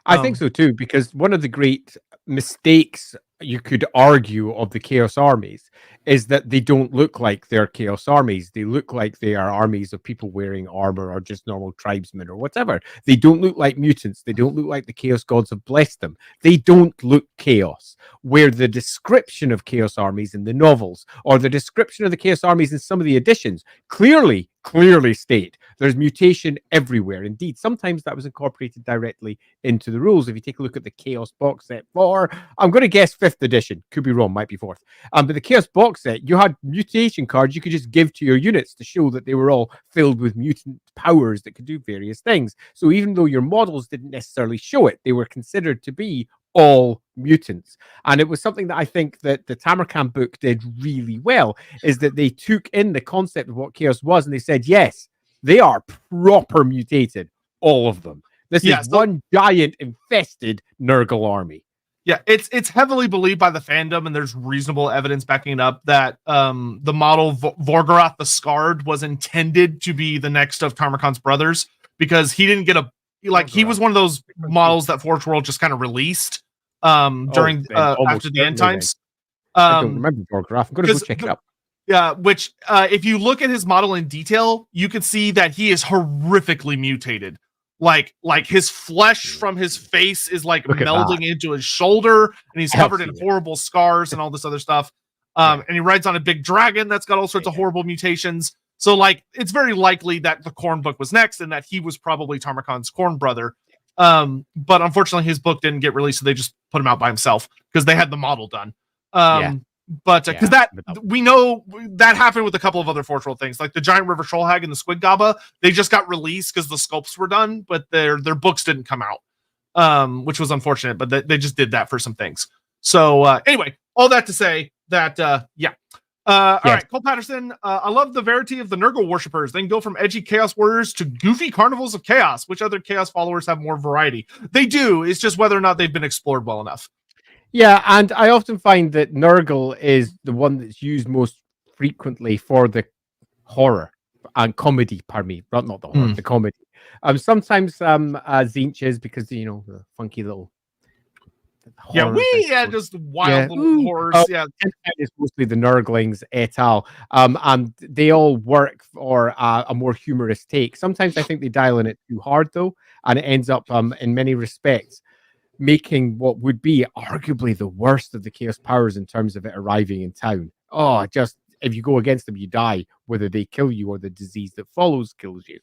I think so too, because one of the great mistakes you could argue of the Chaos armies is that they don't look like they're Chaos armies. They look like they are armies of people wearing armor or just normal tribesmen or whatever. They don't look like mutants. They don't look like the Chaos gods have blessed them. They don't look chaos. Where the description of Chaos armies in the novels or the description of the Chaos armies in some of the editions clearly state there's mutation everywhere. Indeed, sometimes that was incorporated directly into the rules. If you take a look at the Chaos box set for, I'm going to guess 5th edition, could be wrong, might be 4th. But the Chaos box set, you had mutation cards you could just give to your units to show that they were all filled with mutant powers that could do various things. So even though your models didn't necessarily show it, they were considered to be all mutants. And it was something that I think that the Tamurkhan book did really well, is that they took in the concept of what Chaos was and they said, yes, they are proper mutated, all of them. This is one giant infested Nurgle army. Yeah, it's heavily believed by the fandom, and there's reasonable evidence backing it up that the model Vorgoroth the Scarred was intended to be the next of Tarmakhan's brothers, because he didn't get he was one of those models that Forge World just kind of released during after the end times. I don't remember Vorgoroth. I'm going to go check it up. Yeah, which if you look at his model in detail, you can see that he is horrifically mutated. Like his flesh from his face is like melding into his shoulder, and he's covered in horrible scars and all this other stuff. And he rides on a big dragon that's got all sorts of horrible mutations. So like it's very likely that the Khorne book was next, and that he was probably Tarmakhan's Khorne brother. But unfortunately his book didn't get released, so they just put him out by himself because they had the model done. But because we know that happened with a couple of other Forge World things, like the Giant River Trollhag and the Squid Gaba. They just got released because the sculpts were done, but their books didn't come out, which was unfortunate. But they just did that for some things. So anyway, all that to say that all right, Cole Patterson. I love the variety of the Nurgle worshippers. They can go from edgy Chaos warriors to goofy carnivals of chaos. Which other Chaos followers have more variety? They do. It's just whether or not they've been explored well enough. Yeah, and I often find that Nurgle is the one that's used most frequently for the horror and comedy, pardon me, not the horde, the comedy. Sometimes Zinches, because you know the funky little. Just wild little horrors. It's mostly the Nurglings et al. And they all work for a more humorous take. Sometimes I think they dial in it too hard though, and it ends up in many respects making what would be arguably the worst of the Chaos Powers in terms of it arriving in town. Oh, just if you go against them, you die, whether they kill you or the disease that follows kills you.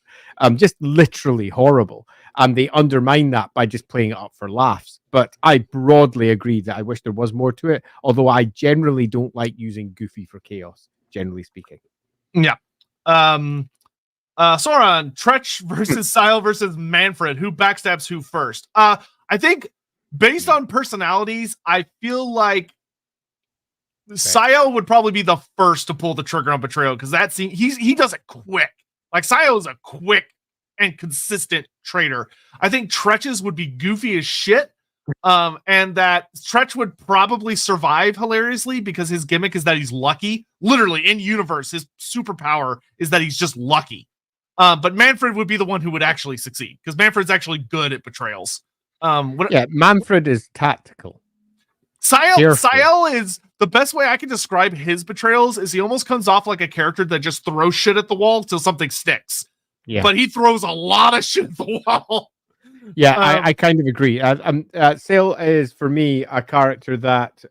Just literally horrible. And they undermine that by just playing it up for laughs. But I broadly agree that I wish there was more to it, although I generally don't like using Goofy for chaos, generally speaking. Yeah. Sauron, Tretch versus Sile versus Manfred. Who backstabs who first? I think based on personalities, I feel like Sile would probably be the first to pull the trigger on betrayal, because that scene he does it quick. Like Sile is a quick and consistent traitor. I think Tretch's would be goofy as shit. And that Tretch would probably survive hilariously because his gimmick is that he's lucky. Literally in universe, his superpower is that he's just lucky. But Manfred would be the one who would actually succeed because Manfred's actually good at betrayals. Manfred is tactical. Sile is the best way I can describe his betrayals is he almost comes off like a character that just throws shit at the wall till something sticks. Yeah, but he throws a lot of shit at the wall. Yeah, I kind of agree. Sale is for me a character that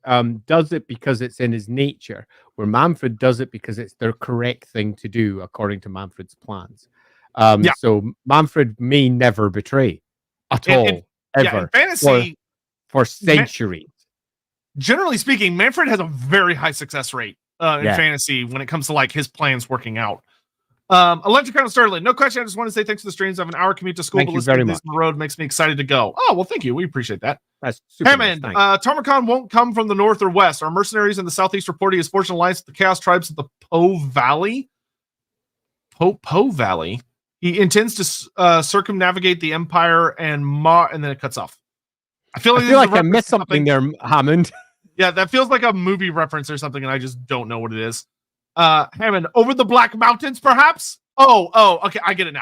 does it because it's in his nature, where Manfred does it because it's the correct thing to do according to Manfred's plans. So Manfred may never betray at all, ever. In fantasy, for centuries. Generally speaking, Manfred has a very high success rate in fantasy when it comes to like his plans working out. Electric Starlight, no question. I just want to say thanks for the streams. I have an hour commute to school, but listening to this on the road makes me excited to go. Oh, well, thank you. We appreciate that. That's super Hammond, nice. Tarmakhan won't come from the north or west. Our mercenaries in the southeast reporting his fortune alliance with the Chaos tribes of the Po Valley. Po Valley. He intends to circumnavigate the Empire and then it cuts off. I feel like I missed something there, Hammond. Yeah, that feels like a movie reference or something, and I just don't know what it is. Hammond, over the Black Mountains, perhaps? Oh, okay, I get it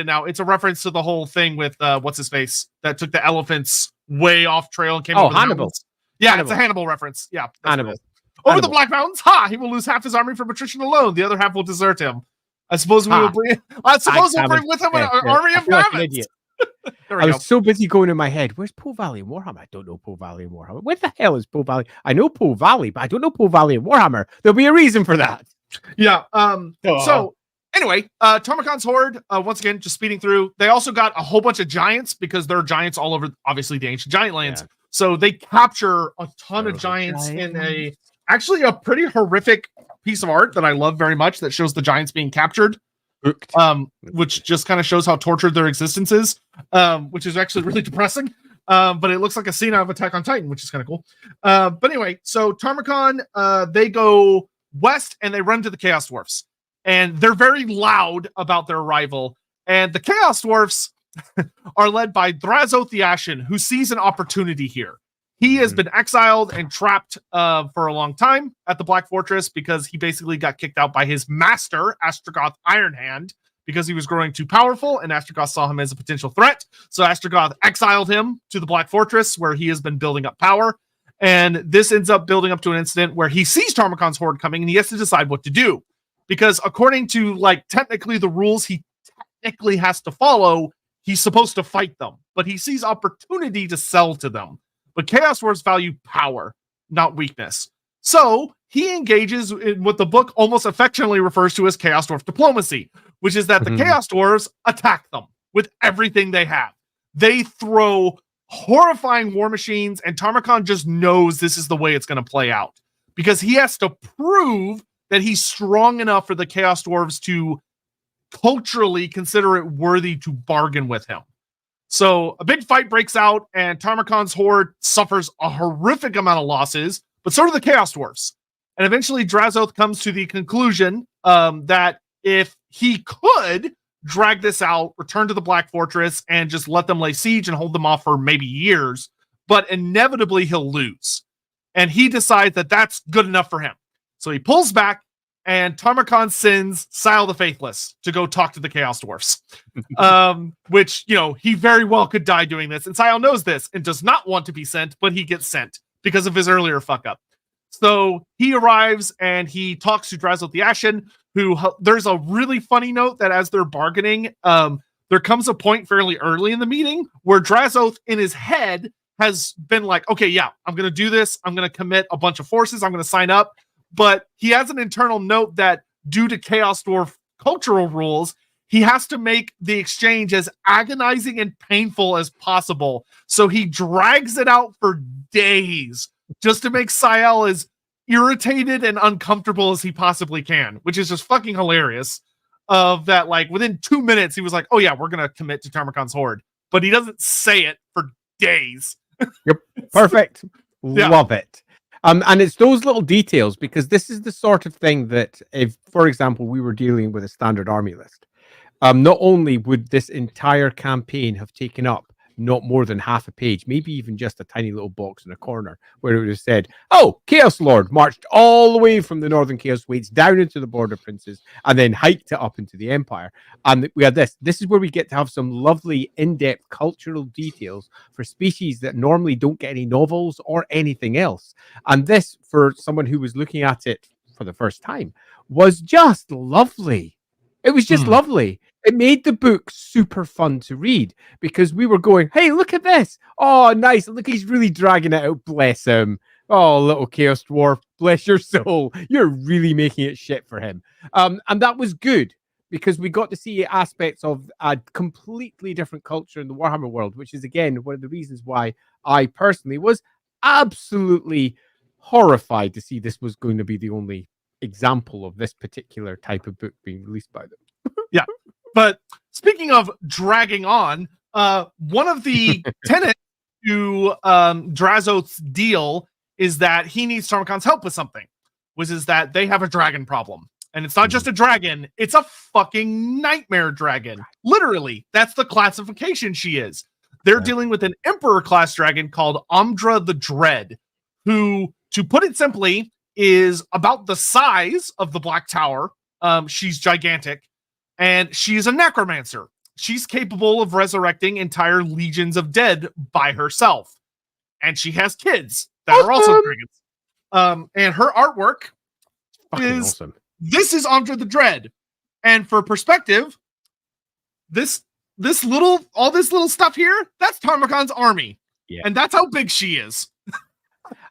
now. It's a reference to the whole thing with what's his face that took the elephants way off trail and came over Hannibal. It's a Hannibal reference. Yeah, Hannibal. Over the Black Mountains, he will lose half his army from attrition alone. The other half will desert him. I suppose we'll bring with him an army of rabbits. I was so busy going in my head, where's Po Valley and Warhammer? I don't know Po Valley and Warhammer. Where the hell is Po Valley? I know Po Valley, but I don't know Po Valley and Warhammer. There'll be a reason for that. Yeah. So anyway, Tarmakhan's horde, once again, just speeding through. They also got a whole bunch of giants because there are giants all over, obviously, the ancient giant lands. Yeah. So they capture a ton of giants in a pretty horrific piece of art that I love very much that shows the giants being captured. Which just kind of shows how tortured their existence is, which is actually really depressing. But it looks like a scene out of Attack on Titan, which is kind of cool. But anyway, so Tarmakhan, they go west and they run to the Chaos Dwarfs. And they're very loud about their arrival. And the Chaos Dwarfs are led by Drazoth the Ashen, who sees an opportunity here. He has been exiled and trapped for a long time at the Black Fortress because he basically got kicked out by his master, Astragoth Ironhand, because he was growing too powerful, and Astragoth saw him as a potential threat. So Astragoth exiled him to the Black Fortress, where he has been building up power. And this ends up building up to an incident where he sees Tarmakhan's horde coming, and he has to decide what to do. Because according to, technically the rules he technically has to follow, he's supposed to fight them. But he sees opportunity to sell to them. But Chaos Dwarfs value power, not weakness. So he engages in what the book almost affectionately refers to as Chaos Dwarf diplomacy, which is that the Chaos Dwarves attack them with everything they have. They throw horrifying war machines, and Tarmakhan just knows this is the way it's going to play out. Because he has to prove that he's strong enough for the Chaos Dwarves to culturally consider it worthy to bargain with him. So a big fight breaks out, and Tarmakhan's horde suffers a horrific amount of losses, but so do the Chaos Dwarfs. And eventually Drazoth comes to the conclusion that if he could drag this out, return to the Black Fortress, and just let them lay siege and hold them off for maybe years, but inevitably he'll lose. And he decides that that's good enough for him. So he pulls back, and Tarmakhan sends Sile the Faithless to go talk to the Chaos Dwarfs. Which, he very well could die doing this, and Sile knows this and does not want to be sent, but he gets sent because of his earlier fuck up. So he arrives and he talks to Drazoth the Ashen, who there's a really funny note that as they're bargaining, there comes a point fairly early in the meeting where Drazoth in his head has been like, okay, yeah, I'm going to do this. I'm going to commit a bunch of forces. I'm going to sign up. But he has an internal note that due to Chaos Dwarf cultural rules, he has to make the exchange as agonizing and painful as possible. So he drags it out for days just to make Sile as irritated and uncomfortable as he possibly can, which is just fucking hilarious. Of that, like within 2 minutes, he was like, oh yeah, we're going to commit to Tarmakhan's horde. But he doesn't say it for days. Yep. Perfect. Love it. And it's those little details, because this is the sort of thing that if, for example, we were dealing with a standard army list, not only would this entire campaign have taken up not more than half a page, maybe even just a tiny little box in a corner where it would have said, oh, Chaos Lord marched all the way from the Northern Chaos Waits down into the Border Princes and then hiked it up into the Empire. And we had this. This is where we get to have some lovely in-depth cultural details for species that normally don't get any novels or anything else. And this, for someone who was looking at it for the first time, was just lovely. It was just lovely. It made the book super fun to read because we were going, hey, look at this. Oh, nice. Look, he's really dragging it out. Bless him. Oh, little Chaos Dwarf. Bless your soul. You're really making it shit for him. And that was good because we got to see aspects of a completely different culture in the Warhammer world, which is, again, one of the reasons why I personally was absolutely horrified to see this was going to be the only example of this particular type of book being released by them. Yeah. But speaking of dragging on, one of the tenets to Drazoth's deal is that he needs Tarmakhan's help with something, which is that they have a dragon problem. And it's not just a dragon, it's a fucking nightmare dragon. Literally, that's the classification she is. They're dealing with an Emperor class dragon called Omdra the Dread, who, to put it simply, is about the size of the Black Tower. She's gigantic. And she's a necromancer. She's capable of resurrecting entire legions of dead by herself. And she has kids that are also dragons. And her artwork is awesome. This is Omdra the Dread. And for perspective, all this little stuff here, that's Tarmakhan's army. Yeah. And that's how big she is.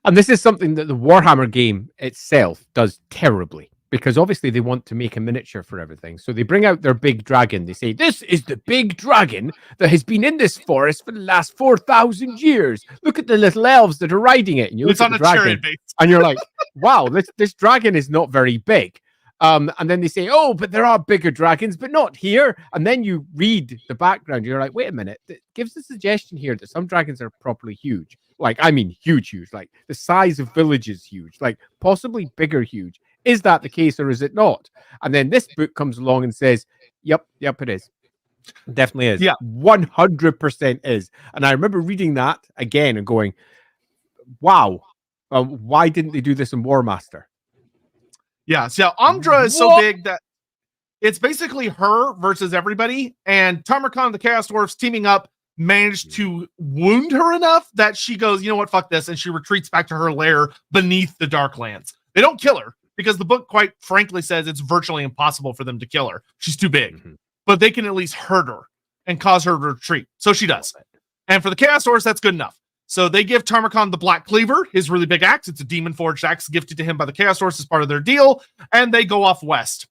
And this is something that the Warhammer game itself does terribly. Because obviously they want to make a miniature for everything. So they bring out their big dragon. They say, this is the big dragon that has been in this forest for the last 4,000 years. Look at the little elves that are riding it. And you look at the dragon and you're like, wow, this dragon is not very big. And then they say, oh, but there are bigger dragons, but not here. And then you read the background. You're like, wait a minute. It gives the suggestion here that some dragons are properly huge. Like, I mean, huge. Like the size of villages, huge. Like possibly bigger, huge. Is that the case or is it not? And then this book comes along and says, yep, it is. It definitely is. Yeah. 100% is. And I remember reading that again and going, wow, why didn't they do this in Warmaster? Yeah, so Omdra is so big that it's basically her versus everybody. And Tamurkhan and the Chaos Dwarfs teaming up managed to wound her enough that she goes, you know what, fuck this. And she retreats back to her lair beneath the Darklands. They don't kill her, because the book quite frankly says it's virtually impossible for them to kill her. She's too big. But they can at least hurt her and cause her to retreat. So she does. And for the Chaos Dwarfs, that's good enough. So they give Tarmakhan the Black Cleaver, his really big axe. It's a demon forged axe gifted to him by the Chaos Dwarfs as part of their deal. And they go off west.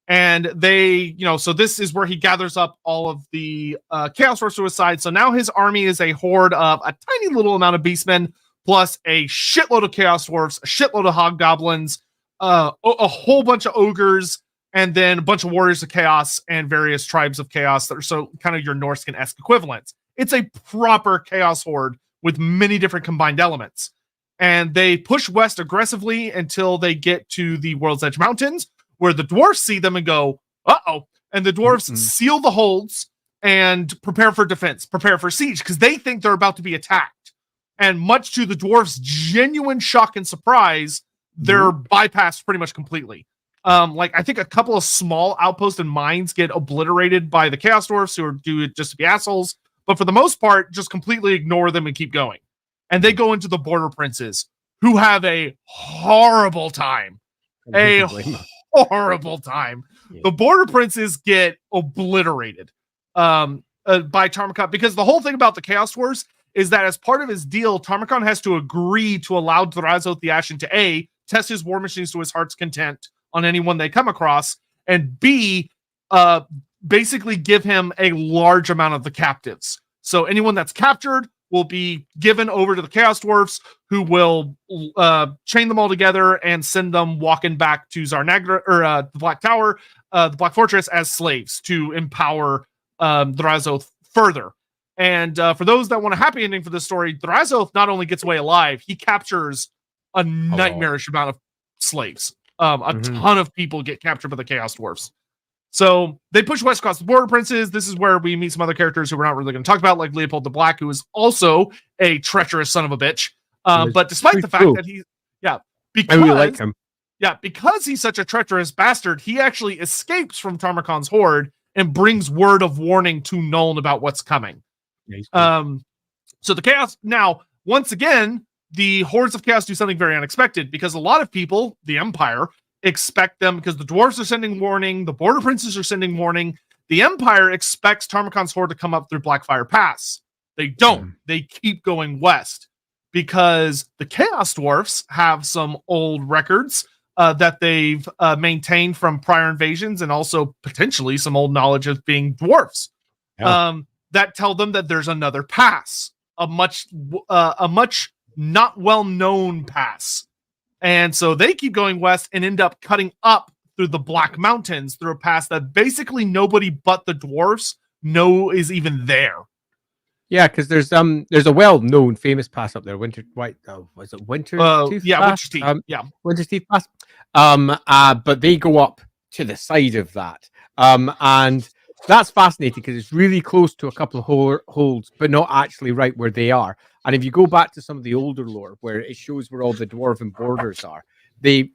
And they, so this is where he gathers up all of the Chaos Dwarfs to his side. So now his army is a horde of a tiny little amount of beastmen, plus a shitload of Chaos Dwarfs, a shitload of hobgoblins, a whole bunch of ogres, and then a bunch of warriors of chaos and various tribes of chaos that are so kind of your Norscan-esque equivalents. It's a proper chaos horde with many different combined elements. And they push west aggressively until they get to the World's Edge Mountains, where the dwarfs see them and go, uh-oh. And the dwarfs seal the holds and prepare for defense, prepare for siege, because they think they're about to be attacked. And much to the dwarfs' genuine shock and surprise, they're bypassed pretty much completely. Like I think a couple of small outposts and mines get obliterated by the Chaos Dwarfs, who do it just to be assholes. But for the most part, just completely ignore them and keep going. And they go into the Border Princes, who have a horrible time. A horrible time. Yeah. The Border Princes get obliterated by Tarmakhan, because the whole thing about the Chaos Dwarfs is that as part of his deal, Tarmakhan has to agree to allow Drazhoth the Ashen to A, test his war machines to his heart's content on anyone they come across, and B, basically give him a large amount of the captives. So anyone that's captured will be given over to the Chaos Dwarfs, who will chain them all together and send them walking back to Zarnagra, or the Black Tower, the Black Fortress, as slaves to empower Drazhoth further. And for those that want a happy ending for this story, Drazhoth not only gets away alive, he captures a nightmarish amount of slaves. A ton of people get captured by the Chaos Dwarfs. So they push west across the Border Princes. This is where we meet some other characters who we're not really going to talk about, like Leopold the Black, who is also a treacherous son of a bitch. But despite the fact that because I really like him. Yeah, because he's such a treacherous bastard, he actually escapes from Tarmakhan's horde and brings word of warning to Nuln about what's coming. Yeah, so the Chaos, now, once again, the hordes of Chaos do something very unexpected, because a lot of people, the Empire, expect them, because the dwarves are sending warning, the Border Princes are sending warning, the Empire expects Tarmakhan's horde to come up through Blackfire Pass. They don't. They keep going west, because the Chaos Dwarfs have some old records that they've maintained from prior invasions, and also potentially some old knowledge of being dwarfs, that tell them that there's another pass, a much not well-known pass. And so they keep going west and end up cutting up through the Black Mountains through a pass that basically nobody but the dwarves know is even there. Yeah, because there's a well-known famous pass up there, was it Wintertooth? Winter's Teeth. Winter's Teeth Pass. But they go up to the side of that. And that's fascinating, because it's really close to a couple of holds, but not actually right where they are. And if you go back to some of the older lore, where it shows where all the dwarven borders are, they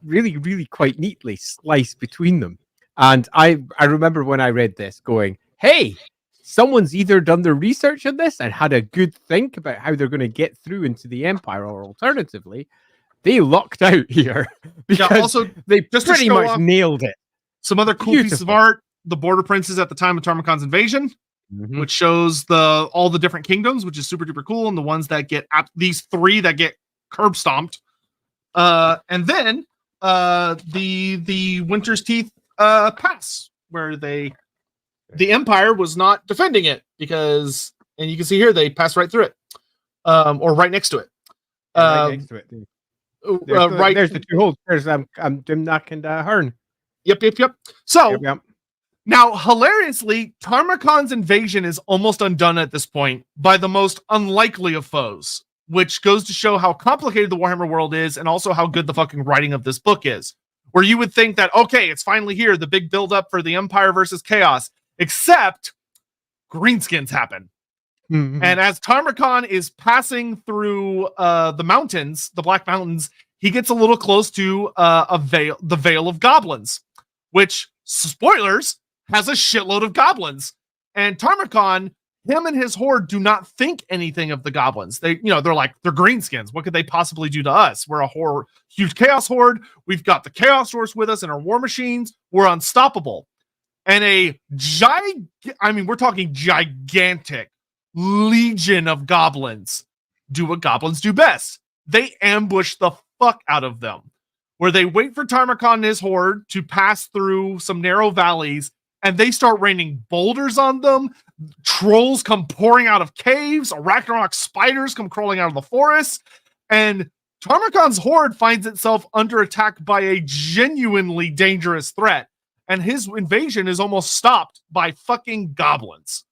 really, really quite neatly slice between them. And I remember when I read this going, hey, someone's either done their research on this and had a good think about how they're going to get through into the Empire, or alternatively, they lucked out here, because also, they just pretty much nailed it. Some other cool pieces of art: the Border Princes at the time of Tarmakhan's invasion, which shows all the different kingdoms, which is super duper cool, and the ones that get these three that get curb stomped, and then the Winter's Teeth pass, where the Empire was not defending it, because, and you can see here they pass right through it, or right next to it. Right next to it. There's the two holes. There's Dimnak and Hearn. Yep. So. Yep. Now, hilariously, Tarmakhan's invasion is almost undone at this point by the most unlikely of foes, which goes to show how complicated the Warhammer world is, and also how good the fucking writing of this book is. Where you would think that, okay, it's finally here, the big build-up for the Empire versus Chaos, except greenskins happen. And as Tarmakhan is passing through the mountains, the Black Mountains, he gets a little close to the Vale of Goblins, which, spoilers, has a shitload of goblins. And Tarmakhan, him and his horde, do not think anything of the goblins. They're like, they're greenskins. What could they possibly do to us? We're a huge chaos horde. We've got the Chaos Dwarfs with us and our war machines. We're unstoppable. And we're talking gigantic legion of goblins do what goblins do best. They ambush the fuck out of them, where they wait for Tarmakhan and his horde to pass through some narrow valleys, and they start raining boulders on them. Trolls come pouring out of caves. Arachnarok spiders come crawling out of the forest. And Tarmakhan's horde finds itself under attack by a genuinely dangerous threat. And his invasion is almost stopped by fucking goblins.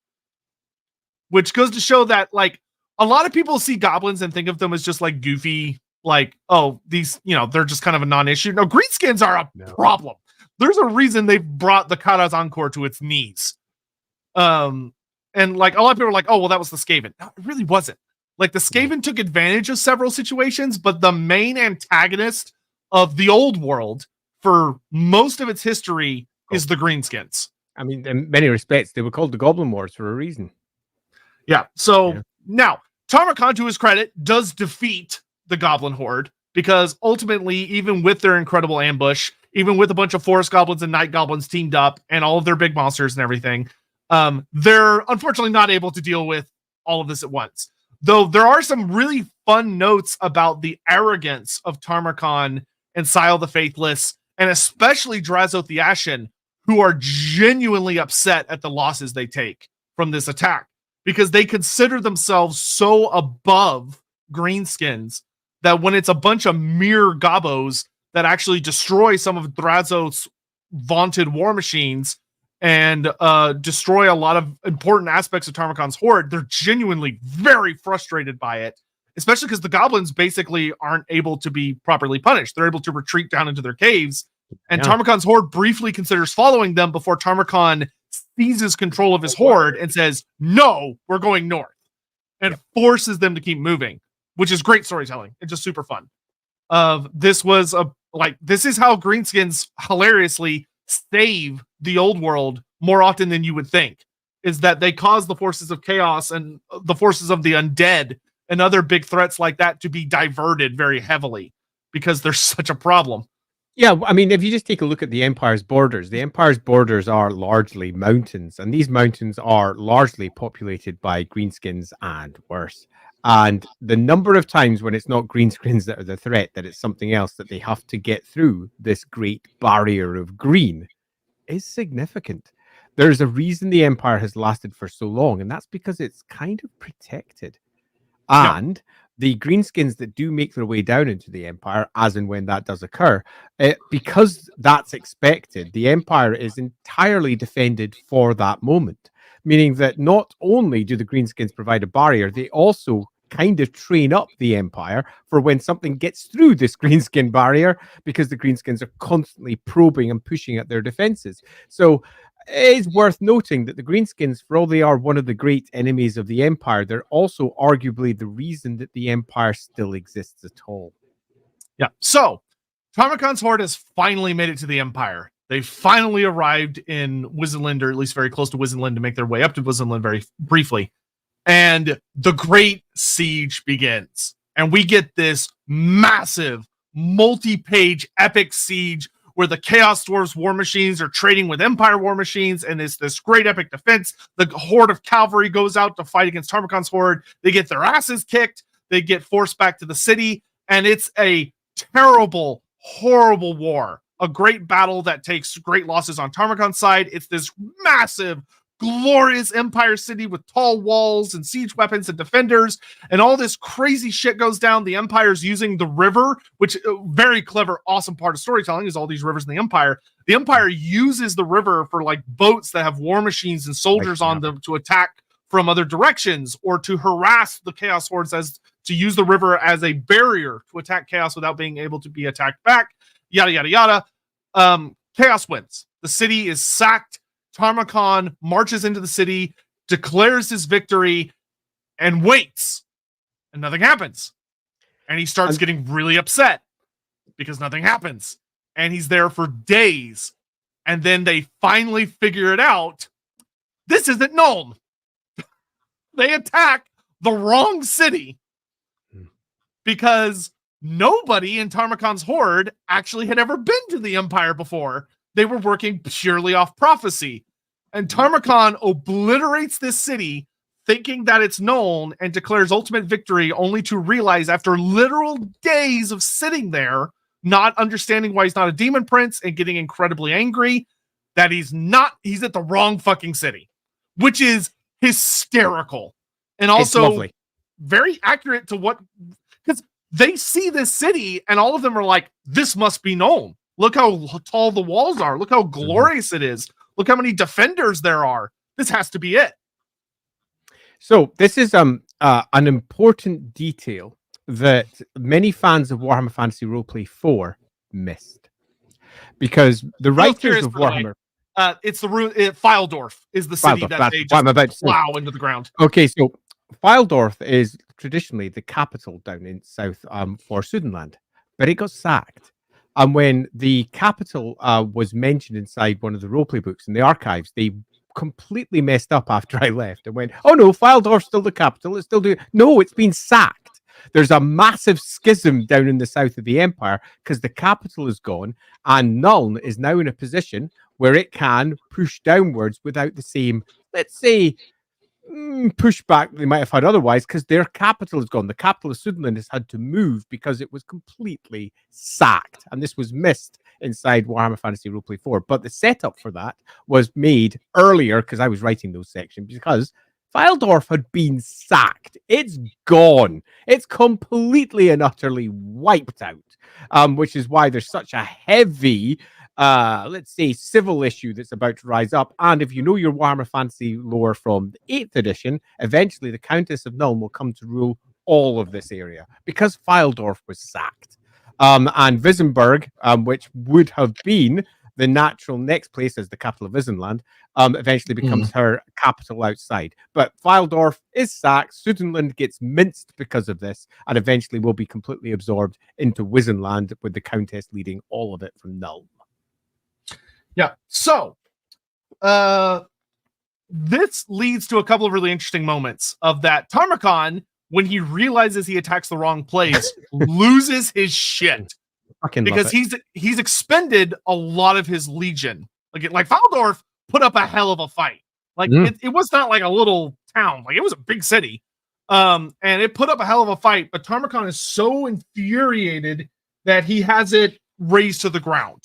Which goes to show that, like, a lot of people see goblins and think of them as just, like, goofy, like, oh, these, they're just kind of a non-issue. No, greenskins are a problem. There's a reason they've brought the Kharaz Encore to its knees. And like, a lot of people are like, oh, well, that was the Skaven. No, it really wasn't. Like, the Skaven took advantage of several situations, but the main antagonist of the old world for most of its history is the Greenskins. I mean, in many respects, they were called the Goblin Wars for a reason. Yeah. So now, Tarmakhan, to his credit, does defeat the Goblin Horde, because ultimately, even with their incredible ambush, even with a bunch of forest goblins and night goblins teamed up and all of their big monsters and everything, they're unfortunately not able to deal with all of this at once. Though there are some really fun notes about the arrogance of Tarmakhan and Sile the Faithless, and especially Drazoth the Ashen, who are genuinely upset at the losses they take from this attack, because they consider themselves so above Greenskins that when it's a bunch of mere gobos that actually destroy some of Drazoth's vaunted war machines and destroy a lot of important aspects of Tarmakhan's horde, they're genuinely very frustrated by it, especially because the goblins basically aren't able to be properly punished. They're able to retreat down into their caves, and Tarmakhan's horde briefly considers following them before Tarmakhan seizes control of his horde and says, no, we're going north, and forces them to keep moving, which is great storytelling. It's just super fun. This is how Greenskins hilariously save the old world more often than you would think, is that they cause the forces of chaos and the forces of the undead and other big threats like that to be diverted very heavily because there's such a problem. Yeah, I mean, if you just take a look at the Empire's borders are largely mountains, and these mountains are largely populated by greenskins and worse. And the number of times when it's not greenskins that are the threat, that it's something else that they have to get through this great barrier of green is significant. There's a reason the Empire has lasted for so long, and that's because it's kind of protected. And the greenskins that do make their way down into the Empire, as and when that does occur, because that's expected, the Empire is entirely defended for that moment. Meaning that not only do the greenskins provide a barrier, they also kind of train up the Empire for when something gets through this greenskin barrier, because the greenskins are constantly probing and pushing at their defenses. So it is worth noting that the greenskins, for all they are one of the great enemies of the Empire, they're also arguably the reason that the Empire still exists at all. Yeah. So Tarmakhan's horde has finally made it to the Empire. They finally arrived in Wizenland, or at least very close to Wizenland, to make their way up to Wizenland very briefly. And the Great Siege begins. And we get this massive, multi-page epic siege where the Chaos Dwarves war machines are trading with Empire war machines, and it's this great epic defense. The horde of cavalry goes out to fight against Tarmakhan's horde. They get their asses kicked. They get forced back to the city, and it's a terrible, horrible war. A great battle that takes great losses on Tarmakhan's side. It's this massive, glorious Empire city with tall walls and siege weapons and defenders, and all this crazy shit goes down. The Empire's using the river, which very clever, awesome part of storytelling is all these rivers in the Empire. The Empire uses the river for like boats that have war machines and soldiers on them to attack from other directions, or to harass the Chaos Hordes, as to use the river as a barrier to attack Chaos without being able to be attacked back. Yada, yada, yada. Chaos wins. The city is sacked. Tarmakhan marches into the city, declares his victory, and waits. And nothing happens. And he starts getting really upset because nothing happens. And he's there for days. And then they finally figure it out. This isn't Nuln. They attack the wrong city because nobody in Tarmakhan's horde actually had ever been to the Empire before. They were working purely off prophecy. And Tarmakhan obliterates this city thinking that it's Nuln and declares ultimate victory, only to realize after literal days of sitting there, not understanding why he's not a demon prince and getting incredibly angry, that he's at the wrong fucking city, which is hysterical. And also very accurate to what, because they see this city and all of them are like, this must be Nuln. Look how tall the walls are. Look how glorious it is. Look how many defenders there are. This has to be it. So this is an important detail that many fans of Warhammer Fantasy Roleplay 4 missed. Because the writers of Warhammer... it's the Pfeildorf is the city that they just plow into the ground. Okay, so Pfeildorf is traditionally the capital down in south for Sudanland, but it got sacked And when the capital was mentioned inside one of the roleplay books in the archives, they completely messed up after I left and went, "Oh no, Pfeildorf's still the capital. It's still doing." No, it's been sacked. There's a massive schism down in the south of the empire because the capital is gone, and Nuln is now in a position where it can push downwards without the same, let's say, pushback they might have had otherwise, because their capital is gone. The capital of Sudenland has had to move because it was completely sacked, and this was missed inside Warhammer Fantasy Roleplay 4. But the setup for that was made earlier because I was writing those sections, because Pfeildorf had been sacked. It's gone. It's completely and utterly wiped out, which is why there's such a heavy, let's say, civil issue that's about to rise up. And if you know your Warhammer Fantasy lore from the 8th edition, eventually the Countess of Nuln will come to rule all of this area because Pfeildorf was sacked. And Wissenberg, which would have been the natural next place as the capital of Wissenland, eventually becomes her capital outside. But Pfeildorf is sacked. Sudenland gets minced because of this, and eventually will be completely absorbed into Wissenland, with the Countess leading all of it from Nuln. Yeah. So, this leads to a couple of really interesting moments of that. Tarmakhan, when he realizes he attacks the wrong place, loses his shit. Because he's expended a lot of his legion. Like Pfeildorf put up a hell of a fight. Like it was not like a little town. Like it was a big city. And it put up a hell of a fight. But Tarmakhan is so infuriated that he has it razed to the ground.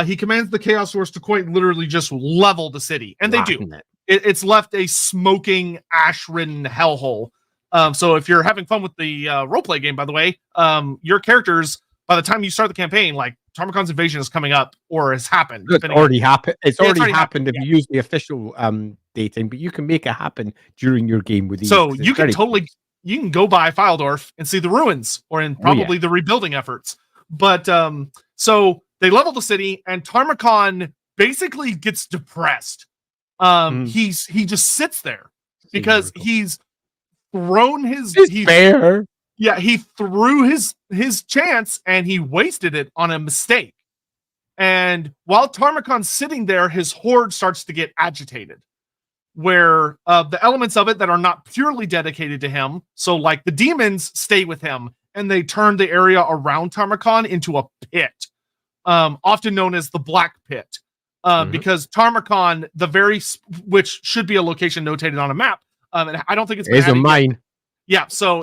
He commands the Chaos Force to quite literally just level the city. And they do. It's left a smoking, ash-ridden hellhole. So if you're having fun with the roleplay game, by the way, your characters, by the time you start the campaign, like Tarmakhan's invasion is coming up or has happened. It's already happened. It's already happened if you use the official dating, but you can make it happen during your game with these. So you can you can go by Pfeildorf and see the ruins or in probably the rebuilding efforts. But so they level the city and Tarmakhan basically gets depressed. He just sits there because he's thrown his fair. Yeah, he threw his chance and he wasted it on a mistake. And while Tarmakhan's sitting there, his horde starts to get agitated, where the elements of it that are not purely dedicated to him, so like the demons, stay with him, and they turn the area around Tarmakhan into a pit, often known as the Black Pit, because Tarmakhan, which should be a location notated on a map, and I don't think it's a mine. Yeah, so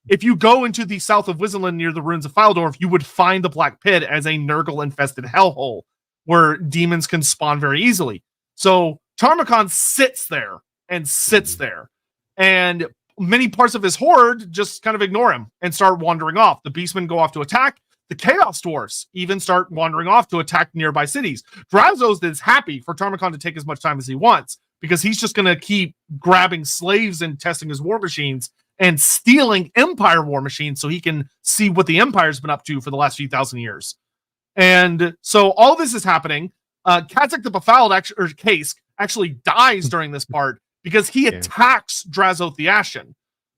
if you go into the south of Wissenland near the ruins of Pfeildorf, you would find the Black Pit as a Nurgle-infested hellhole where demons can spawn very easily. So Tarmakhan sits there, and many parts of his horde just kind of ignore him and start wandering off. The Beastmen go off to attack. The Chaos Dwarfs even start wandering off to attack nearby cities. Drazos is happy for Tarmakhan to take as much time as he wants, because he's just going to keep grabbing slaves and testing his war machines and stealing Empire war machines so he can see what the Empire's been up to for the last few thousand years. And so all this is happening. Kazakh the Befouled Kask actually dies during this part because he attacks Drazoth the Ashen.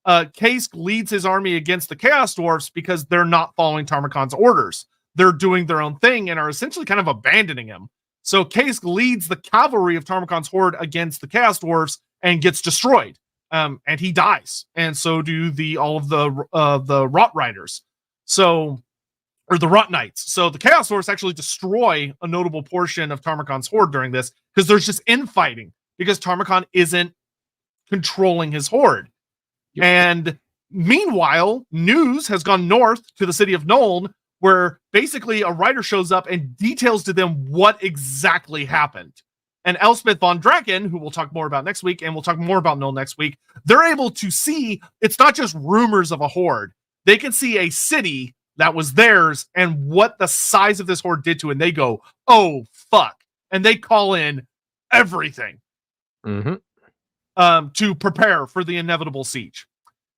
Kask leads his army against the Chaos Dwarfs because they're not following Tarmakhan's orders. They're doing their own thing and are essentially kind of abandoning him. So Kask leads the cavalry of Tarmakhan's horde against the Chaos Dwarfs and gets destroyed. And he dies, and so do all of the Rot Riders, or the Rot Knights. So the Chaos Dwarfs actually destroy a notable portion of Tarmakhan's horde during this because there's just infighting because Tarmakhan isn't controlling his horde. Yep. And meanwhile, news has gone north to the city of Nuln, where basically a writer shows up and details to them what exactly happened. And Elspeth von Draken, who we'll talk more about next week, and we'll talk more about Nuln next week, they're able to see it's not just rumors of a horde. They can see a city that was theirs and what the size of this horde did to it. And they go, oh, fuck. And they call in everything to prepare for the inevitable siege.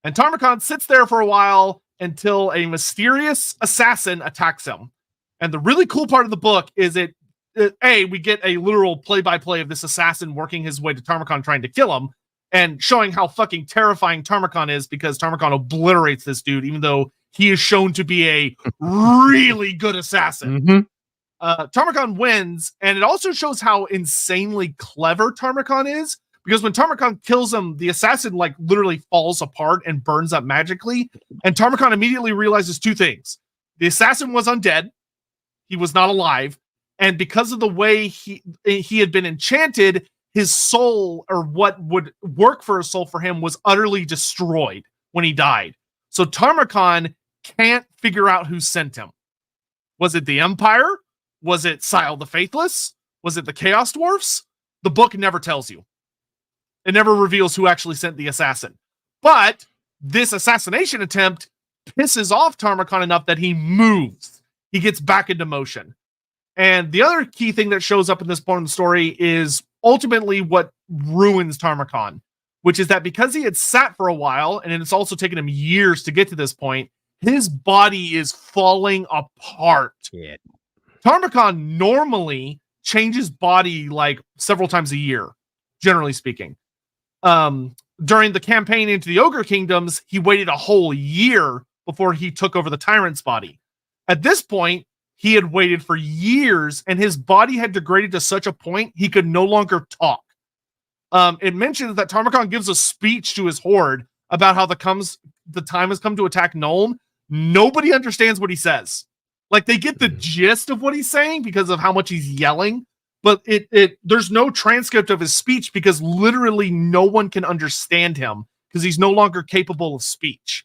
And Tarmakhan sits there for a while until a mysterious assassin attacks him. And the really cool part of the book is we get a literal play-by-play of this assassin working his way to Tarmakhan trying to kill him and showing how fucking terrifying Tarmakhan is, because Tarmakhan obliterates this dude, even though he is shown to be a really good assassin. Mm-hmm. Tarmakhan wins, and it also shows how insanely clever Tarmakhan is, because when Tarmakhan kills him, the assassin like literally falls apart and burns up magically, and Tarmakhan immediately realizes two things. The assassin was undead, he was not alive, and because of the way he had been enchanted, his soul, or what would work for a soul for him, was utterly destroyed when he died. So Tarmakhan can't figure out who sent him. Was it the Empire? Was it Sile the Faithless? Was it the Chaos Dwarfs? The book never tells you. It never reveals who actually sent the assassin. But this assassination attempt pisses off Tarmakhan enough that he moves. He gets back into motion. And the other key thing that shows up in this point in the story is ultimately what ruins Tarmakhan, which is that because he had sat for a while, and it's also taken him years to get to this point, his body is falling apart. Yeah. Tarmakhan normally changes body like several times a year, generally speaking. During the campaign into the Ogre Kingdoms, he waited a whole year before he took over the Tyrant's body. At this point, he had waited for years, and his body had degraded to such a point he could no longer talk. It mentions that Tarmakhan gives a speech to his horde about how the time has come to attack Nuln. Nobody understands what he says. Like, they get the gist of what he's saying because of how much he's yelling, but there's no transcript of his speech because literally no one can understand him because he's no longer capable of speech.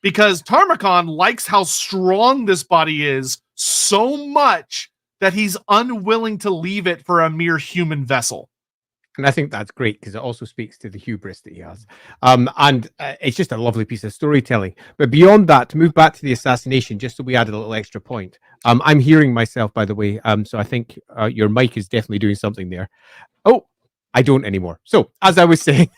Because Tarmakhan likes how strong this body is so much that he's unwilling to leave it for a mere human vessel. And I think that's great because it also speaks to the hubris that he has. It's just a lovely piece of storytelling. But beyond that, to move back to the assassination, just so we add a little extra point. I'm hearing myself, by the way. So I think your mic is definitely doing something there. Oh, I don't anymore. So as I was saying,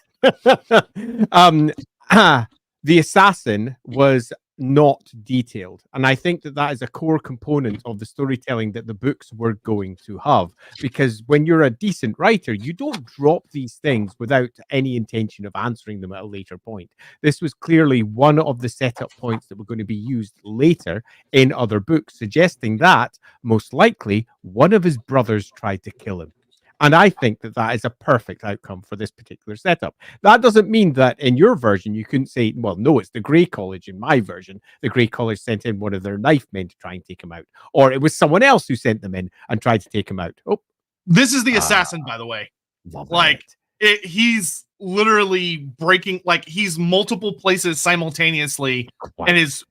the assassin was not detailed. And I think that is a core component of the storytelling that the books were going to have. Because when you're a decent writer, you don't drop these things without any intention of answering them at a later point. This was clearly one of the setup points that were going to be used later in other books, suggesting that most likely one of his brothers tried to kill him. And I think that is a perfect outcome for this particular setup. That doesn't mean that in your version, you couldn't say, well, no, it's the Grey College. In my version, the Grey College sent in one of their knife men to try and take him out. Or it was someone else who sent them in and tried to take him out. Oh, this is the assassin, by the way. Like, he's literally breaking, like, he's multiple places simultaneously and is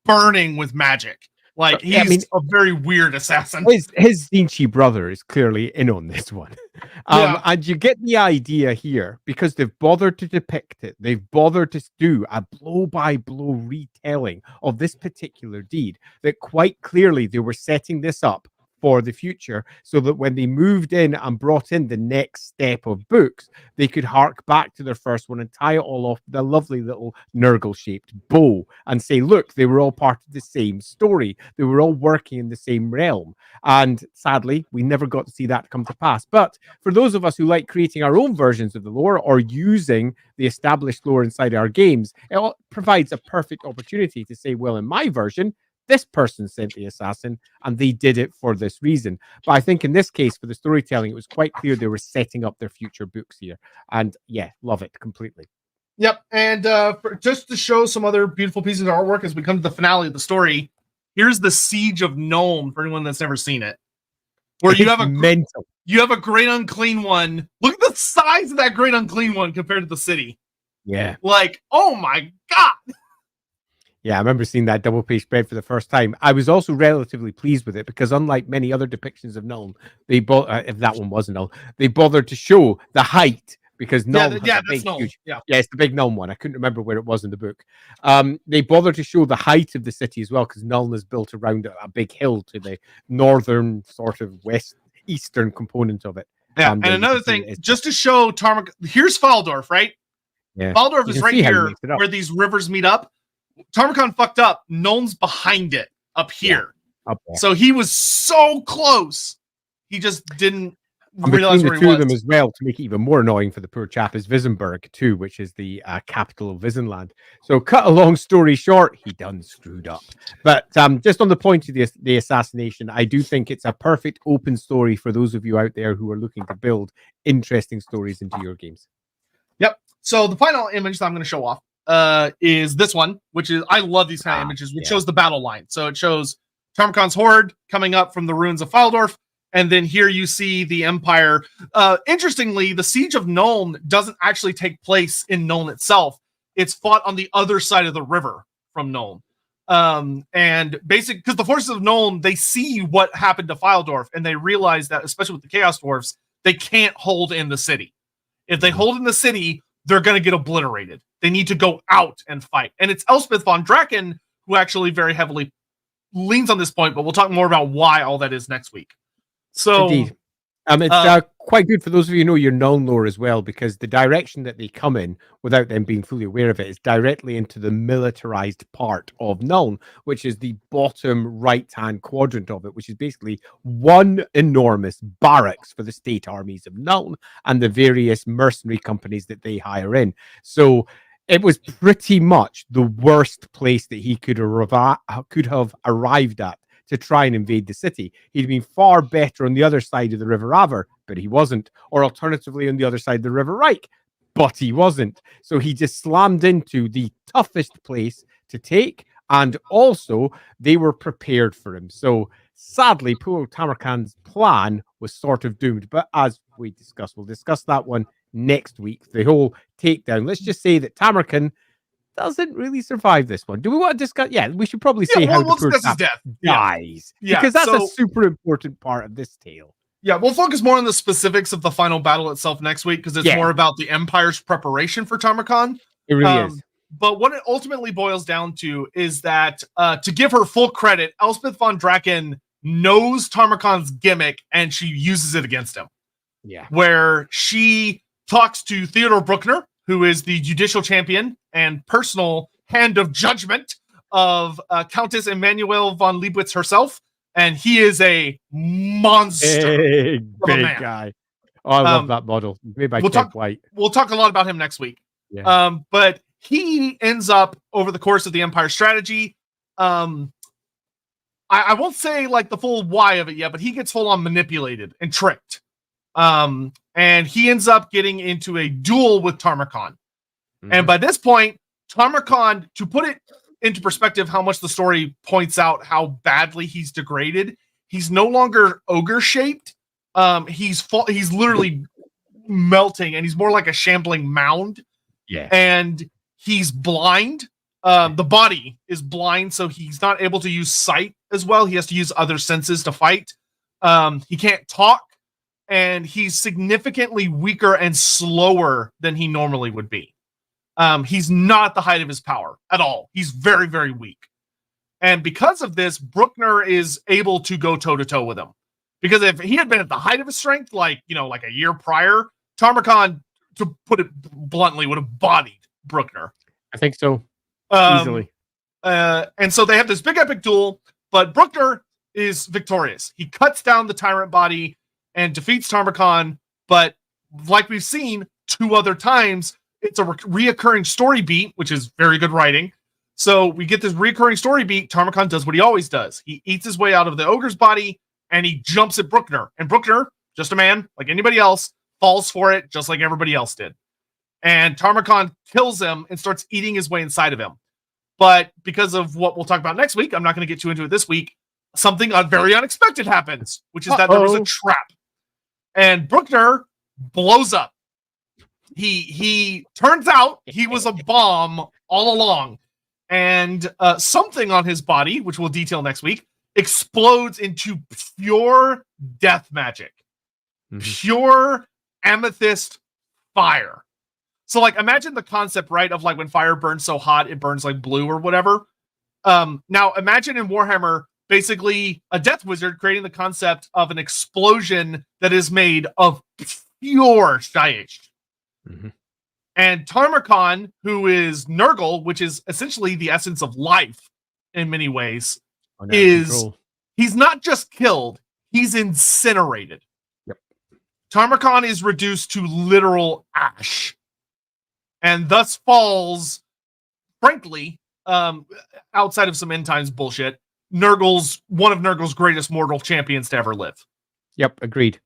burning with magic. Like, he's a very weird assassin. His Zinchi brother is clearly in on this one. And you get the idea here because they've bothered to depict it. They've bothered to do a blow-by-blow retelling of this particular deed, that quite clearly they were setting this up for the future so that when they moved in and brought in the next step of books, they could hark back to their first one and tie it all off with a lovely little Nurgle-shaped bow and say, look, they were all part of the same story. They were all working in the same realm. And sadly, we never got to see that come to pass. But for those of us who like creating our own versions of the lore or using the established lore inside our games, it provides a perfect opportunity to say, well, in my version, this person sent the assassin and they did it for this reason. But I think in this case, for the storytelling, it was quite clear they were setting up their future books here. And yeah, love it completely. Yep. And just to show some other beautiful pieces of artwork as we come to the finale of the story, here's the Siege of Nuln for anyone that's never seen it. Where you have a great unclean one. Look at the size of that great unclean one compared to the city. Yeah. Like, oh my God. Yeah, I remember seeing that double page spread for the first time. I was also relatively pleased with it because, unlike many other depictions of Nuln, if that one wasn't Nuln, they bothered to show the height because Nuln it's the big Nuln one. I couldn't remember where it was in the book. They bothered to show the height of the city as well because Nuln is built around a big hill to the northern sort of eastern component of it. Yeah, and another thing, just to show Tarmakhan, here's Pfeildorf, right? Yeah, Pfeildorf is right here where these rivers meet up. Tarmakhan fucked up. Nuln's behind it up here. Up there. So he was so close. He just didn't And between the two of them as well, to make it even more annoying for the poor chap, is Visenberg too, which is the capital of Visenland. So, cut a long story short, he done screwed up. But just on the point of the assassination, I do think it's a perfect open story for those of you out there who are looking to build interesting stories into your games. Yep. So the final image that I'm going to show off is this one, which is, I love these kind of images, which shows the battle line. So it shows Tarmakhan's horde coming up from the ruins of Pfeildorf. And then here you see the Empire. Interestingly, the Siege of Nuln doesn't actually take place in Nuln itself. It's fought on the other side of the river from Nuln. And basically, because the forces of Nuln, they see what happened to Pfeildorf, and they realize that, especially with the Chaos Dwarfs, they can't hold in the city. If they hold in the city, they're going to get obliterated. They need to go out and fight. And it's Elspeth von Draken who actually very heavily leans on this point, but we'll talk more about why all that is next week. So, indeed. It's quite good for those of you who know your Nuln lore as well, because the direction that they come in, without them being fully aware of it, is directly into the militarized part of Nuln, which is the bottom right-hand quadrant of it, which is basically one enormous barracks for the state armies of Nuln and the various mercenary companies that they hire in. So it was pretty much the worst place that he could have arrived at to try and invade the city. He'd been far better on the other side of the River Aver, but he wasn't. Or alternatively, on the other side of the River Reich, but he wasn't. So he just slammed into the toughest place to take, and also they were prepared for him. So sadly, poor Tamurkhan's plan was sort of doomed. But as we discussed, we'll discuss that one next week, the whole takedown. Let's just say that Tamurkhan doesn't really survive this one. Do we want to discuss? Yeah, we should probably say how the poor chap dies. Yeah, because that's a super important part of this tale. Yeah, we'll focus more on the specifics of the final battle itself next week, because it's more about the Empire's preparation for Tarmakhan. It really is. But what it ultimately boils down to is that, to give her full credit, Elspeth von Draken knows Tarmakhan's gimmick, and she uses it against him. Yeah. Where she talks to Theodor Bruckner, who is the judicial champion and personal hand of judgment of Countess Emanuel von Leibwitz herself, and he is a monster. Big guy. Oh, I love that model. Made by Ted White. We'll talk a lot about him next week. Yeah. But he ends up, over the course of the Empire strategy, I won't say like the full why of it yet, but he gets full on manipulated and tricked. And he ends up getting into a duel with Tarmakhan. And by this point, Tarmakhan, to put it into perspective, how much the story points out how badly he's degraded, he's no longer ogre shaped. He's literally melting, and he's more like a shambling mound. Yeah. And he's blind. The body is blind, so he's not able to use sight as well. He has to use other senses to fight. He can't talk. And he's significantly weaker and slower than he normally would be. He's not at the height of his power at all. He's very, very weak. And because of this, Bruckner is able to go toe-to-toe with him. Because if he had been at the height of his strength, like a year prior, Tarmakhan, to put it bluntly, would have bodied Bruckner. I think so. Easily. And so they have this big epic duel, but Bruckner is victorious. He cuts down the tyrant body and defeats Tarmakhan, but like we've seen 2 other times, it's a reoccurring story beat, which is very good writing. So we get this reoccurring story beat. Tarmakhan does what he always does. He eats his way out of the ogre's body, and he jumps at Bruckner. And Bruckner, just a man like anybody else, falls for it just like everybody else did. And Tarmakhan kills him and starts eating his way inside of him. But because of what we'll talk about next week, I'm not going to get too into it this week, something very unexpected happens, which is that there was a trap. And Bruckner blows up. He turns out he was a bomb all along. And something on his body, which we'll detail next week, explodes into pure death magic. Pure amethyst fire. So, like, imagine the concept, right, of like when fire burns so hot, it burns like blue or whatever. Now, imagine in Warhammer, basically a death wizard creating the concept of an explosion that is made of pure Shyish. And Tarmakhan, who is Nurgle, which is essentially the essence of life in many ways, he's not just killed, he's incinerated. Yep. Tarmakhan is reduced to literal ash, and thus falls, frankly, outside of some end times bullshit, one of Nurgle's greatest mortal champions to ever live. Yep, agreed.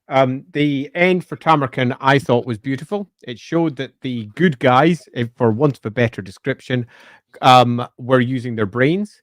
The end for Tamurkhan, I thought, was beautiful. It showed that the good guys, for want of a better description, were using their brains.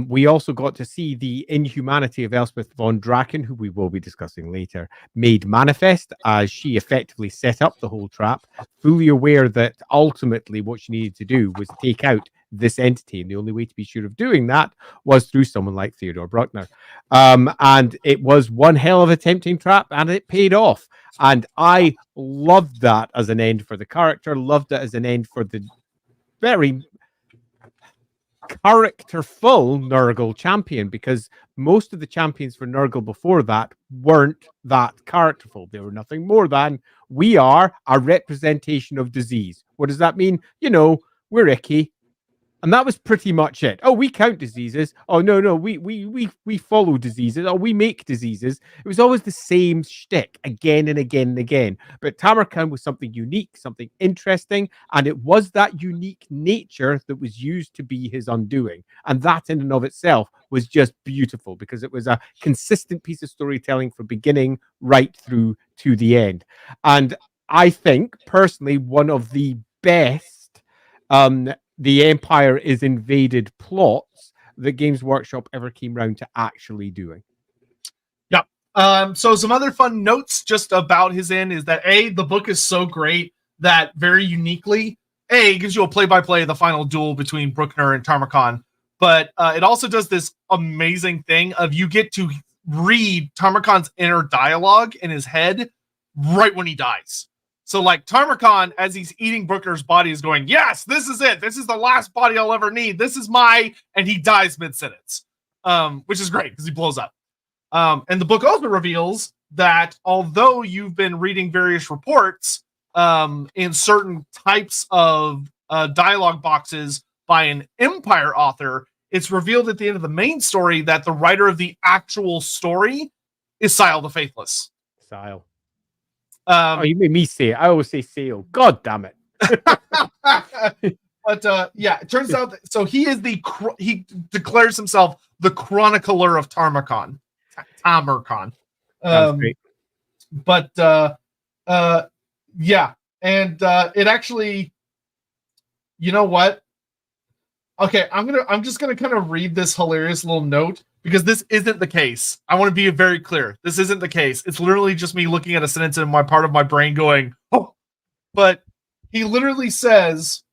We also got to see the inhumanity of Elspeth von Draken, who we will be discussing later, made manifest as she effectively set up the whole trap, fully aware that ultimately what she needed to do was take out this entity, and the only way to be sure of doing that was through someone like Theodore Bruckner. And it was one hell of a tempting trap, and it paid off. And I loved that as an end for the character, loved it as an end for the very characterful Nurgle champion, because most of the champions for Nurgle before that weren't that characterful. They were nothing more than, we are a representation of disease. What does that mean? You know, we're icky. And that was pretty much it. Oh, we count diseases. Oh, no, we follow diseases. Oh, we make diseases. It was always the same shtick again and again and again. But Tamurkhan was something unique, something interesting, and it was that unique nature that was used to be his undoing. And that in and of itself was just beautiful, because it was a consistent piece of storytelling from beginning right through to the end. And I think, personally, one of the best the Empire is invaded plots that Games Workshop ever came round to actually doing. Yep. So some other fun notes just about his end is that the book is so great that very uniquely, gives you a play-by-play of the final duel between Bruckner and Tarmakhan, but it also does this amazing thing of you get to read Tarmakhan's inner dialogue in his head right when he dies. So, like, Tarmakhan, as he's eating Bruckner's body, is going, yes, this is it. This is the last body I'll ever need. This is and he dies mid-sentence, which is great because he blows up. And the book also reveals that although you've been reading various reports in certain types of dialogue boxes by an Empire author, it's revealed at the end of the main story that the writer of the actual story is Sile the Faithless. Sile. You made me say it. I always say Sale. God damn it. But yeah, it turns out that, so he is he declares himself the chronicler of Tarmakhan. Tamurkhan. But yeah, and it actually, you know what? Okay, I'm just gonna kind of read this hilarious little note, because this isn't the case. I want to be very clear. This isn't the case. It's literally just me looking at a sentence in my part of my brain going, oh. But he literally says,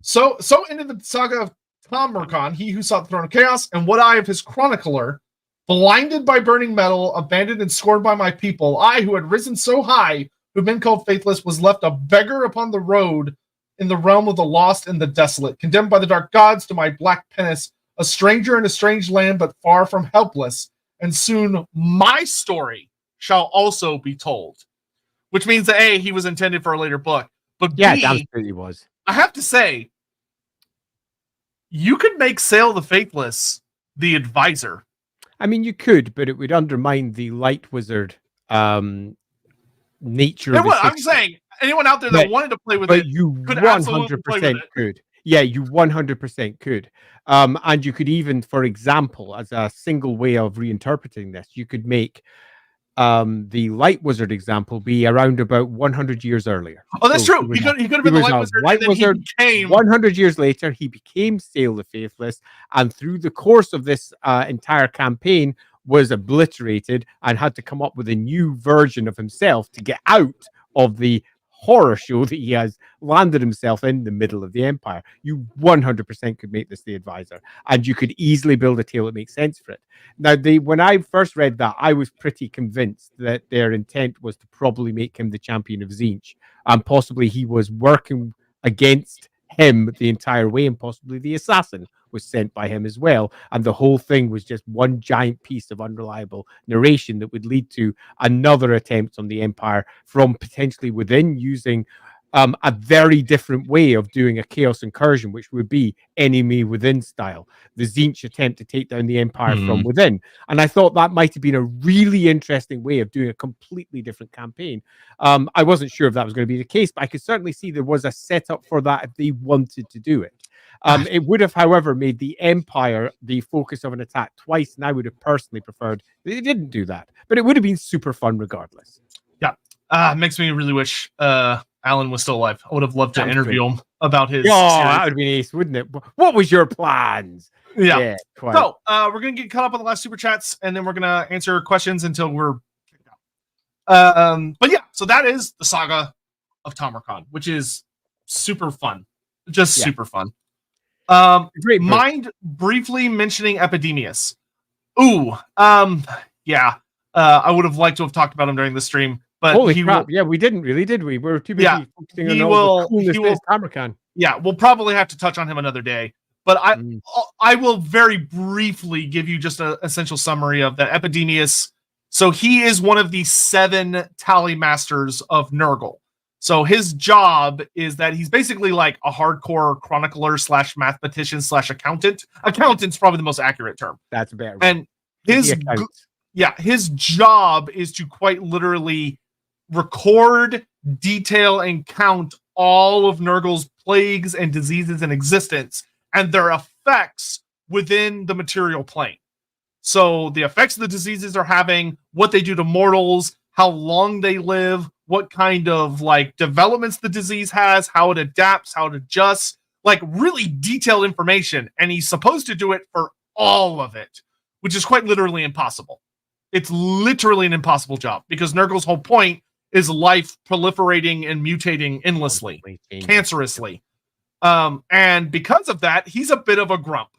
so ended the saga of Tamurkhan, he who sought the throne of chaos, and what I of his chronicler, blinded by burning metal, abandoned and scorned by my people, I who had risen so high, who had been called faithless, was left a beggar upon the road in the realm of the lost and the desolate, condemned by the dark gods to my black penance, a stranger in a strange land, but far from helpless. And soon my story shall also be told. Which means that he was intended for a later book. But yeah, B, damn straight he was. I have to say, you could make Sale the Faithless the advisor. I mean, you could, but it would undermine the light wizard nature of I'm saying, anyone out there that wanted to play with it, you could 100% could. Yeah, you 100% could. And you could even, for example, as a single way of reinterpreting this, you could make the light wizard example be around about 100 years earlier. Oh, that's true. He could have been the light wizard, and then he became... 100 years later, he became Sale the Faithless, and through the course of this entire campaign was obliterated and had to come up with a new version of himself to get out of the horror show that he has landed himself in the middle of the Empire. You 100% could make this the advisor, and you could easily build a tale that makes sense for it. Now, when I first read that, I was pretty convinced that their intent was to probably make him the champion of Tzeentch, and possibly he was working against him the entire way, and possibly the assassin was sent by him as well, and the whole thing was just one giant piece of unreliable narration that would lead to another attempt on the Empire from potentially within, using a very different way of doing a chaos incursion, which would be enemy within style. The Tzeentch attempt to take down the Empire from within. And I thought that might have been a really interesting way of doing a completely different campaign. I wasn't sure if that was going to be the case, but I could certainly see there was a setup for that if they wanted to do it. It would have, however, made the Empire the focus of an attack twice, and I would have personally preferred they didn't do that. But it would have been super fun regardless. Yeah. Makes me really wish Alan was still alive. I would have loved to interview him about his series. that would be nice, wouldn't it? What was your plans? Yeah, quite. So we're gonna get caught up on the last super chats, and then we're gonna answer questions until we're kicked out. But yeah, so that is the saga of Tamurkhan, which is super fun, just super fun. Great. Mind briefly mentioning Epidemius. Ooh, yeah. I would have liked to have talked about him during the stream. But holy crap! Yeah, we didn't really, did we? We were too busy focusing on all the coolness Tamurkhan. Yeah, we'll probably have to touch on him another day. But I will very briefly give you just an essential summary of that. Epidemius. So he is one of the 7 tally masters of Nurgle. So his job is that he's basically like a hardcore chronicler / mathematician / accountant. Accountant's probably the most accurate term. That's better. And his job is to quite literally record, detail, and count all of Nurgle's plagues and diseases in existence and their effects within the material plane. So the effects of the diseases are having, what they do to mortals, how long they live, what kind of like developments the disease has, how it adapts, how it adjusts, like really detailed information. And he's supposed to do it for all of it, which is quite literally impossible. It's literally an impossible job because Nurgle's whole point is life proliferating and mutating endlessly, cancerously. And because of that, he's a bit of a grump.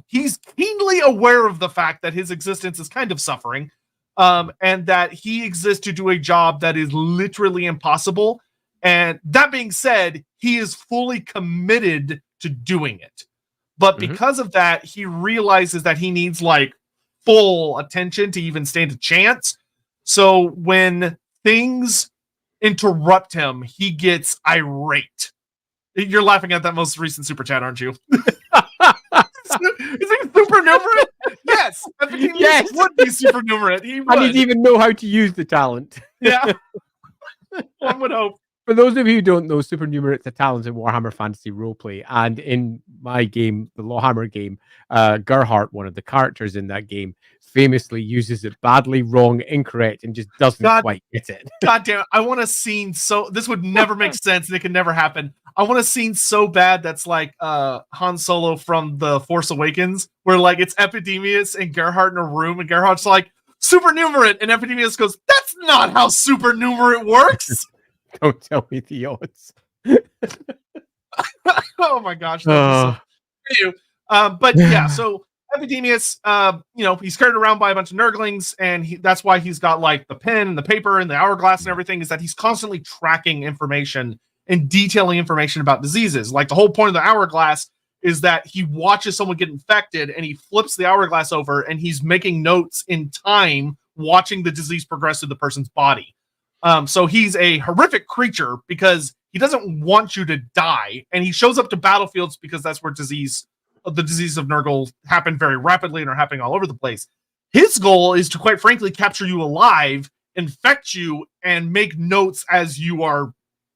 He's keenly aware of the fact that his existence is kind of suffering, and that he exists to do a job that is literally impossible. And that being said, he is fully committed to doing it. But because of that, he realizes that he needs like full attention to even stand a chance. So when things interrupt him, he gets irate. You're laughing at that most recent super chat, aren't you? Is he supernumerate? Yes. Yes. Would be supernumerate. He would. I didn't even know how to use the talent. Yeah. One would hope. For those of you who don't know, supernumerate's a talent in Warhammer Fantasy Roleplay, and in my game, the LAWhammer game, Gerhardt, one of the characters in that game, famously uses it badly, wrong, incorrect, and just doesn't quite get it. God damn it. I want a scene this would never make sense, and it can never happen. I want a scene so bad that's like Han Solo from The Force Awakens, where like it's Epidemius and Gerhardt in a room, and Gerhardt's like, supernumerate, and Epidemius goes, that's not how supernumerate works! Don't tell me the odds. Oh my gosh. But yeah, so Epidemius, he's carried around by a bunch of Nurglings, and that's why he's got like the pen and the paper and the hourglass and everything, is that he's constantly tracking information and detailing information about diseases. Like the whole point of the hourglass is that he watches someone get infected and he flips the hourglass over and he's making notes in time, watching the disease progress through the person's body. So he's a horrific creature because he doesn't want you to die, and he shows up to battlefields because that's where the disease of Nurgle happen very rapidly and are happening all over the place. His goal is to, quite frankly, capture you alive, infect you, and make notes as you are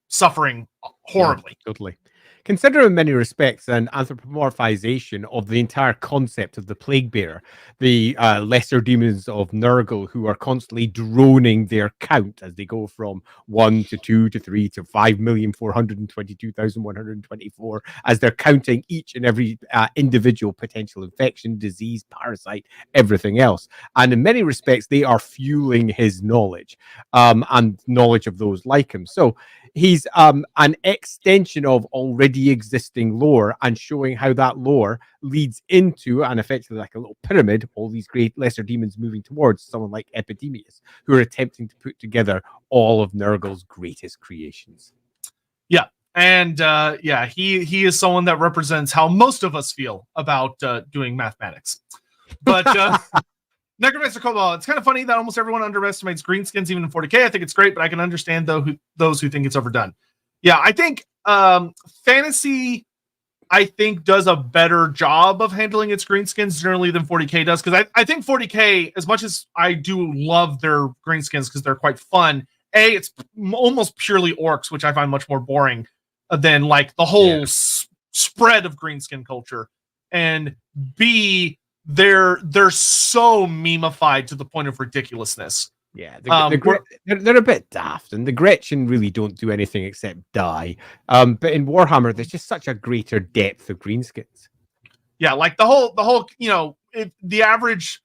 suffering horribly. Yeah, totally. Consider in many respects an anthropomorphization of the entire concept of the Plague Bearer, the lesser demons of Nurgle who are constantly droning their count as they go from 1 to 2 to 3 to 5,422,124 as they're counting each and every individual potential infection, disease, parasite, everything else. And in many respects, they are fueling his knowledge and knowledge of those like him. So he's an extension of already existing lore and showing how that lore leads into and effectively like a little pyramid, all these great lesser demons moving towards someone like Epidemius, who are attempting to put together all of Nurgle's greatest creations. Yeah. And he is someone that represents how most of us feel about doing mathematics. But Necromancer Cobalt, it's kind of funny that almost everyone underestimates greenskins even in 40k. I think it's great, but I can understand those who think it's overdone. Yeah, I think fantasy, I think, does a better job of handling its greenskins generally than 40k does. Because I think 40k, as much as I do love their greenskins because they're quite fun, it's almost purely orcs, which I find much more boring than like the whole spread of greenskin culture. And B, they're so memeified to the point of ridiculousness. Yeah, they're a bit daft, and the Gretchen really don't do anything except die. But in Warhammer, there's just such a greater depth of greenskins. Yeah, like the whole, the average.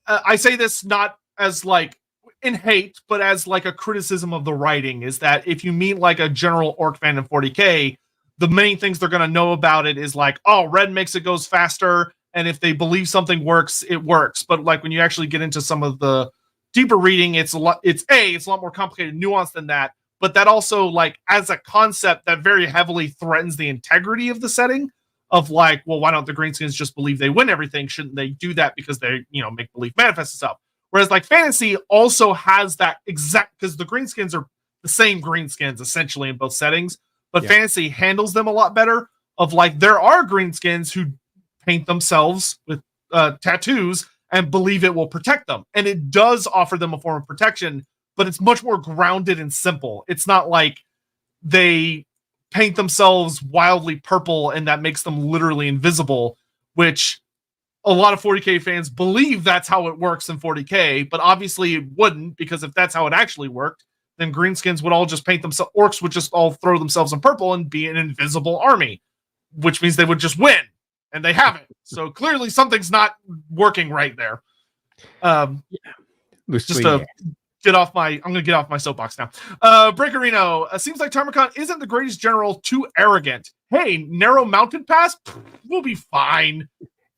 I say this not as like in hate, but as like a criticism of the writing, is that if you meet like a general orc fan in 40k, the main things they're going to know about it is like, oh, red makes it goes faster, and if they believe something works, it works. But like when you actually get into some of the deeper reading, it's a lot more complicated, nuanced than that. But that also, like, as a concept, that very heavily threatens the integrity of the setting. Of like, well, why don't the greenskins just believe they win everything? Shouldn't they do that because they, make believe manifest stuff? Whereas like fantasy also has that exact, because the greenskins are the same greenskins essentially in both settings, but fantasy handles them a lot better. Of like, there are greenskins who paint themselves with tattoos and believe it will protect them. And it does offer them a form of protection, but it's much more grounded and simple. It's not like they paint themselves wildly purple and that makes them literally invisible, which a lot of 40k fans believe that's how it works in 40k, but obviously it wouldn't, because if that's how it actually worked, then greenskins would all just paint themselves, orcs would just all throw themselves in purple and be an invisible army, which means they would just win. And they haven't. So clearly something's not working right there. Just to get off my, I'm going to get off my soapbox now. Breakerino, seems like Tarmakhan isn't the greatest general, too arrogant. Hey, narrow mountain pass, we'll be fine.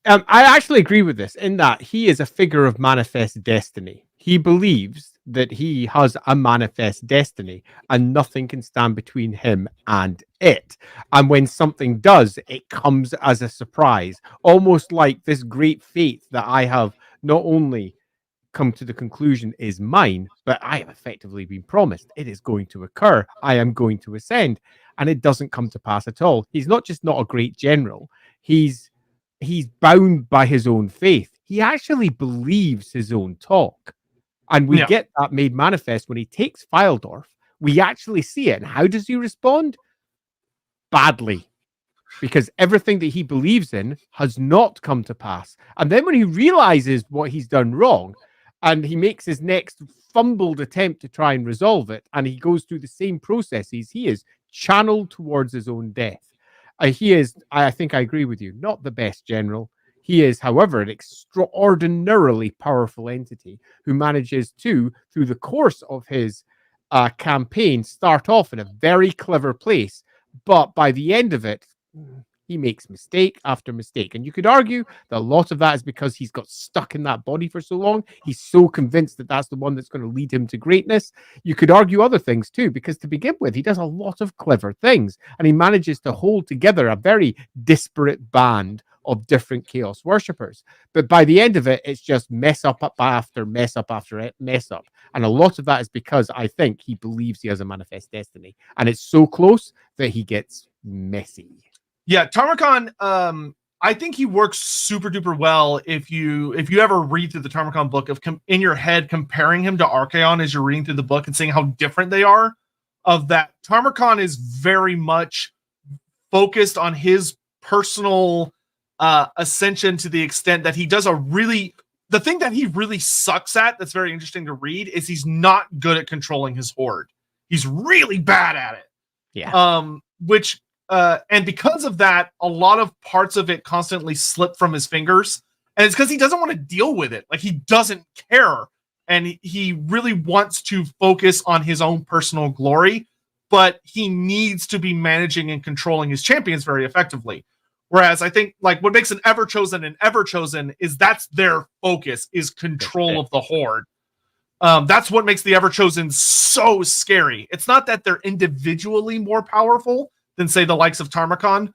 I actually agree with this in that he is a figure of manifest destiny. He believes that he has a manifest destiny and nothing can stand between him and it. And when something does, it comes as a surprise, almost like this great fate that I have not only come to the conclusion is mine, but I have effectively been promised it is going to occur. I am going to ascend, and it doesn't come to pass at all. He's not just not a great general. He's bound by his own faith. He actually believes his own talk. And we get that made manifest when he takes Pfeildorf. We actually see it. And how does he respond? Badly. Because everything that he believes in has not come to pass. And then when he realizes what he's done wrong, and he makes his next fumbled attempt to try and resolve it, and he goes through the same processes, he is channeled towards his own death. He is, I think I agree with you, not the best general. He is, however, an extraordinarily powerful entity who manages to, through the course of his campaign, start off in a very clever place. But by the end of it, he makes mistake after mistake. And you could argue that a lot of that is because he's got stuck in that body for so long. He's so convinced that that's the one that's going to lead him to greatness. You could argue other things too, because to begin with, he does a lot of clever things. And he manages to hold together a very disparate band of different chaos worshippers. But by the end of it, it's just mess up after mess up after mess up. And a lot of that is because I think he believes he has a manifest destiny. And it's so close that he gets messy. Yeah, Tarmakhan, I think he works super duper well if you ever read through the Tarmakhan book of in your head comparing him to Archaon as you're reading through the book and seeing how different they are. Of that, Tarmakhan is very much focused on his personal ascension to the extent that he does the thing that he really sucks at that's very interesting to read is he's not good at controlling his horde. He's really bad at it. Yeah. And because of that, a lot of parts of it constantly slip from his fingers. And it's because he doesn't want to deal with it. Like, he doesn't care. And he really wants to focus on his own personal glory, but he needs to be managing and controlling his champions very effectively. Whereas I think, like, what makes an Everchosen is that's their focus, is control of the horde. That's what makes the Everchosen so scary. It's not that they're individually more powerful than, say, the likes of Tarmakhan.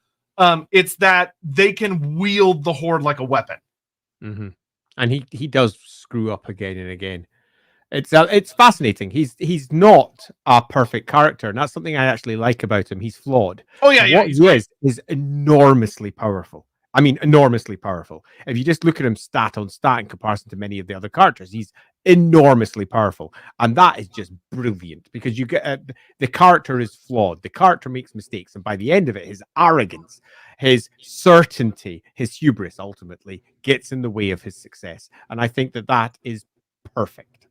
It's that they can wield the horde like a weapon. Mm-hmm. And he does screw up again and again. It's fascinating. He's not a perfect character, and that's something I actually like about him. He's flawed. Oh yeah, What he is enormously powerful. I mean, enormously powerful. If you just look at him stat on stat in comparison to many of the other characters, he's enormously powerful, and that is just brilliant because you get the character is flawed. The character makes mistakes, and by the end of it, his arrogance, his certainty, his hubris, ultimately gets in the way of his success. And I think that is perfect.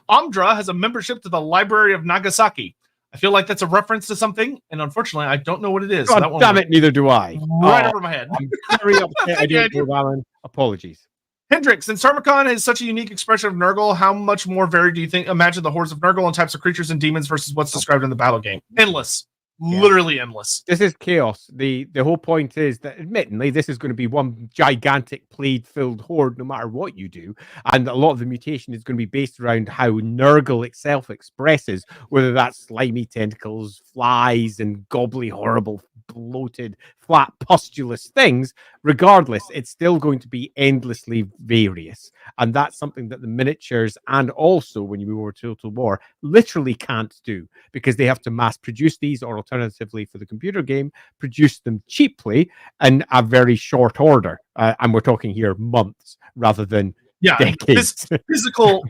Amdra has a membership to the Library of Nagasaki. I feel like that's a reference to something, and unfortunately, I don't know what it is. God so damn it, neither do I. Right over my head. I'm very upset I don't know, Alan. Apologies. Hendrix, since Tarmakhan is such a unique expression of Nurgle, how much more varied do you imagine the hordes of Nurgle and types of creatures and demons versus what's described in the battle game? Endless. Yeah. Literally endless. This is chaos. The whole point is that, admittedly, this is going to be one gigantic plague-filled horde no matter what you do, and a lot of the mutation is going to be based around how Nurgle itself expresses, whether that's slimy tentacles, flies, and gobbly, horrible, bloated, flat, pustulous things. Regardless, it's still going to be endlessly various, and that's something that the miniatures and also, when you move over to Total War, literally can't do, because they have to mass produce these, or alternatively for the computer game, produce them cheaply in a very short order. And we're talking here months rather than decades.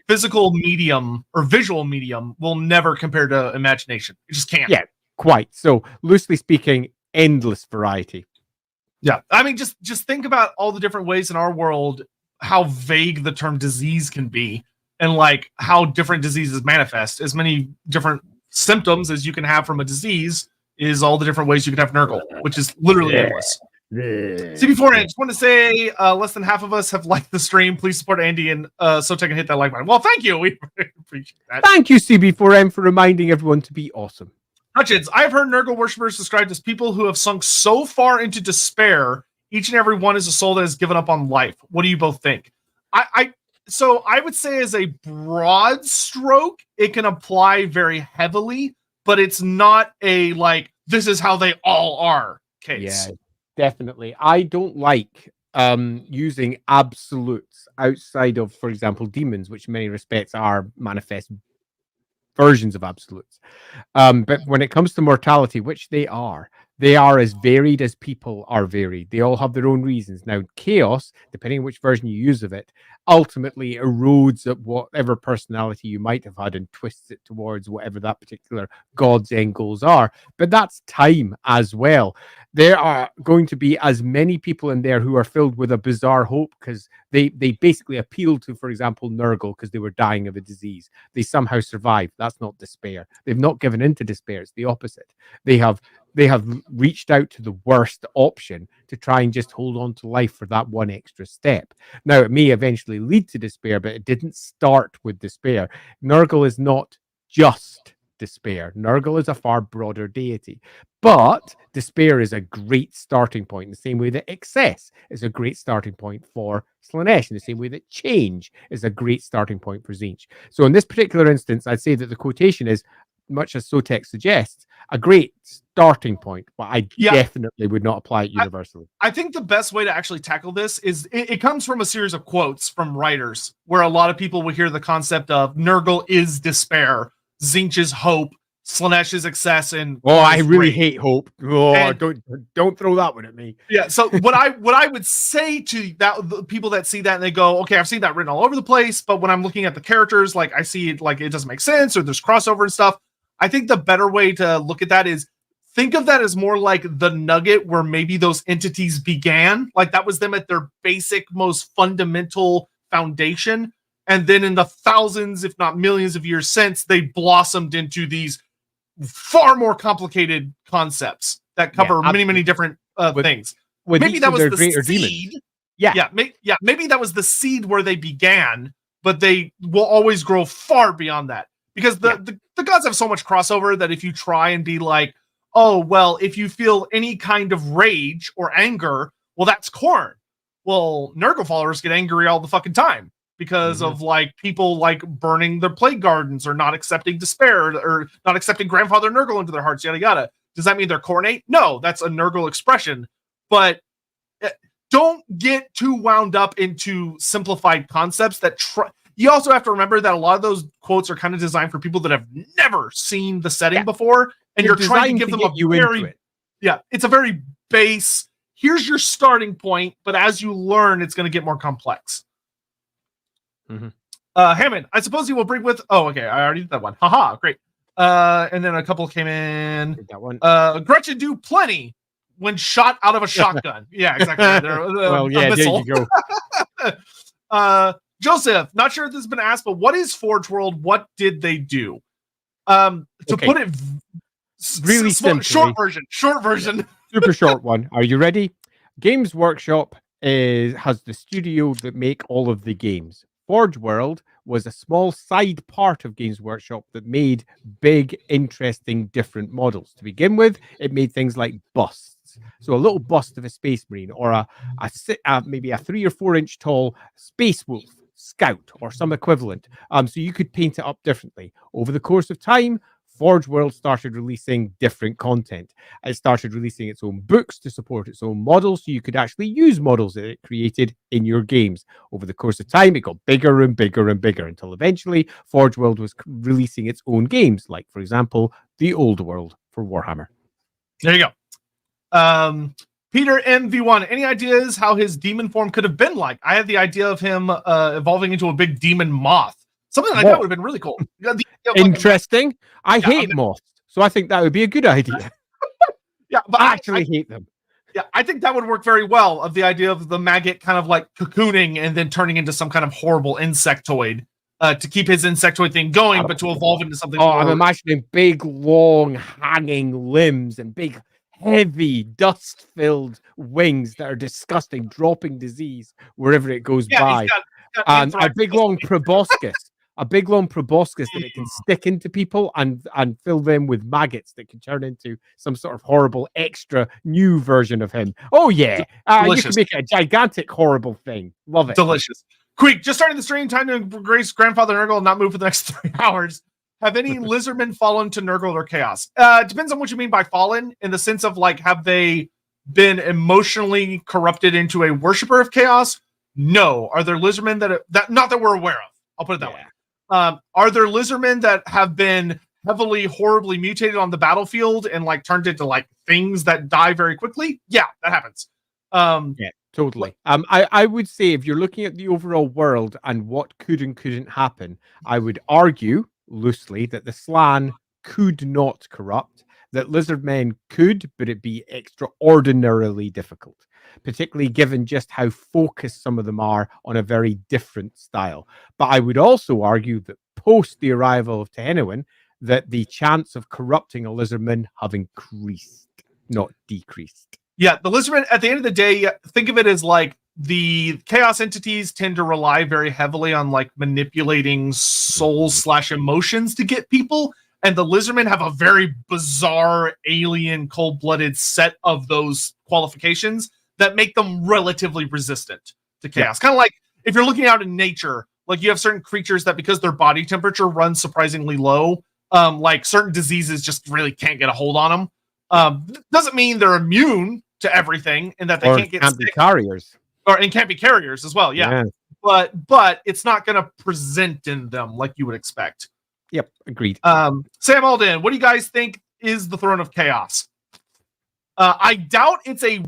Physical medium or visual medium will never compare to imagination. It just can't. Yeah, quite. So loosely speaking, endless variety. Yeah. I mean, just think about all the different ways in our world, how vague the term disease can be, and like how different diseases manifest. As many different symptoms as you can have from a disease is all the different ways you can have Nurgle, which is literally endless. CB4, I just want to say less than half of us have liked the stream. Please support Andy and Sotek and hit that like button. Well, thank you. We appreciate that. Thank you, CB4M, for reminding everyone to be awesome. Hutchins, I've heard Nurgle worshippers described as people who have sunk so far into despair, each and every one is a soul that has given up on life. What do you both think? So I would say as a broad stroke, it can apply very heavily, but it's not a like, this is how they all are case. Yeah, definitely. I don't like using absolutes outside of, for example, demons, which in many respects are manifest versions of absolutes. But when it comes to mortality, which they are as varied as people are varied. They all have their own reasons. Now, chaos, depending on which version you use of it, ultimately erodes at whatever personality you might have had and twists it towards whatever that particular god's end goals are. But that's time as well. There are going to be as many people in there who are filled with a bizarre hope because they basically appeal to, for example, Nurgle because they were dying of a disease. They somehow survived. That's not despair. They've not given in to despair. It's the opposite. They have reached out to the worst option to try and just hold on to life for that one extra step. Now, it may eventually lead to despair, but it didn't start with despair. Nurgle is not just despair. Nurgle is a far broader deity. But despair is a great starting point in the same way that excess is a great starting point for Slaanesh, in the same way that change is a great starting point for Tzeentch. So in this particular instance, I'd say that the quotation is, much as Sotek suggests, a great starting point, but I definitely would not apply it universally. I think the best way to actually tackle this is it comes from a series of quotes from writers where a lot of people will hear the concept of Nurgle is despair, Tzeentch is hope, Slaanesh is excess, and I really hate hope. Don't throw that one at me. Yeah. So what I would say to the people that see that and they go, okay, I've seen that written all over the place, but when I'm looking at the characters, like I see it like it doesn't make sense or there's crossover and stuff. I think the better way to look at that is think of that as more like the nugget where maybe those entities began, like that was them at their basic, most fundamental foundation. And then in the thousands, if not millions of years since, they blossomed into these far more complicated concepts that cover many different things. Maybe that was the seed. Maybe that was the seed where they began, but they will always grow far beyond that. Because the gods have so much crossover that if you try and be like, oh, well, if you feel any kind of rage or anger, well, that's Khorne. Well, Nurgle followers get angry all the fucking time because of like people like burning their plague gardens or not accepting despair or not accepting Grandfather Nurgle into their hearts, yada yada. Does that mean they're Khornate? No, that's a Nurgle expression. But don't get too wound up into simplified concepts that you also have to remember that a lot of those quotes are kind of designed for people that have never seen the setting before, and you're trying to give them a very, it's a very base, here's your starting point, but as you learn, it's going to get more complex. Hammond, I suppose you will bring with, I already did that one. Haha, great. And then a couple came in. That one. Gretchen do plenty when shot out of a shotgun. Yeah, exactly. There you go. Joseph, not sure if this has been asked, but what is Forge World? What did they do? To put it really simply, short version. Super short one. Are you ready? Games Workshop has the studio that make all of the games. Forge World was a small side part of Games Workshop that made big, interesting, different models. To begin with, it made things like busts. So a little bust of a Space Marine, or maybe a 3 or 4 inch tall Space Wolf Scout, or some equivalent. So you could paint it up differently. Over the course of time, Forge World started releasing different content. It started releasing its own books to support its own models, so you could actually use models that it created in your games. Over the course of time, it got bigger and bigger and bigger until eventually Forge World was releasing its own games, like, for example, the Old World for Warhammer. There you go. Peter MV1, any ideas how his demon form could have been like? I had the idea of him evolving into a big demon moth. Something like that would have been really cool. Interesting. I hate moths, so I think that would be a good idea. But I actually hate them. Yeah, I think that would work very well, of the idea of the maggot kind of like cocooning and then turning into some kind of horrible insectoid to keep his insectoid thing going, but to evolve into something more... I'm imagining big, long, hanging limbs and big, heavy, dust-filled wings that are disgusting, dropping disease wherever it goes by. He's got and a big, long proboscis. A big long proboscis that it can stick into people and fill them with maggots that can turn into some sort of horrible extra new version of him. Oh yeah, you can make it a gigantic horrible thing. Love it. Delicious. Quick, just starting the stream. Time to embrace Grandfather Nurgle and not move for the next 3 hours. Have any lizardmen fallen to Nurgle or Chaos? Depends on what you mean by fallen, in the sense of like, have they been emotionally corrupted into a worshiper of Chaos? No. Are there lizardmen that not that we're aware of? I'll put it that way. Are there lizardmen that have been heavily, horribly mutated on the battlefield and like turned into like things that die very quickly? Yeah, that happens. Yeah, totally. I would say, if you're looking at the overall world and what could and couldn't happen, I would argue loosely that the Slann could not corrupt, that lizardmen could, but it'd be extraordinarily difficult, particularly given just how focused some of them are on a very different style. But I would also argue that post the arrival of Tehenowyn, that the chance of corrupting a lizardman have increased, not decreased. Yeah, the lizardmen, at the end of the day, think of it as like the Chaos entities tend to rely very heavily on like manipulating souls / emotions to get people. And the lizardmen have a very bizarre, alien, cold-blooded set of those qualifications that make them relatively resistant to chaos. Kind of like if you're looking out in nature, like you have certain creatures that, because their body temperature runs surprisingly low, like certain diseases just really can't get a hold on them. Doesn't mean they're immune to everything and that they can't get sick. Be carriers. And can't be carriers as well. Yeah. But it's not going to present in them like you would expect. Yep, agreed. Sam Alden, what do you guys think is the Throne of Chaos? I doubt it's a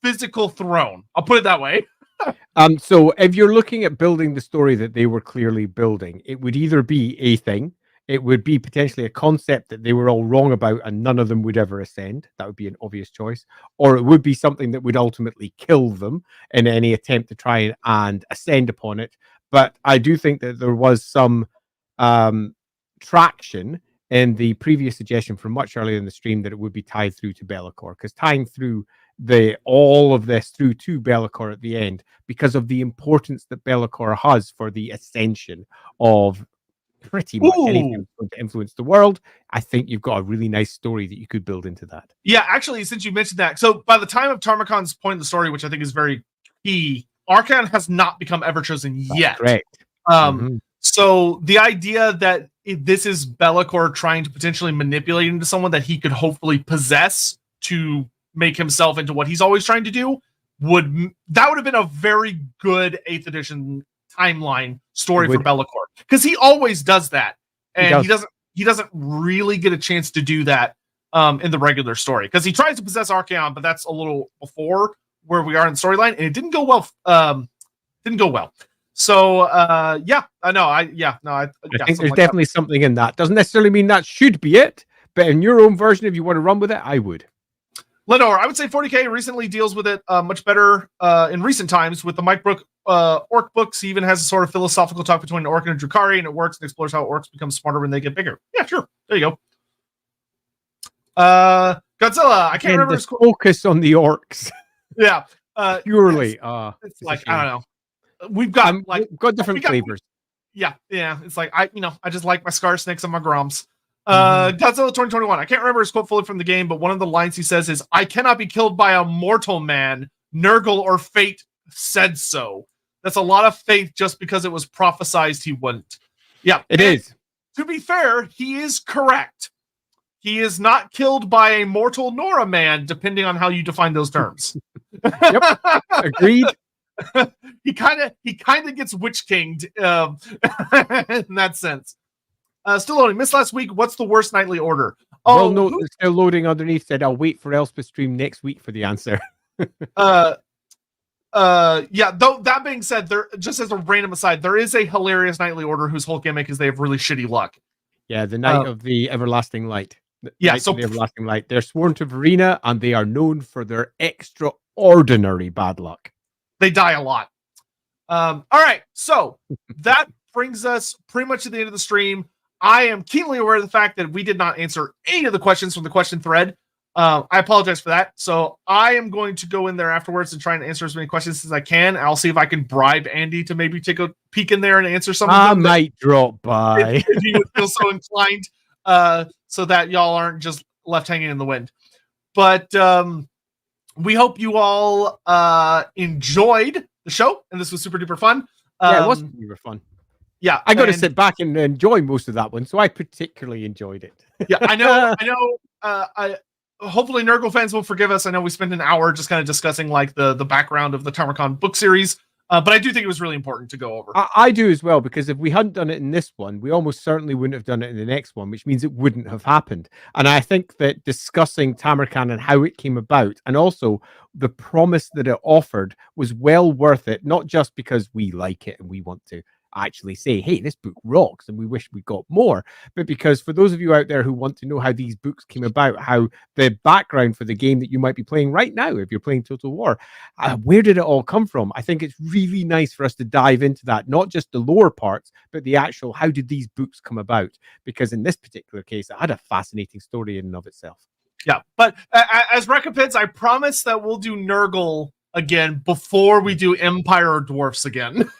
physical throne. I'll put it that way. So if you're looking at building the story that they were clearly building, it would either be a thing, it would be potentially a concept that they were all wrong about and none of them would ever ascend. That would be an obvious choice. Or it would be something that would ultimately kill them in any attempt to try and ascend upon it. But I do think that there was some traction in the previous suggestion from much earlier in the stream that it would be tied through to Be'lakor, because tying through all of this through to Be'lakor at the end, because of the importance that Be'lakor has for the ascension of pretty much anything that's going to influence the world, I think you've got a really nice story that you could build into that. Yeah, actually, since you mentioned that, so by the time of Tarmakhan's point in the story, which I think is very key, Archon has not become Everchosen yet. Correct. So the idea that this is Be'lakor trying to potentially manipulate into someone that he could hopefully possess to make himself into what he's always trying to do, would have been a very good 8th edition timeline story for Be'lakor, because he always does that, and he doesn't really get a chance to do that in the regular story, because he tries to possess Archaon, but that's a little before where we are in the storyline, and it didn't go well. So yeah, I know. I think there's definitely something in that. Doesn't necessarily mean that should be it, but in your own version, if you want to run with it, I would. Lenore, I would say 40K recently deals with it much better in recent times with the Mike Brook orc books. He even has a sort of philosophical talk between an orc and a Drukhari, and it works and explores how orcs become smarter when they get bigger. Yeah, sure. There you go. Godzilla, I can't remember. Focus on the orcs. Yeah. Purely. It's like, I don't know. We've got different flavors. Yeah. It's like I just like my Scar Snakes and my Groms. Godzilla 2021. I can't remember his quote fully from the game, but one of the lines he says is, "I cannot be killed by a mortal man. Nurgle or fate said so." That's a lot of faith just because it was prophesized he wouldn't. Yeah, it is. To be fair, he is correct. He is not killed by a mortal nor a man, depending on how you define those terms. Yep. Agreed. He kind of gets witch kinged in that sense. Still loading. Missed last week. What's the worst nightly order? Oh, well, no, it's still loading underneath. Said I'll wait for Elspeth stream next week for the answer. Yeah. Though that being said, there, just as a random aside, there is a hilarious nightly order whose whole gimmick is they have really shitty luck. Yeah, the Night of the Everlasting Light. So the Everlasting Light. They're sworn to Verena, and they are known for their extraordinary bad luck. They die a lot. All right, so that brings us pretty much to the end of the stream. I am keenly aware of the fact that we did not answer any of the questions from the question thread. I apologize for that. So I am going to go in there afterwards and try and answer as many questions as I can. I'll see if I can bribe Andy to maybe take a peek in there and answer some of them. I might drop by. If you would feel so inclined, so that y'all aren't just left hanging in the wind. But we hope you all enjoyed the show, and this was super duper fun. Yeah, it was super fun. Yeah, I got to sit back and enjoy most of that one, so I particularly enjoyed it. Yeah, I know. Hopefully Nurgle fans will forgive us. I know we spent an hour just kind of discussing like the background of the Tamurkhan book series, but I do think it was really important to go over. I do as well, because if we hadn't done it in this one, we almost certainly wouldn't have done it in the next one, which means it wouldn't have happened. And I think that discussing Tamurkhan and how it came about, and also the promise that it offered, was well worth it, not just because we like it and we want to actually say, hey, this book rocks and we wish we got more, but because for those of you out there who want to know how these books came about, how the background for the game that you might be playing right now, if you're playing Total War, where did it all come from? I think it's really nice for us to dive into that, not just the lore parts, but the actual, how did these books come about? Because in this particular case, it had a fascinating story in and of itself. Yeah, but as recompense, I promise that we'll do Nurgle again before we do Empire or Dwarfs again.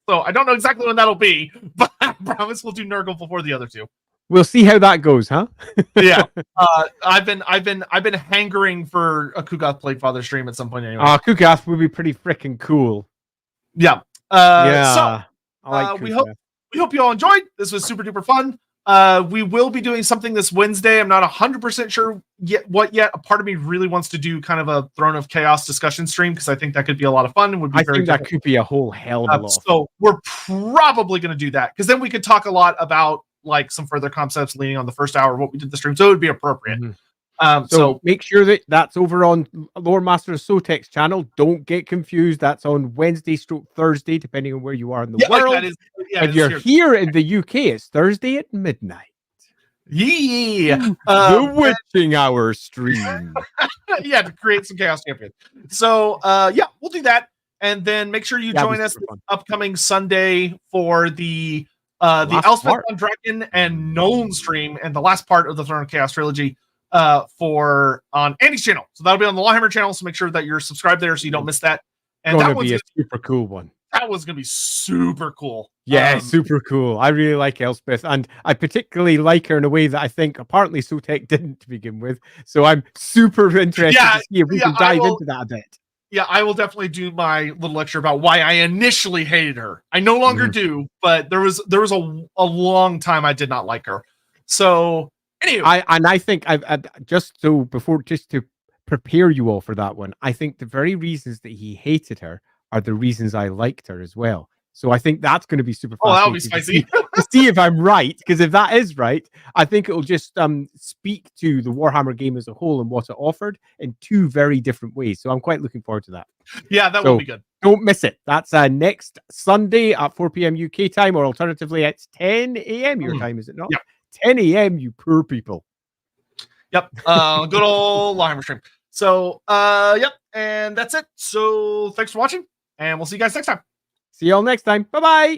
So I don't know exactly when that'll be, but I promise we'll do Nurgle before the other two. We'll see how that goes, huh? Yeah. I've been hankering for a Kugath Plaguefather stream at some point anyway. Kugath would be pretty freaking cool. Yeah. I like we hope you all enjoyed. This was super duper fun. We will be doing something this Wednesday. I'm not 100% sure yet. A part of me really wants to do kind of a Throne of Chaos discussion stream, because I think that could be a lot of fun and would be I think that could be a whole hell of a lot. So we're probably going to do that, because then we could talk a lot about like some further concepts leaning on the first hour of what we did the stream. So it would be appropriate. So make sure that that's over on Loremaster of Sotek's channel. Don't get confused. That's on Wednesday / Thursday, depending on where you are in the world. If you're here in the UK, it's Thursday at midnight. Yeah. The witching hour stream. Yeah, to create some Chaos Champion. So yeah, we'll do that. And then make sure you join us upcoming Sunday for the Elspeth on Dragon and Nolan stream, and the last part of the Throne of Chaos trilogy on Andy's channel. So that'll be on the LAWhammer channel, so make sure that you're subscribed there so you don't miss that. And that one's be a super cool one. That was gonna be super cool. Yeah, super cool. I really like Elspeth, and I particularly like her in a way that I think apparently Sotek didn't to begin with. So I'm super interested to see if we can dive into that a bit. Yeah, I will definitely do my little lecture about why I initially hated her. I no longer do, but there was a long time I did not like her. So anyway, I think I've just to prepare you all for that one. I think the very reasons that he hated her are the reasons I liked her as well. So I think that's going to be super Oh, that'll be fascinating spicy. to see if I'm right. Because if that is right, I think it will just speak to the Warhammer game as a whole and what it offered in two very different ways. So I'm quite looking forward to that. Yeah, that will be good. Don't miss it. That's next Sunday at 4 p.m. UK time, or alternatively, it's 10 a.m. your time, is it not? Yep. 10 a.m. You poor people. Yep. Good old LAWhammer stream. So, yep. And that's it. So thanks for watching, and we'll see you guys next time. See y'all next time. Bye-bye.